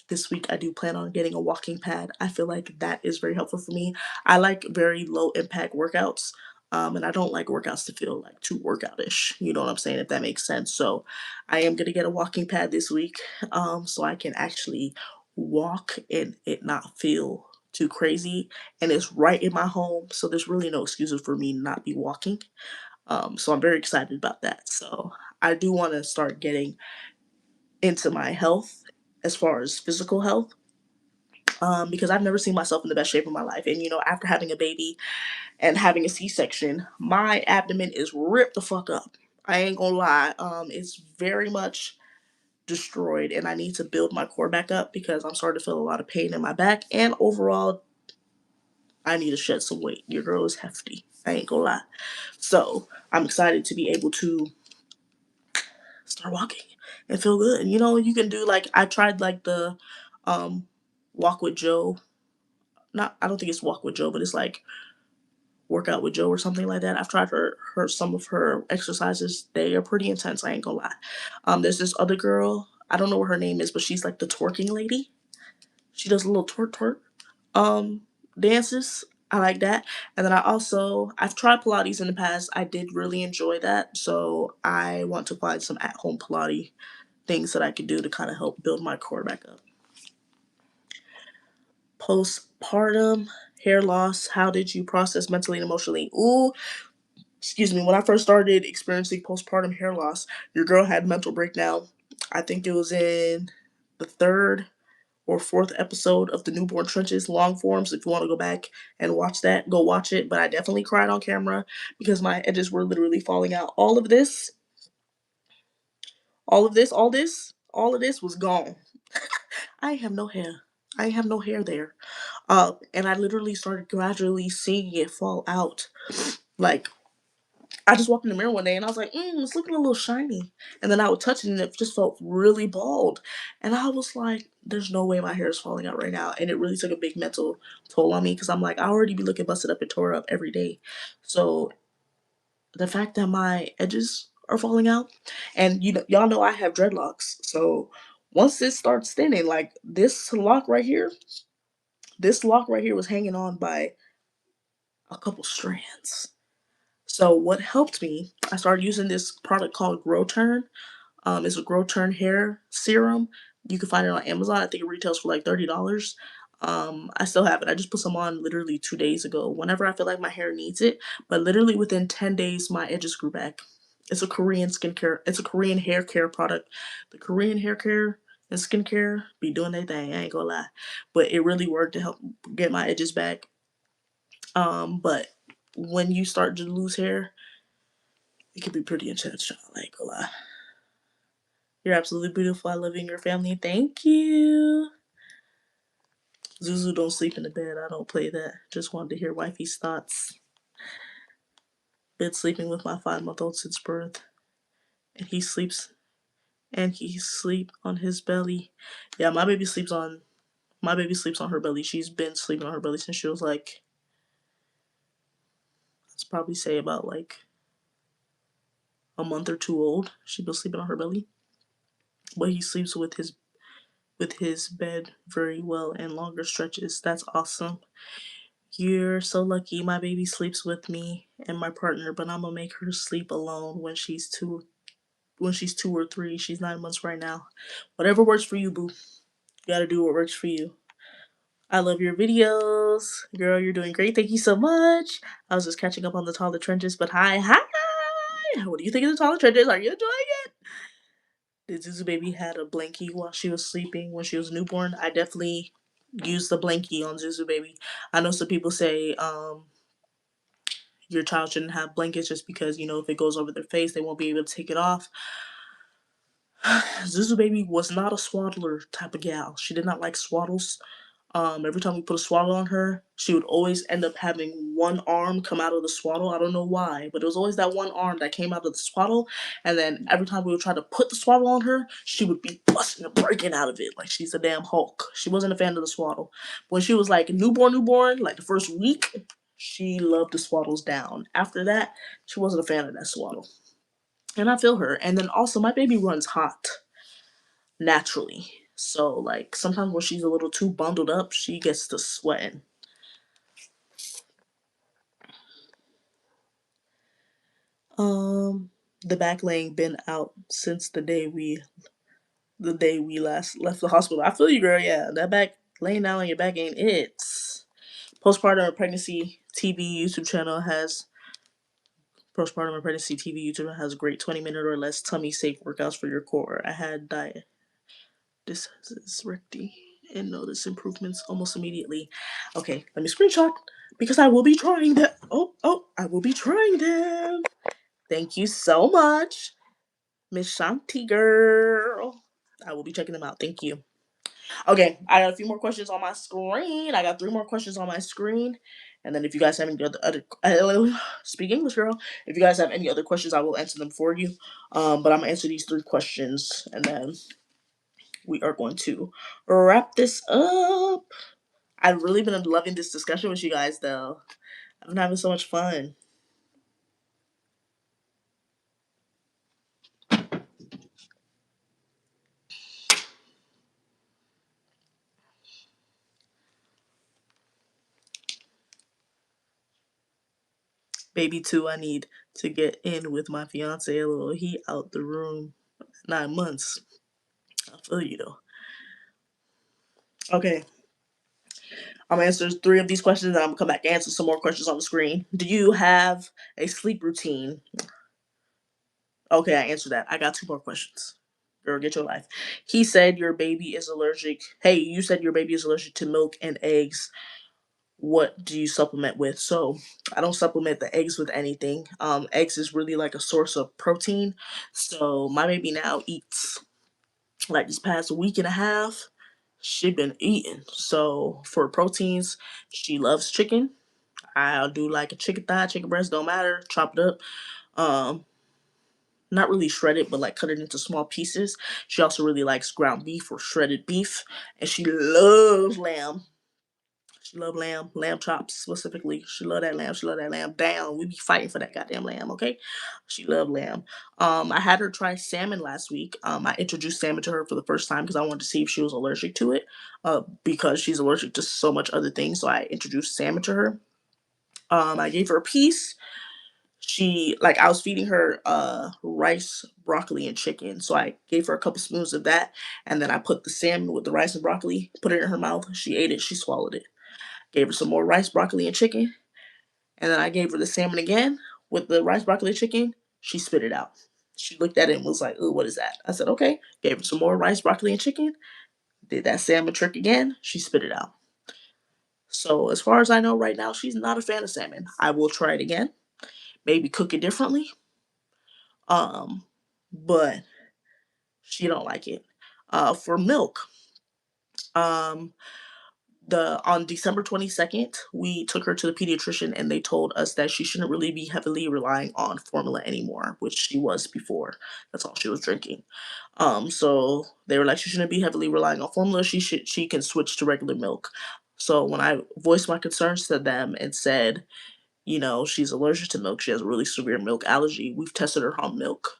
[SPEAKER 1] this week I do plan on getting a walking pad. I feel like that is very helpful for me. I like very low impact workouts. And I don't like workouts to feel like too workoutish. You know what I'm saying? If that makes sense. So I am gonna get a walking pad this week, so I can actually walk and it not feel too crazy. And it's right in my home, so there's really no excuses for me not be walking. So I'm very excited about that. So I do want to start getting into my health as far as physical health, because I've never seen myself in the best shape of my life. And after having a baby and having a C-section, my abdomen is ripped the fuck up. I ain't gonna lie. It's very much destroyed, and I need to build my core back up because I'm starting to feel a lot of pain in my back. And overall, I need to shed some weight. Your girl is hefty. I ain't gonna lie. So I'm excited to be able to start walking and feel good. And you can do like I tried like the um walk with Joe. Not I don't think it's walk with Joe, but it's like workout with Joe or something like that. I've tried her some of her exercises. They are pretty intense, I ain't gonna lie. There's this other girl, I don't know what her name is, but she's like the twerking lady. She does a little twerk um dances. I like that. And then I've tried Pilates in the past. I did really enjoy that. So I want to find some at home Pilates things that I could do to kind of help build my core back up. Postpartum hair loss, how did you process mentally and emotionally? Ooh, excuse me, when I first started experiencing postpartum hair loss, your girl had mental breakdown. I think it was in the third or fourth episode of the Newborn Trenches long forms. If you want to go back and watch that, go watch it. But I definitely cried on camera because my edges were literally falling out. All of this was gone. I have no hair. I have no hair there. And I literally started gradually seeing it fall out. Like, I just walked in the mirror one day and I was like, it's looking a little shiny. And then I would touch it and it just felt really bald. And I was like, there's no way my hair is falling out right now. And it really took a big mental toll on me because I'm like, I already be looking busted up and tore up every day. So the fact that my edges are falling out, and y'all know I have dreadlocks. So once this starts thinning, like this lock right here was hanging on by a couple strands. So what helped me, I started using this product called Grow Turn. It's a Grow Turn hair serum. You can find it on Amazon. I think it retails for like $30. I still have it. I just put some on literally 2 days ago. Whenever I feel like my hair needs it, but literally within 10 days, my edges grew back. It's a Korean skincare. It's a Korean hair care product. The Korean hair care and skincare be doing their thing. I ain't gonna lie, but it really worked to help get my edges back. But when you start to lose hair, it can be pretty intense, child. I ain't gonna lie. You're absolutely beautiful. I love you and your family. Thank you. Zuzu don't sleep in the bed. I don't play that. Just wanted to hear wifey's thoughts. Been sleeping with my 5-month old since birth, and he sleep on his belly. Yeah, my baby sleeps on her belly. She's been sleeping on her belly since she was like, let's probably say about like a month or two old. She's been sleeping on her belly, but he sleeps with his bed very well and longer stretches. That's awesome. You're so lucky. My baby sleeps with me and my partner, but I'm gonna make her sleep alone when she's two. When she's 2 or 3, she's 9 months right now. Whatever works for you, boo. You gotta do what works for you. I love your videos, girl. You're doing great. Thank you so much. I was just catching up on the taller trenches, but hi. What do you think of the taller trenches? Are you enjoying it? Did Zuzu baby had a blankie while she was sleeping when she was newborn? I definitely used the blankie on Zuzu baby. I know some people say your child shouldn't have blankets just because if it goes over their face they won't be able to take it off. Zuzu baby was not a swaddler type of gal. She did not like swaddles. Every time we put a swaddle on her, she would always end up having one arm come out of the swaddle. I don't know why, but it was always that one arm that came out of the swaddle. And then every time we would try to put the swaddle on her, she would be busting and breaking out of it like she's a damn Hulk. She wasn't a fan of the swaddle. When she was like newborn, like the first week, she loved the swaddles down. After that, she wasn't a fan of that swaddle. And I feel her. And then also, my baby runs hot naturally. So, like, sometimes when she's a little too bundled up, she gets to sweating. The back laying been out since the day we last left the hospital. I feel you, girl. Yeah, that back laying down on your back ain't it. Postpartum pregnancy TV YouTube channel has postpartum and pregnancy TV YouTube has great 20-minute or less tummy safe workouts for your core. I had diet. This is Recti and notice improvements almost immediately. Okay, let me screenshot because I will be trying them. I will be trying them. Thank you so much, Miss Shanti girl. I will be checking them out. Thank you. Okay, I got a few more questions on my screen. I got 3 more questions on my screen. And then if you guys have any speak English, girl. If you guys have any other questions, I will answer them for you. But I'm gonna answer these 3 questions, and then we are going to wrap this up. I've really been loving this discussion with you guys, though. I've been having so much fun. Baby, too, I need to get in with my fiance a little. He out the room. 9 months. I feel you, though. Okay. I'm gonna answer three of these questions, and I'm gonna come back and answer some more questions on the screen. Do you have a sleep routine? Okay, I answered that. I got two more questions. Girl, get your life. He said your baby is allergic. Hey, you said your baby is allergic to milk and eggs. What do you supplement with? So I don't supplement the eggs with anything. Eggs is really like a source of protein. So my baby now eats, like this past week and a half, she been eating. So for proteins, she loves chicken. I'll do like a chicken thigh, chicken breast, don't matter, chop it up. Um, Not really shredded, but like cut it into small pieces. She also really likes ground beef or shredded beef, and she loves lamb. She love lamb, lamb chops specifically. She love that lamb. She love that lamb down. We be fighting for that goddamn lamb, okay? She love lamb. I had her try salmon last week. I introduced salmon to her for the first time because I wanted to see if she was allergic to it. Because she's allergic to so much other things, so I introduced salmon to her. I gave her a piece. She like I was feeding her rice, broccoli, and chicken. So I gave her a couple spoons of that, and then I put the salmon with the rice and broccoli, put it in her mouth. She ate it. She swallowed it. Gave her some more rice, broccoli, and chicken. And then I gave her the salmon again with the rice, broccoli, and chicken. She spit it out. She looked at it and was like, "Ooh, what is that?" I said, "Okay." Gave her some more rice, broccoli, and chicken. Did that salmon trick again. She spit it out. So as far as I know right now, she's not a fan of salmon. I will try it again. Maybe cook it differently. Um, but she don't like it. For milk, um, the on December 22nd, we took her to the pediatrician and they told us that she shouldn't really be heavily relying on formula anymore, which she was before. That's all she was drinking. So they were like she shouldn't be heavily relying on formula. She can switch to regular milk. So when I voiced my concerns to them and said, she's allergic to milk, she has a really severe milk allergy. We've tested her on milk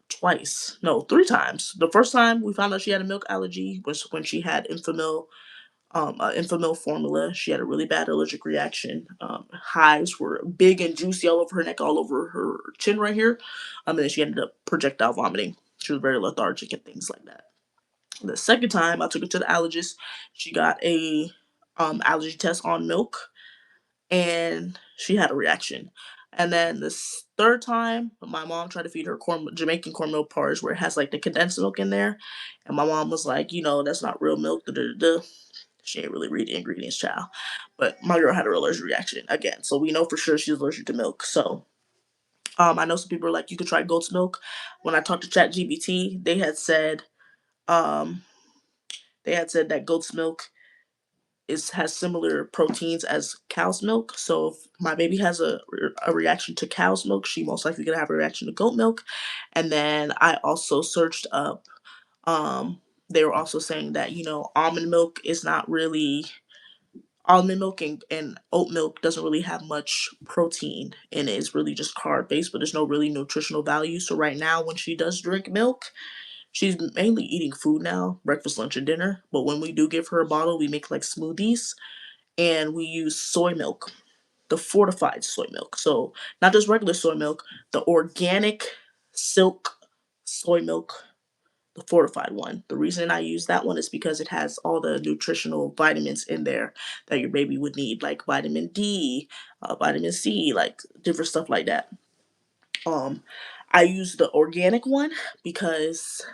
[SPEAKER 1] twice. No, three times. The first time we found out she had a milk allergy was when she had Infamil formula. She had a really bad allergic reaction. Hives were big and juicy all over her neck, all over her chin right here. And then she ended up projectile vomiting. She was very lethargic and things like that. The second time I took her to the allergist, she got a allergy test on milk and she had a reaction. And then this third time, my mom tried to feed her Jamaican cornmeal porridge where it has like the condensed milk in there. And my mom was like, that's not real milk. Da, da, da, da. She ain't really read the ingredients, child. But my girl had a allergic reaction again. So we know for sure she's allergic to milk. So I know some people are like, you could try goat's milk. When I talked to ChatGPT, um, they had said that goat's milk has similar proteins as cow's milk. So if my baby has a reaction to cow's milk, she most likely gonna have a reaction to goat milk. And then I also searched up. Um, they were also saying that almond milk is not really almond milk and oat milk doesn't really have much protein in it. It's really just carb based, but there's no really nutritional value. So right now, when she does drink milk, she's mainly eating food now, breakfast, lunch, and dinner. But when we do give her a bottle, we make like smoothies and we use soy milk, the fortified soy milk. So not just regular soy milk, the organic silk soy milk, the fortified one. The reason I use that one is because it has all the nutritional vitamins in there that your baby would need, like vitamin D, vitamin C, like different stuff like that. Um, I use the organic one because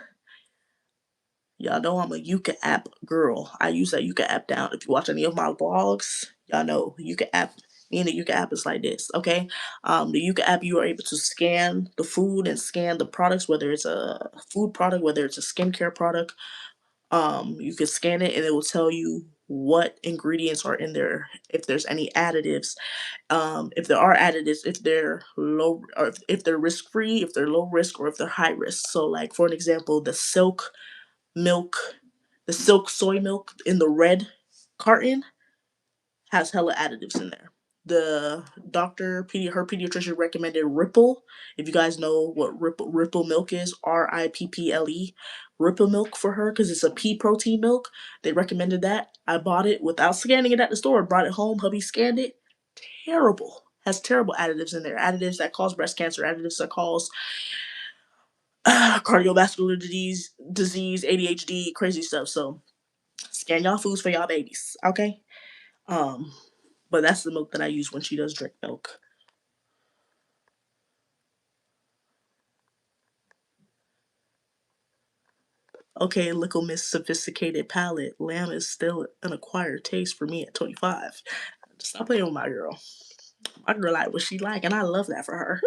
[SPEAKER 1] y'all know I'm a Yuka app girl. I use that Yuka app down. If you watch any of my vlogs, y'all know Yuka app. Me and the Yuka app is like this, okay? The Yuka app, you are able to scan the food and scan the products, whether it's a food product, whether it's a skincare product. You can scan it and it will tell you what ingredients are in there, if there's any additives, if there are additives, if they're low or if they're risk free, if they're low risk, or if they're high risk. So, like for an example, milk, the silk soy milk in the red carton has hella additives in there. The her pediatrician recommended Ripple. If you guys know what Ripple milk is, Ripple, Ripple milk for her because it's a pea protein milk. They recommended that. I bought it without scanning it at the store. Brought it home. Hubby scanned it. Terrible. Has terrible additives in there. Additives that cause breast cancer. Additives that cause cardiovascular disease, ADHD, crazy stuff. So Scan y'all foods for y'all babies, okay? Um, but that's the milk that I use when she does drink milk. Okay, little Miss Sophisticated Palate. Lamb is still an acquired taste for me at 25. Stop playing with my girl. My girl like what she like, and I love that for her.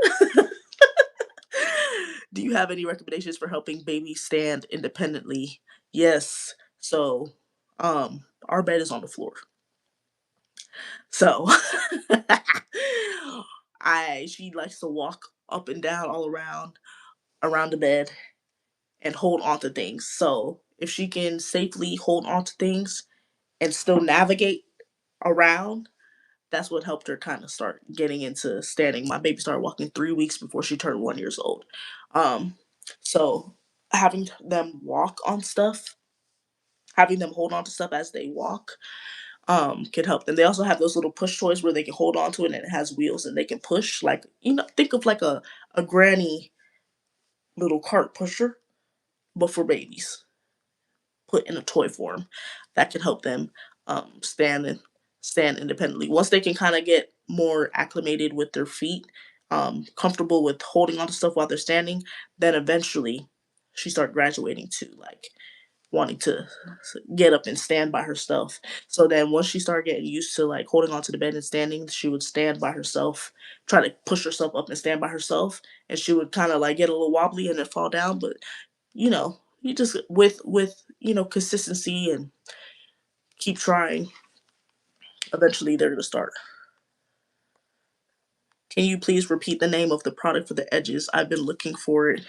[SPEAKER 1] Do you have any recommendations for helping babies stand independently? Yes. So, our bed is on the floor. So, I she likes to walk up and down all around the bed and hold on to things. So, if she can safely hold on to things and still navigate around, that's what helped her kind of start getting into standing. My baby started walking 3 weeks before she turned 1 years old. Um, so having them walk on stuff, having them hold on to stuff as they walk, can help them. They also have those little push toys where they can hold on to it and it has wheels and they can push. Like, think of like a granny little cart pusher, but for babies, put in a toy form that can help them stand independently. Once they can kind of get more acclimated with their feet, comfortable with holding on to stuff while they're standing, then eventually she started graduating to like wanting to get up and stand by herself. So then once she started getting used to like holding onto the bed and standing, she would stand by herself, try to push herself up and stand by herself, and she would kind of like get a little wobbly and then fall down. But you just with consistency and keep trying, eventually they're gonna start. Can you please repeat the name of the product for the edges? I've been looking for it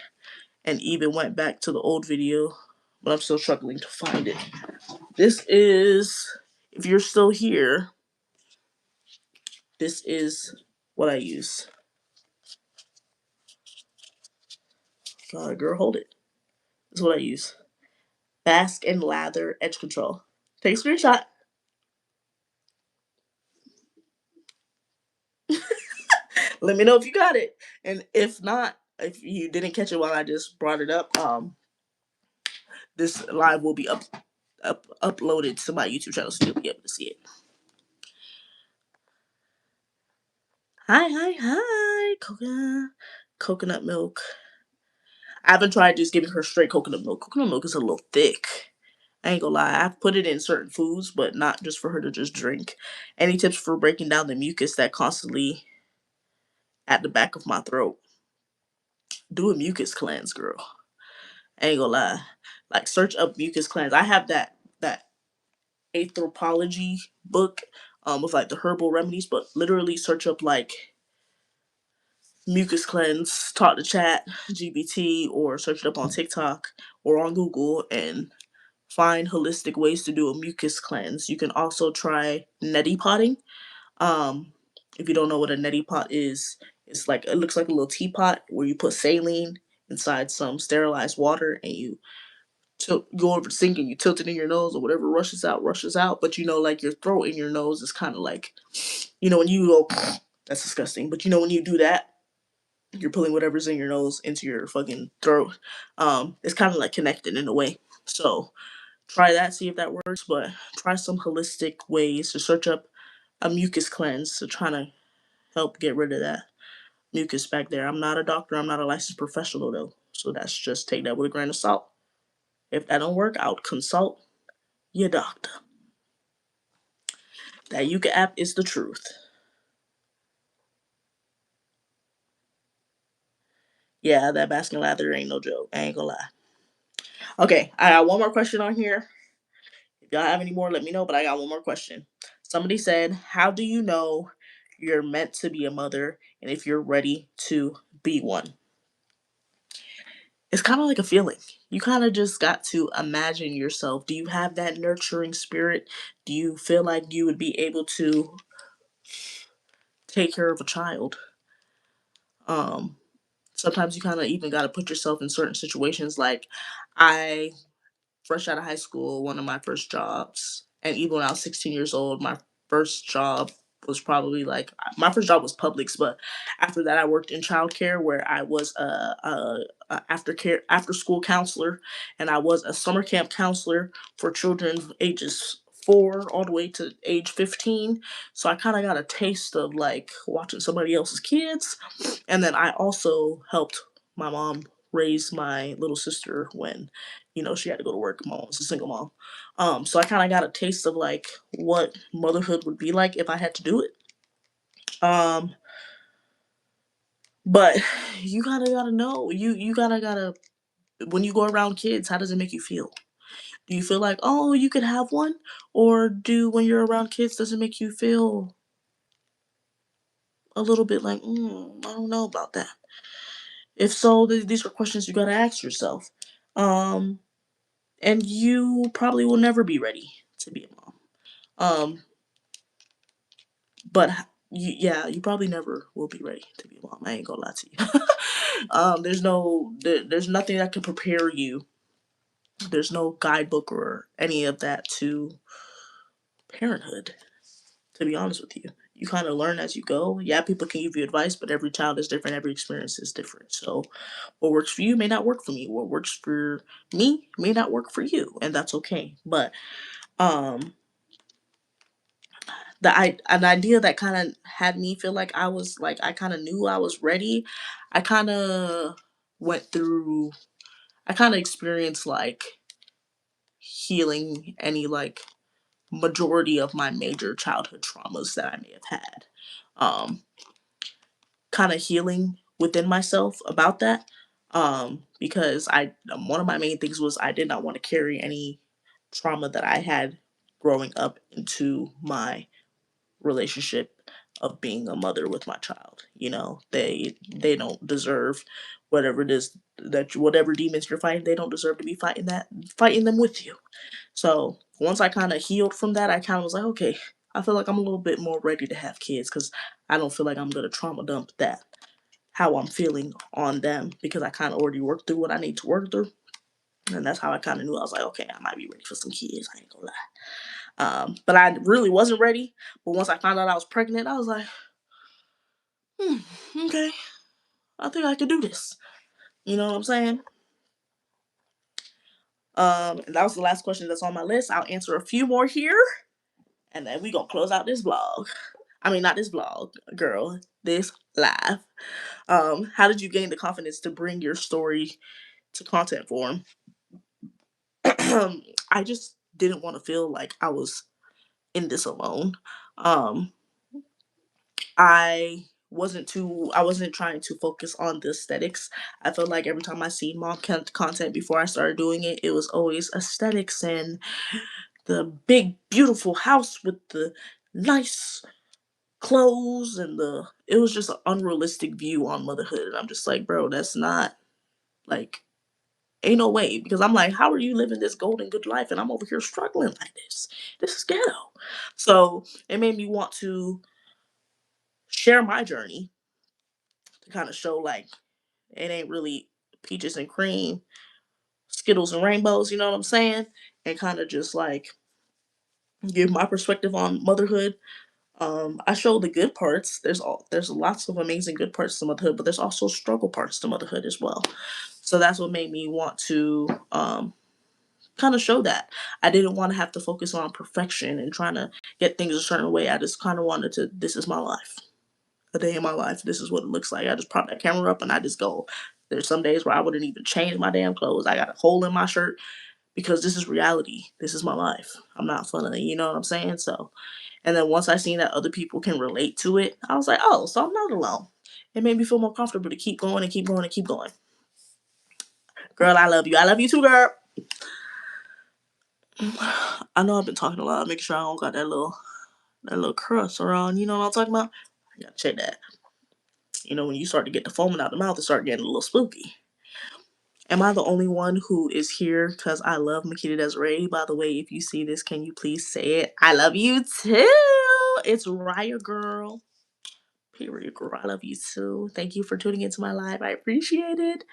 [SPEAKER 1] and even went back to the old video, but I'm still struggling to find it. This is, if you're still here, this is what I use. God, girl, hold it. This is what I use. Bask and Lather Edge Control. Take a screenshot. Let me know if you got it. And if not, if you didn't catch it while I just brought it up, this live will be uploaded to my YouTube channel, so you'll be able to see it. Hi, coconut milk. I haven't tried just giving her straight coconut milk. Coconut milk is a little thick. I ain't gonna lie. I've put it in certain foods, but not just for her to just drink. Any tips for breaking down the mucus that constantly at the back of my throat? Do a mucus cleanse, girl. I ain't gonna lie. Like, search up mucus cleanse. I have that anthropology book with like the herbal remedies, but literally search up like mucus cleanse, talk to chat, GBT, or search it up on TikTok or on Google and find holistic ways to do a mucus cleanse. You can also try neti potting. Um, if you don't know what a neti pot is, it's like, it looks like a little teapot where you put saline inside some sterilized water and you go over the sink and you tilt it in your nose, or whatever rushes out. But like your throat and your nose is kind of like, when you go, that's disgusting. But when you do that, you're pulling whatever's in your nose into your fucking throat. It's kind of like connected in a way. So try that, see if that works. But try some holistic ways to search up a mucus cleanse to try to help get rid of that mucus back there. I'm not a doctor. I'm not a licensed professional though. So that's just take that with a grain of salt. If that don't work, I'll consult your doctor. That Yuka app is the truth. Yeah, that baskin lather ain't no joke. I ain't gonna lie. Okay, I got one more question on here. If y'all have any more, let me know. But I got one more question. Somebody said, "How do you know you're meant to be a mother, and if you're ready to be one?" It's kind of like a feeling. You kind of just got to imagine yourself. Do you have that nurturing spirit? Do you feel like you would be able to take care of a child? Um, Sometimes you kind of even got to put yourself in certain situations. Like, I, fresh out of high school, one of my first jobs, and even when I was 16 years old, my first job was probably like my first job was Publix, but after that I worked in childcare where I was a after school counselor, and I was a summer camp counselor for children ages 4 all the way to age 15. So I kind of got a taste of like watching somebody else's kids, and then I also helped my mom raise my little sister when she had to go to work. My mom was a single mom. So I kind of got a taste of like what motherhood would be like if I had to do it. Um, but you gotta know. You gotta when you go around kids, how does it make you feel? Do you feel like, oh, you could have one, or do when you're around kids, does it make you feel a little bit like, I don't know about that? If so, these are questions you gotta ask yourself. Um, and you probably will never be ready to be a mom. Um, But yeah, you probably never will be ready to be a mom. I ain't gonna lie to you. There's nothing that can prepare you. There's no guidebook or any of that to parenthood. To be honest with you, you kind of learn as you go. Yeah, people can give you advice, but every child is different. Every experience is different. So, what works for you may not work for me. What works for me may not work for you, and that's okay. But um, an idea that kind of had me feel like I kind of knew I was ready. I kind of went through I kind of experienced like healing any like majority of my major childhood traumas that I may have had. Um Kind of healing within myself about that. Because I one of my main things was I did not want to carry any trauma that I had growing up into my relationship of being a mother with my child. They don't deserve whatever it is that whatever demons you're fighting, they don't deserve to be fighting them with you. So once I kind of healed from that, I kind of was like, okay, I feel like I'm a little bit more ready to have kids because I don't feel like I'm gonna trauma dump that how I'm feeling on them because I kind of already worked through what I need to work through. And that's how I kind of knew I was like, okay, I might be ready for some kids. I ain't gonna lie. But I really wasn't ready. But once I found out I was pregnant, I was like, hmm, okay, I think I could do this. You know what I'm saying? And that was the last question that's on my list. I'll answer a few more here, and then we gonna close out this vlog. I mean, not this vlog, girl. This live. How did you gain the confidence to bring your story to content form? I just didn't want to feel like I was in this alone. Um, I wasn't trying to focus on the aesthetics. I felt like every time I seen content before I started doing it, it was always aesthetics and the big beautiful house with the nice clothes and it was just an unrealistic view on motherhood. And I'm just like, bro, that's not like ain't no way. Because I'm like, how are you living this golden good life and I'm over here struggling like this? This is ghetto. So it made me want to share my journey to kind of show like it ain't really peaches and cream, Skittles and rainbows, you know what I'm saying? And kind of just like give my perspective on motherhood. I show the good parts. There's lots of amazing good parts to motherhood, but there's also struggle parts to motherhood as well. So that's what made me want to kind of show that. I didn't want to have to focus on perfection and trying to get things a certain way. I just kind of wanted to. This is my life. A day in my life. This is what it looks like. I just prop that camera up and I just go. There's some days where I wouldn't even change my damn clothes. I got a hole in my shirt because this is reality. This is my life. I'm not funny, you know what I'm saying? So, and then once I seen that other people can relate to it, I was like, oh, so I'm not alone. It made me feel more comfortable to keep going and keep going and keep going. Girl, I love you. I love you too, girl. I know I've been talking a lot. Make sure I don't got that little crust around. You know what I'm talking about? I gotta check that. When you start to get the foaming out the mouth, it start getting a little spooky. Am I the only one who is here because I love Makita Desiree? By the way, if you see this, can you please say it? I love you too. It's Raya girl. Period, girl. I love you too. Thank you for tuning into my live. I appreciate it.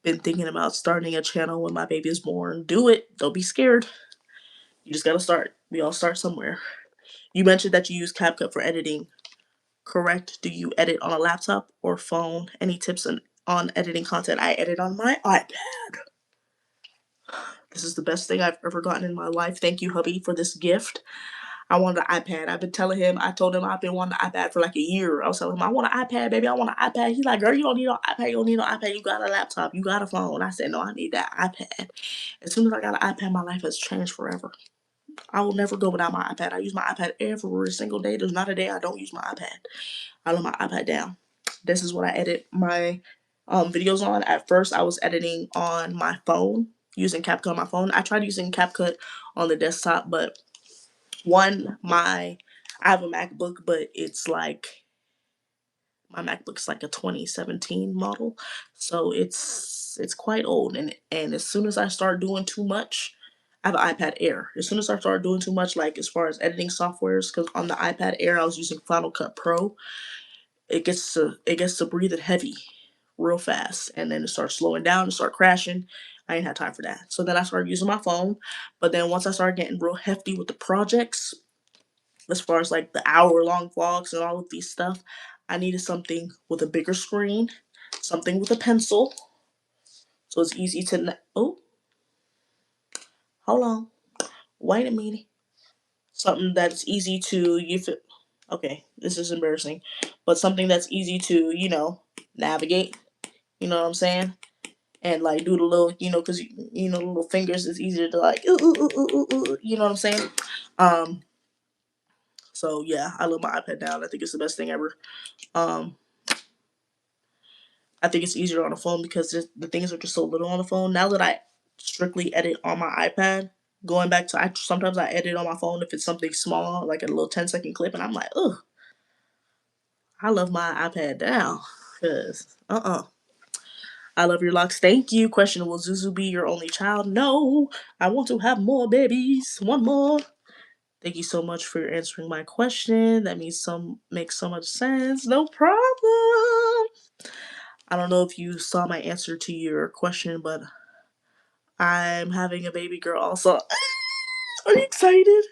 [SPEAKER 1] Been thinking about starting a channel when my baby is born. Do it. Don't be scared. You just gotta start. We all start somewhere. You mentioned that you use CapCut for editing, correct? Do you edit on a laptop or phone? Any tips on editing content? I edit on my iPad. This is the best thing I've ever gotten in my life. Thank you, hubby, for this gift. I wanted an iPad. I've been telling him, I told him I've been wanting an iPad for like a year. I was telling him, I want an iPad, baby. I want an iPad. He's like, girl, you don't need no iPad. You don't need no iPad. You got a laptop. You got a phone. I said, no, I need that iPad. As soon as I got an iPad, my life has changed forever. I will never go without my iPad. I use my iPad every single day. There's not a day I don't use my iPad. I love my iPad down. This is what I edit my videos on. At first, I was editing on my phone, using CapCut on my phone. I tried using CapCut on the desktop, but I have a MacBook, but it's like my MacBook's like a 2017 model, so it's quite old. And as soon as I start doing too much, I have an iPad Air. As soon as I start doing too much, like as far as editing softwares, because on the iPad Air I was using Final Cut Pro, it gets to breathing heavy real fast, and then it starts slowing down and start crashing. I ain't had time for that. So then I started using my phone. But then once I started getting real hefty with the projects, as far as like the hour-long vlogs and all of these stuff, I needed something with a bigger screen, something with a pencil, so it's easy to. Oh, hold on, wait a minute. Something that's easy to you. Okay, this is embarrassing, but something that's easy to navigate. You know what I'm saying? And like do the little, because the little fingers is easier to like, ooh, ooh, ooh, ooh, ooh, ooh, you know what I'm saying? Um, so yeah, I love my iPad now. I think it's the best thing ever. Um, I think it's easier on the phone because the things are just so little on the phone. Now that I strictly edit on my iPad, going back to sometimes I edit on my phone if it's something small, like a little 10-second clip, and I'm like, ugh, I love my iPad now. Cause I love your locks. Thank you. Question: will Zuzu be your only child? No, I want to have more babies. One more. Thank you so much for answering my question. That makes so much sense. No problem. I don't know if you saw my answer to your question, but I'm having a baby girl also. Are you excited?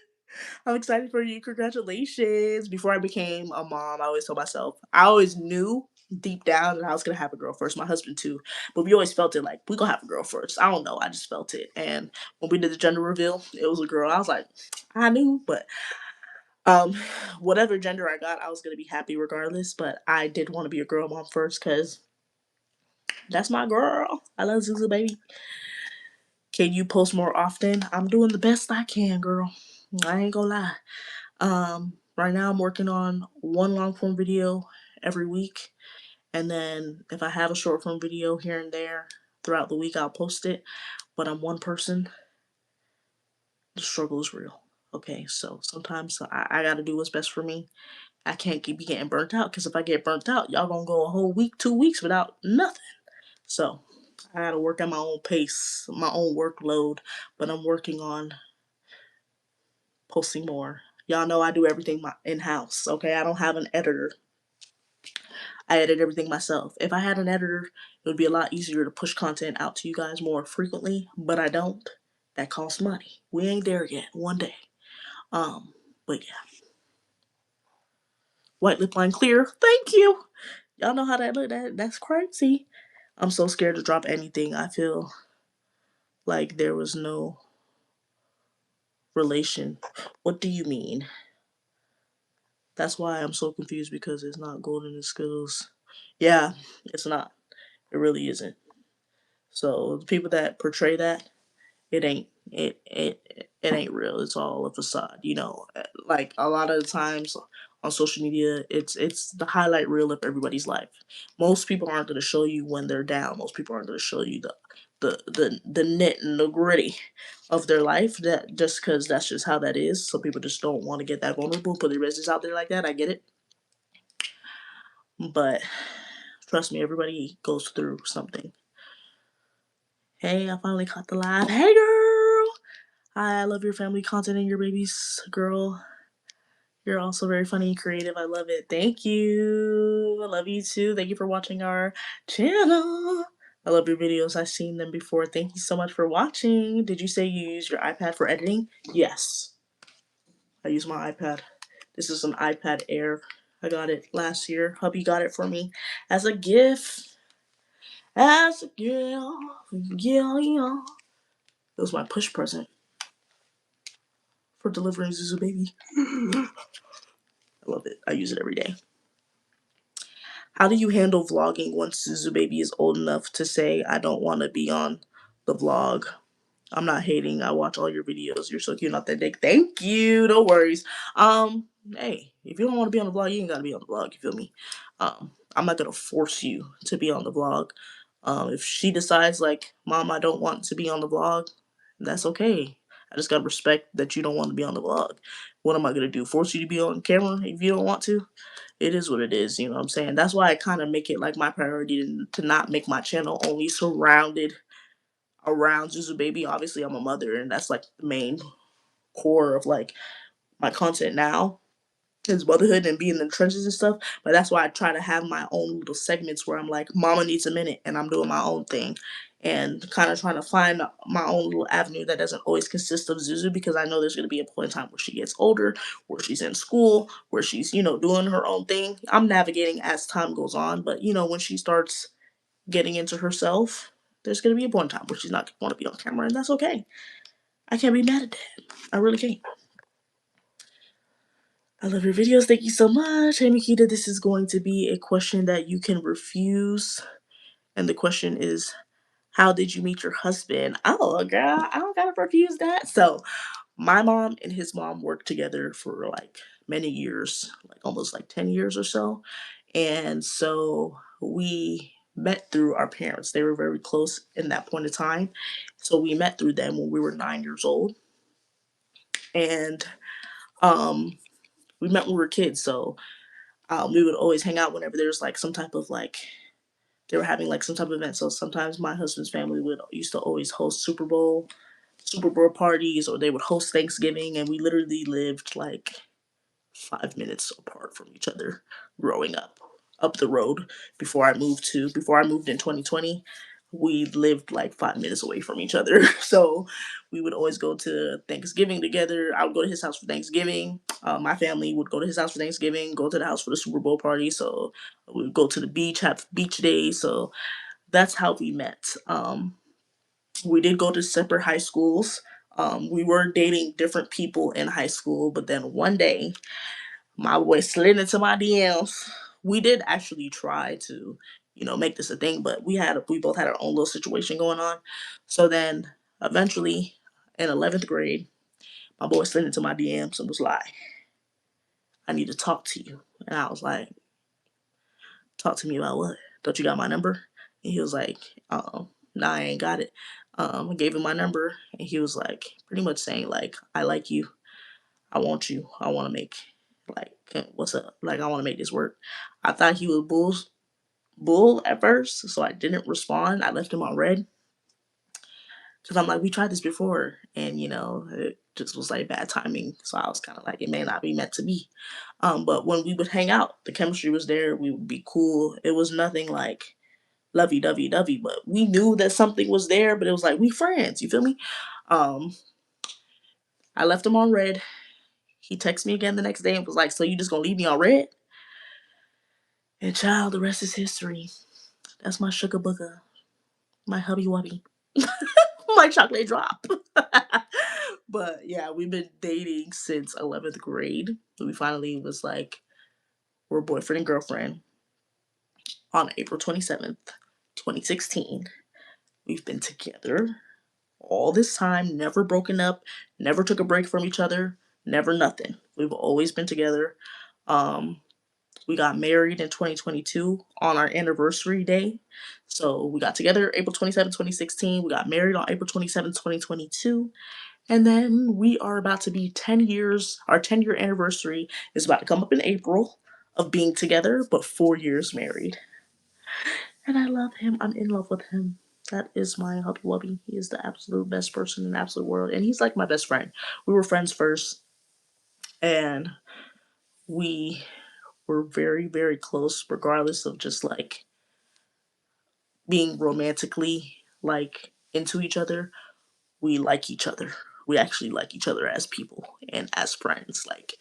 [SPEAKER 1] I'm excited for you. Congratulations. Before I became a mom, I always told myself, I always knew deep down that I was going to have a girl first. My husband too. But we always felt it like, we going to have a girl first. I don't know. I just felt it. And when we did the gender reveal, it was a girl. I was like, I knew. But um, whatever gender I got, I was going to be happy regardless. But I did want to be a girl mom first because that's my girl. I love Zuzu, baby. Can you post more often? I'm doing the best I can, girl. I ain't gonna lie. Right now I'm working on one long form video every week, and then if I have a short form video here and there throughout the week, I'll post it. But I'm one person. The struggle is real. Okay, so sometimes I gotta do what's best for me. I can't keep getting burnt out because if I get burnt out, y'all gonna go a whole week, 2 weeks without nothing. So I gotta work at my own pace, my own workload. But I'm working on posting more. Y'all know I do everything in house. Okay, I don't have an editor. I edit everything myself. If I had an editor, it would be a lot easier to push content out to you guys more frequently, but I don't. That costs money. We ain't there yet. One day. But yeah. White lip line clear. Thank you. Y'all know how that look. That's crazy. I'm so scared to drop anything. I feel like there was no relation. What do you mean? That's why I'm so confused because it's not golden and Skittles. Yeah, it's not. It really isn't. So the people that portray that, it ain't real. It's all a facade. Like a lot of the times on social media, it's the highlight reel of everybody's life. Most people aren't going to show you when they're down. Most people aren't going to show you the nit and the gritty of their life. That just because that's just how that is. Some people just don't want to get that vulnerable, put their business out there like that. I get it, but trust me, everybody goes through something. Hey, I finally caught the live. Hey, girl. Hi, I love your family content and your babies, girl. You're also very funny and creative. I love it. Thank you. I love you too. Thank you for watching our channel. I love your videos. I've seen them before. Thank you so much for watching. Did you say you use your iPad for editing? Yes. I use my iPad. This is an iPad Air. I got it last year. Hubby got it for me as a gift. As a gift. Yeah, yeah. It was my push present for delivering Zuzu Baby. I love it. I use it every day. How do you handle vlogging once Zuzu Baby is old enough to say, I don't want to be on the vlog? I'm not hating. I watch all your videos. You're so cute and authentic. Thank you. No worries. Hey, if you don't want to be on the vlog, you ain't gotta be on the vlog. You feel me? I'm not gonna force you to be on the vlog. If she decides like, Mom, I don't want to be on the vlog, that's okay. I just gotta respect that you don't want to be on the vlog. What am I gonna do? Force you to be on camera if you don't want to? It is what it is. You know what I'm saying? That's why I kind of make it like my priority to not make my channel only surrounded around Zuzu Baby. Obviously, I'm a mother, and that's like the main core of like my content now is motherhood and being in the trenches and stuff. But that's why I try to have my own little segments where I'm like, Mama needs a minute, and I'm doing my own thing, and kind of trying to find my own little avenue that doesn't always consist of Zuzu, because I know there's going to be a point in time where she gets older, where she's in school, where she's, you know, doing her own thing. I'm navigating as time goes on, but you know, when she starts getting into herself, there's going to be a point in time where she's not going to want to be on camera, and that's okay. I can't be mad at that. I really can't. I love your videos. Thank you so much. Hey, Nikita, this is going to be a question that you can refuse. And the question is, how did you meet your husband? Oh, girl, I don't gotta refuse that. So, my mom and his mom worked together for like many years, like almost like 10 years or so. And so we met through our parents. They were very close in that point of time. So we met through them when we were 9 years old. And we met when we were kids. So we would always hang out whenever there was like some type of like they were having like some type of event. So sometimes my husband's family would used to always host Super Bowl parties, or they would host Thanksgiving, and we literally lived like 5 minutes apart from each other growing up the road before I moved in 2020. We lived like 5 minutes away from each other. So we would always go to Thanksgiving together. I would go to his house for Thanksgiving. My family would go to his house for Thanksgiving, go to the house for the Super Bowl party. So we would go to the beach, have beach days. So that's how we met. We did go to separate high schools. We were dating different people in high school, but then one day my boy slid into my DMs. We did actually try to, you know, make this a thing, but we both had our own little situation going on. So then eventually in 11th grade, my boy slid into my DMs and was like, I need to talk to you. And I was like, talk to me about what? Don't you got my number? And he was like, nah, I ain't got it. I gave him my number, and he was like, pretty much saying like, I like you. I want you. I want to make like what's up? Like I want to make this work. I thought he was bull at first, so I didn't respond. I left him on red because I'm like, we tried this before, and you know, it just was like bad timing. So I was kind of like, it may not be meant to be. But when we would hang out, the chemistry was there. We would be cool. It was nothing like lovey dovey dovey, but we knew that something was there. But it was like we friends. You feel me? Um, I left him on red. He texted me again the next day and was like, "So you just gonna leave me on red?" And child, the rest is history. That's my sugar booger, my hubby wubby, my chocolate drop. But yeah, we've been dating since 11th grade. We finally was like, we're boyfriend and girlfriend on April 27th, 2016. We've been together all this time, never broken up, never took a break from each other, never nothing. We've always been together. Um, We got married in 2022 on our anniversary day. So we got together April 27, 2016. We got married on April 27, 2022. And then we are about to be 10 years. Our 10-year anniversary is about to come up in April of being together, but 4 years married. And I love him. I'm in love with him. That is my hubby wubby. He is the absolute best person in the absolute world. And he's like my best friend. We were friends first. And we were very, very close, regardless of just like being romantically like into each other. We like each other. we actually like each other as people and as friends. Like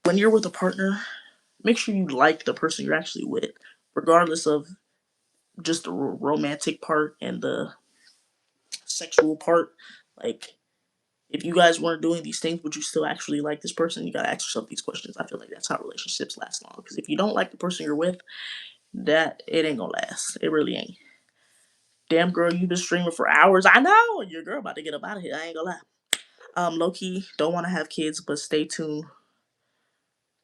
[SPEAKER 1] when you're with a partner, make sure you like the person you're actually with, regardless of just the romantic part and the sexual part. Like if you guys weren't doing these things, would you still actually like this person? You gotta ask yourself these questions. I feel like that's how relationships last long. Because if you don't like the person you're with, that it ain't gonna last. It really ain't. Damn girl, you been streaming for hours. I know your girl about to get up out of here. I ain't gonna lie. Low key, don't want to have kids, but stay tuned.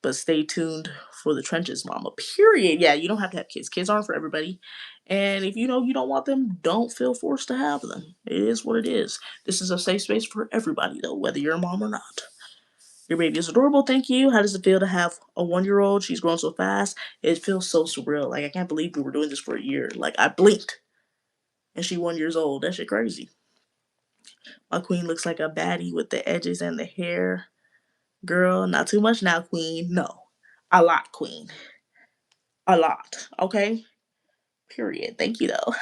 [SPEAKER 1] But stay tuned for the trenches, mama. Period. Yeah, you don't have to have kids. Kids aren't for everybody. And if you know you don't want them, don't feel forced to have them. It is what it is. This is a safe space for everybody, though, whether you're a mom or not. Your baby is adorable. Thank you. How does it feel to have a 1 year old? She's grown so fast. It feels so surreal. Like, I can't believe we were doing this for a year. Like, I blinked and she 1 year old. That shit crazy. My queen looks like a baddie with the edges and the hair. Girl, not too much now, queen. No. A lot, queen. A lot. Okay? Period. Thank you, though.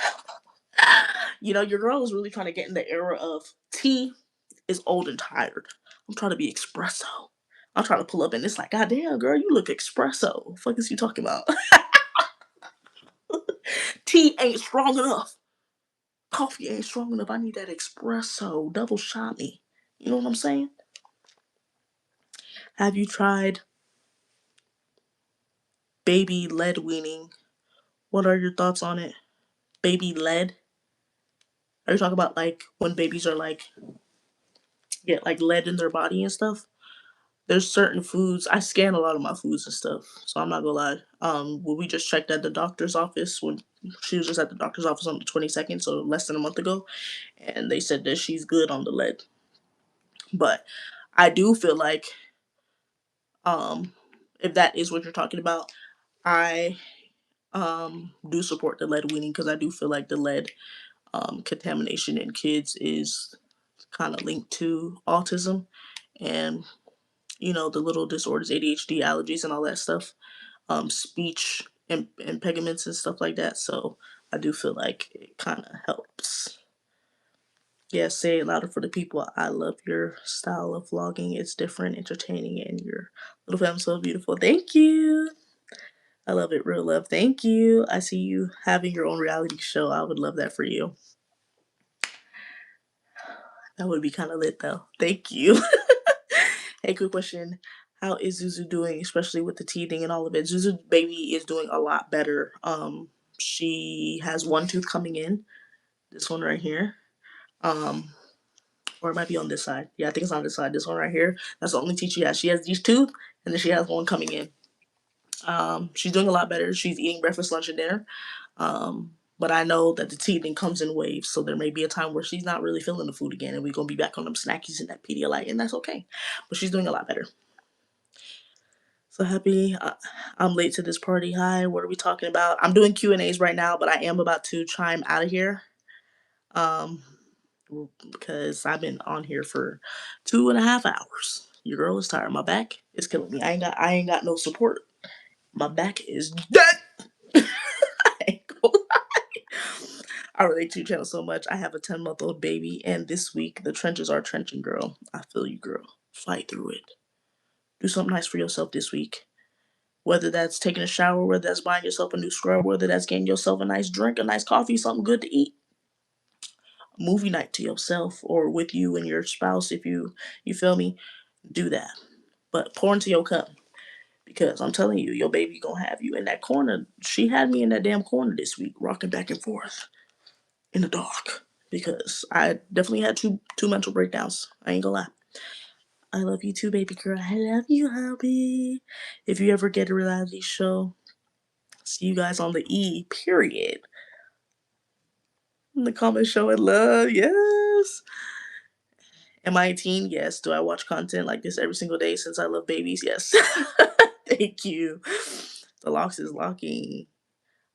[SPEAKER 1] Your girl is really trying to get in the era of tea is old and tired. I'm trying to be espresso. I'm trying to pull up and it's like, God damn, girl, you look espresso. Fuck is you talking about? Tea ain't strong enough. Coffee ain't strong enough. I need that espresso. Double shot me. You know what I'm saying? Have you tried baby lead weaning? What are your thoughts on it? Baby lead? Are you talking about like when babies are like get like lead in their body and stuff? There's certain foods. I scan a lot of my foods and stuff, so I'm not gonna lie. When we just checked at the doctor's office when she was just at the doctor's office on the 22nd, so less than a month ago, and they said that she's good on the lead. But I do feel like, um, if that is what you're talking about, I do support the lead weaning because I do feel like the lead contamination in kids is kind of linked to autism and the little disorders, ADHD, allergies, and all that stuff, speech impediments and stuff like that. So I do feel like it kind of helps. Yeah, say it louder for the people. I love your style of vlogging. It's different, entertaining, and your little family's so beautiful. Thank you. I love it, real love. Thank you. I see you having your own reality show. I would love that for you. That would be kind of lit, though. Thank you. Hey, quick question. How is Zuzu doing, especially with the teething and all of it? Zuzu baby is doing a lot better. She has one tooth coming in, this one right here. Or it might be on this side. Yeah, I think it's on this side. This one right here. That's the only teeth she has. She has these two, and then she has one coming in. She's doing a lot better. She's eating breakfast, lunch, and dinner. But I know that the teething comes in waves, so there may be a time where she's not really feeling the food again, and we're gonna be back on them snackies and that Pedialyte, and that's okay. But she's doing a lot better. So happy I'm late to this party. Hi, what are we talking about? I'm doing Q&As right now, but I am about to chime out of here. Um, because I've been on here for 2.5 hours. Your girl is tired. My back is killing me. I ain't got no support. My back is dead. I ain't gonna lie. I relate to your channel so much. I have a 10-month-old baby, and this week the trenches are trenching, girl. I feel you, girl. Fight through it. Do something nice for yourself this week. Whether that's taking a shower, whether that's buying yourself a new scrub, whether that's getting yourself a nice drink, a nice coffee, something good to eat. A movie night to yourself or with you and your spouse, if you feel me, do that. But pour into your cup. Because I'm telling you, your baby gonna have you in that corner. She had me in that damn corner this week, rocking back and forth in the dark. Because I definitely had two mental breakdowns. I ain't gonna lie. I love you too, baby girl. I love you, hubby. If you ever get a reality show, see you guys on the E, period. In the comments showing love, yes. Am I a teen? Yes. Do I watch content like this every single day since I love babies? Yes. Thank you. The locks is locking.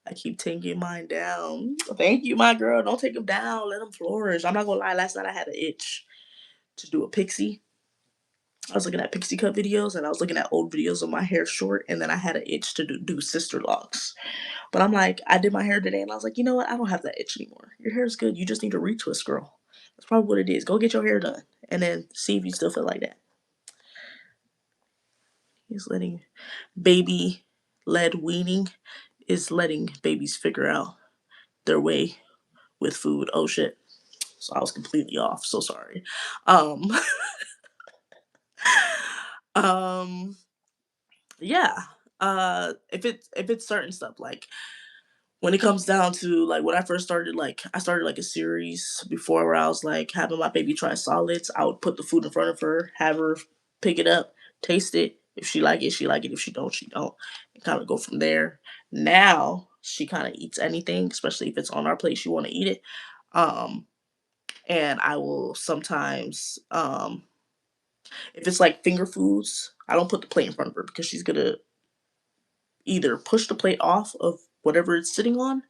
[SPEAKER 1] I keep taking mine down. Thank you, my girl. Don't take them down. Let them flourish. I'm not gonna lie. Last night I had an itch to do a pixie. I was looking at pixie cut videos and I was looking at old videos of my hair short, and then I had an itch to do sister locks. But I'm like, I did my hair today and I was like, you know what? I don't have that itch anymore. Your hair is good. You just need to retwist, girl. That's probably what it is. Go get your hair done and then see if you still feel like that. He's letting baby led weaning is letting babies figure out their way with food. Oh shit. So I was completely off. So sorry. Um um yeah. If it's certain stuff like when it comes down to like when I first started, like I started like a series before where I was like having my baby try solids. I would put the food in front of her, have her pick it up, taste it. If she like it, she like it. If she don't, she don't. And kind of go from there. Now she kind of eats anything, especially if it's on our plate. She want to eat it. Um, and I will sometimes, if it's like finger foods, I don't put the plate in front of her because she's gonna either push the plate off of whatever it's sitting on,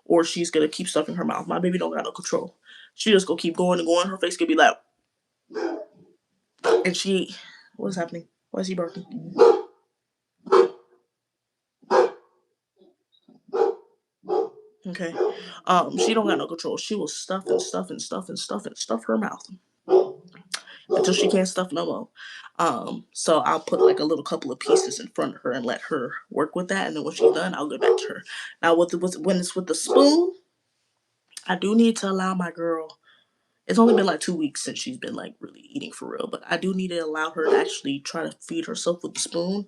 [SPEAKER 1] or she's gonna keep stuffing her mouth. My baby don't got no control. She just gonna keep going and going. Her face gonna be like, and she, what is happening? Why is he barking? Okay, she don't got no control. She will stuff and stuff and stuff and stuff and stuff her mouth until she can't stuff no more. So I'll put like a little couple of pieces in front of her and let her work with that, and then when she's done, I'll go back to her. Now, when it's with the spoon, I do need to allow my girl. It's only been like 2 weeks since she's been like really eating for real, but I do need to allow her to actually try to feed herself with the spoon.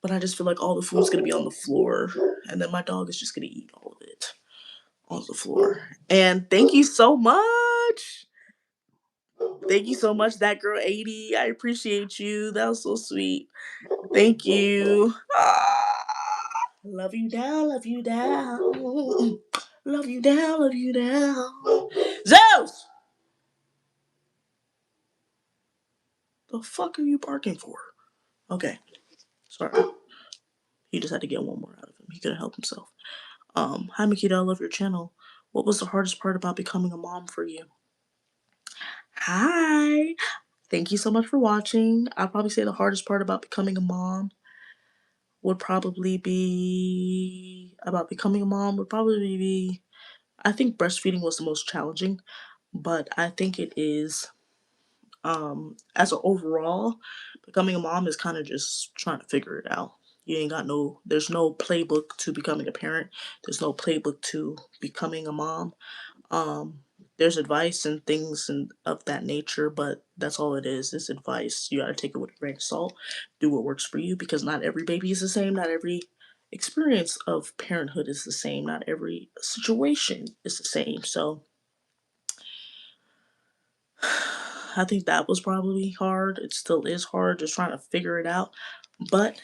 [SPEAKER 1] But I just feel like all the food's gonna be on the floor, and then my dog is just gonna eat all of it on the floor. And thank you so much. Thank you so much, that girl 80. I appreciate you. That was so sweet. Thank you. Love you down, love you down. Love you down, love you down. Zeus! The fuck are you barking for? Okay, sorry. He just had to get one more out of him. He couldn't help himself. Hi Makita, I love your channel. What was the hardest part about becoming a mom for you? Hi. Thank you so much for watching. I'd probably say the hardest part about becoming a mom would probably be I think breastfeeding was the most challenging, but I think it is as an overall, becoming a mom is kind of just trying to figure it out. You ain't got no there's no playbook to becoming a parent. There's no playbook to becoming a mom. Um, there's advice and things and of that nature, but that's all it is. It's advice. You gotta take it with a grain of salt. Do what works for you because not every baby is the same. Not every experience of parenthood is the same. Not every situation is the same. So I think that was probably hard. It still is hard, just trying to figure it out. But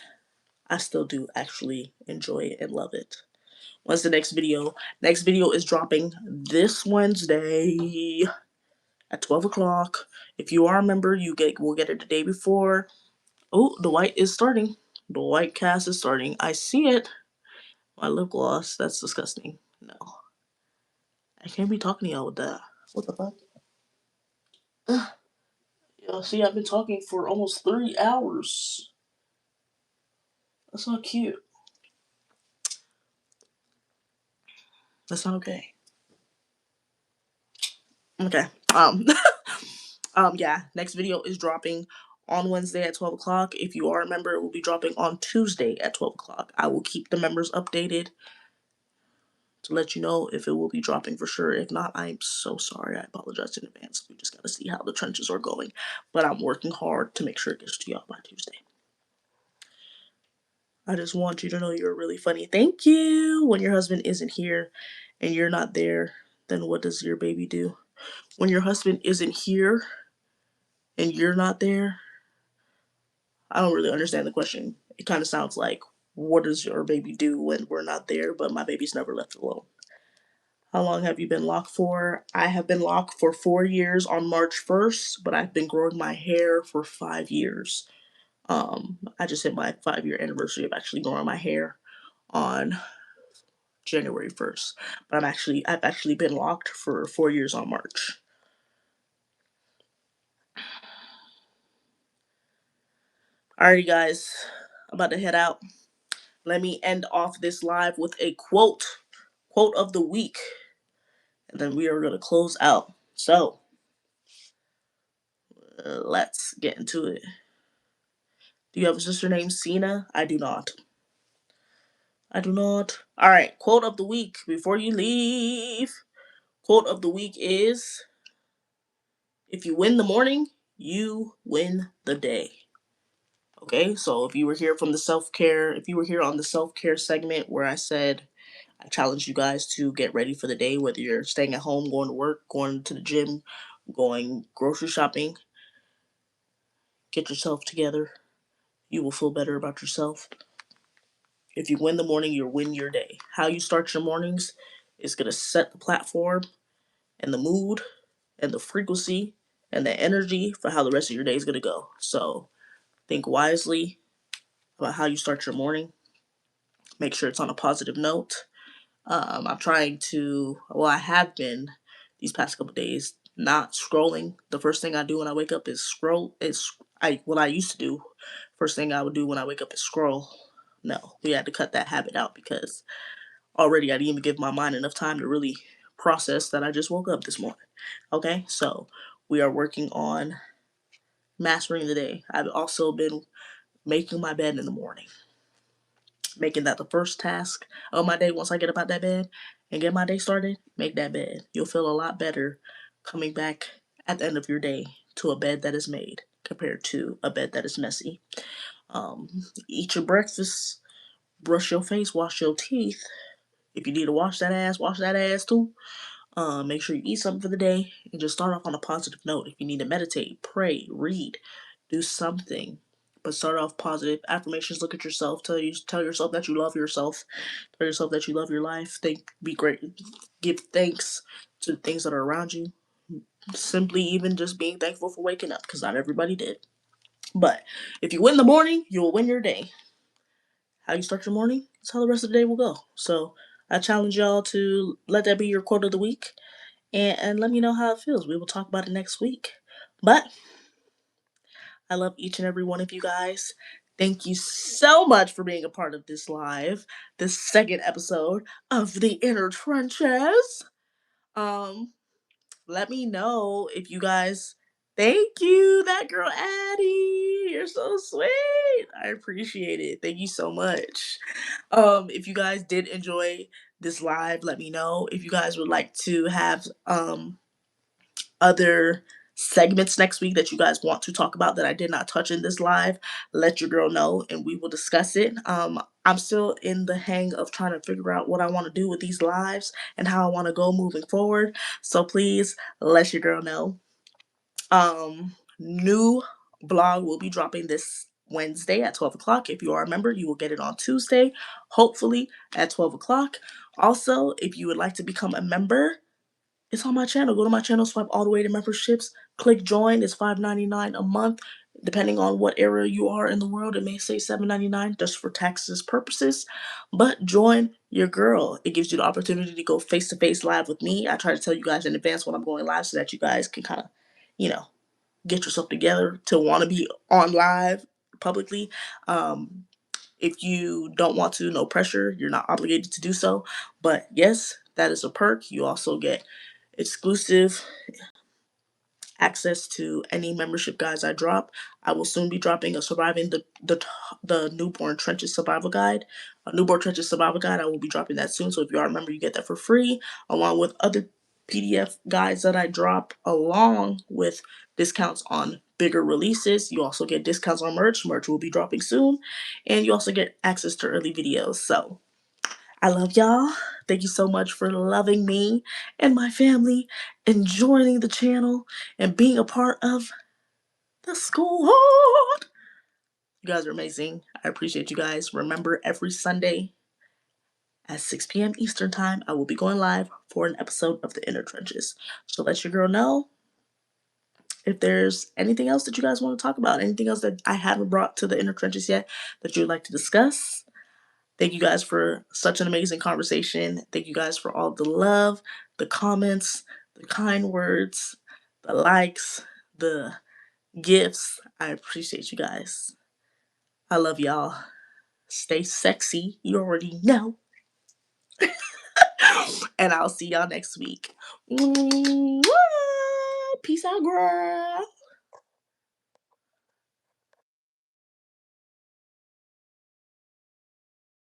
[SPEAKER 1] I still do actually enjoy it and love it. What's the next video? Next video is dropping this Wednesday at 12 o'clock. If you are a member, we'll get it the day before. Oh, the white is starting. The white cast is starting. I see it. My lip gloss. That's disgusting. No. I can't be talking to y'all with that. What the fuck? Yo, see, I've been talking for almost 3 hours. That's not cute. That's not okay. Okay. Yeah, next video is dropping on Wednesday at 12 o'clock. If you are a member, it will be dropping on Tuesday at 12 o'clock. I will keep the members updated to let you know if it will be dropping for sure. If not, I'm so sorry. I apologize in advance. We just gotta see how the trenches are going. But I'm working hard to make sure it gets to y'all by Tuesday. I just want you to know you're really funny. Thank you. When your husband isn't here and you're not there, then what does your baby do? When your husband isn't here and you're not there, I don't really understand the question. It kind of sounds like, what does your baby do when we're not there? But my baby's never left alone. How long have you been locked for? I have been locked for 4 years on March 1st, but I've been growing my hair for 5 years. I just hit my 5 year anniversary of actually growing my hair on January 1st. But I've actually been locked for 4 years on March. Alrighty guys, I'm about to head out. Let me end off this live with a quote of the week. And then we are going to close out. So, Let's get into it. Do you have a sister named Cena? I do not. I do not. All right, quote of the week before you leave. Quote of the week is, if you win the morning, you win the day. Okay, so if you were here from the self care, if you were here on the self care segment where I said I challenge you guys to get ready for the day, whether you're staying at home, going to work, going to the gym, going grocery shopping, get yourself together. You will feel better about yourself. If you win the morning, you'll win your day. How you start your mornings is going to set the platform and the mood and the frequency and the energy for how the rest of your day is going to go. So think wisely about how you start your morning. Make sure it's on a positive note. I'm trying to, well, I have been these past couple days not scrolling. The first thing I do when I wake up is scroll. What I used to do. First thing I would do when I wake up is scroll. No, we had to cut that habit out because already I didn't even give my mind enough time to really process that I just woke up this morning. Okay, so we are working on mastering the day. I've also been making my bed in the morning, making that the first task of my day. Once I get up out that bed and get my day started, make that bed. You'll feel a lot better coming back at the end of your day to a bed that is made compared to a bed that is messy. Eat your breakfast, brush your face, wash your teeth. If you need to wash that ass too. Make sure you eat something for the day and just start off on a positive note. If you need to meditate, pray, read, do something. But start off positive affirmations. Look at yourself. Tell yourself that you love yourself. Tell yourself that you love your life. Be great. Give thanks to the things that are around you. Simply even just being thankful for waking up, because not everybody did. But if you win the morning, you will win your day. How you start your morning, that's how the rest of the day will go. So I challenge y'all to let that be your quote of the week, and let me know how it feels. We will talk about it next week. But I love each and every one of you guys. Thank you so much for being a part of this second episode of the Inner Trenches. Um, Let me know if you guys. Thank you, that girl Addie. You're so sweet. I appreciate it. Thank you so much. If you guys did enjoy this live, let me know. If you guys would like to have other segments next week that you guys want to talk about that I did not touch in this live, let your girl know and we will discuss it. I'm still in the hang of trying to figure out what I want to do with these lives and how I want to go moving forward. So please let your girl know. New vlog will be dropping this Wednesday at 12 o'clock. If you are a member, you will get it on Tuesday, hopefully at 12 o'clock. Also, if you would like to become a member, it's on my channel. Go to my channel, swipe all the way to memberships, click join. It's $5.99 a month. Depending on what area you are in the world, it may say $7.99 just for taxes purposes. But join your girl. It gives you the opportunity to go face to face live with me. I try to tell you guys in advance when I'm going live so that you guys can kind of, you know, get yourself together to want to be on live publicly. If you don't want to, no pressure. You're not obligated to do so. But yes, that is a perk. You also get exclusive access to any membership guides I drop. I will soon be dropping a surviving the newborn trenches survival guide. A newborn trenches survival guide. I will be dropping that soon. So if you are a member, you get that for free, along with other PDF guides that I drop, along with discounts on bigger releases. You also get discounts on merch. Merch will be dropping soon, and you also get access to early videos. So I love y'all. Thank you so much for loving me and my family and joining the channel and being a part of the school. You guys are amazing. I appreciate you guys. Remember, every Sunday at 6 p.m. Eastern Time, I will be going live for an episode of The Inner Trenches. So let your girl know if there's anything else that you guys want to talk about, anything else that I haven't brought to The Inner Trenches yet that you'd like to discuss. Thank you guys for such an amazing conversation. Thank you guys for all the love, the comments, the kind words, the likes, the gifts. I appreciate you guys. I love y'all. Stay sexy. You already know. And I'll see y'all next week. Peace out, girl.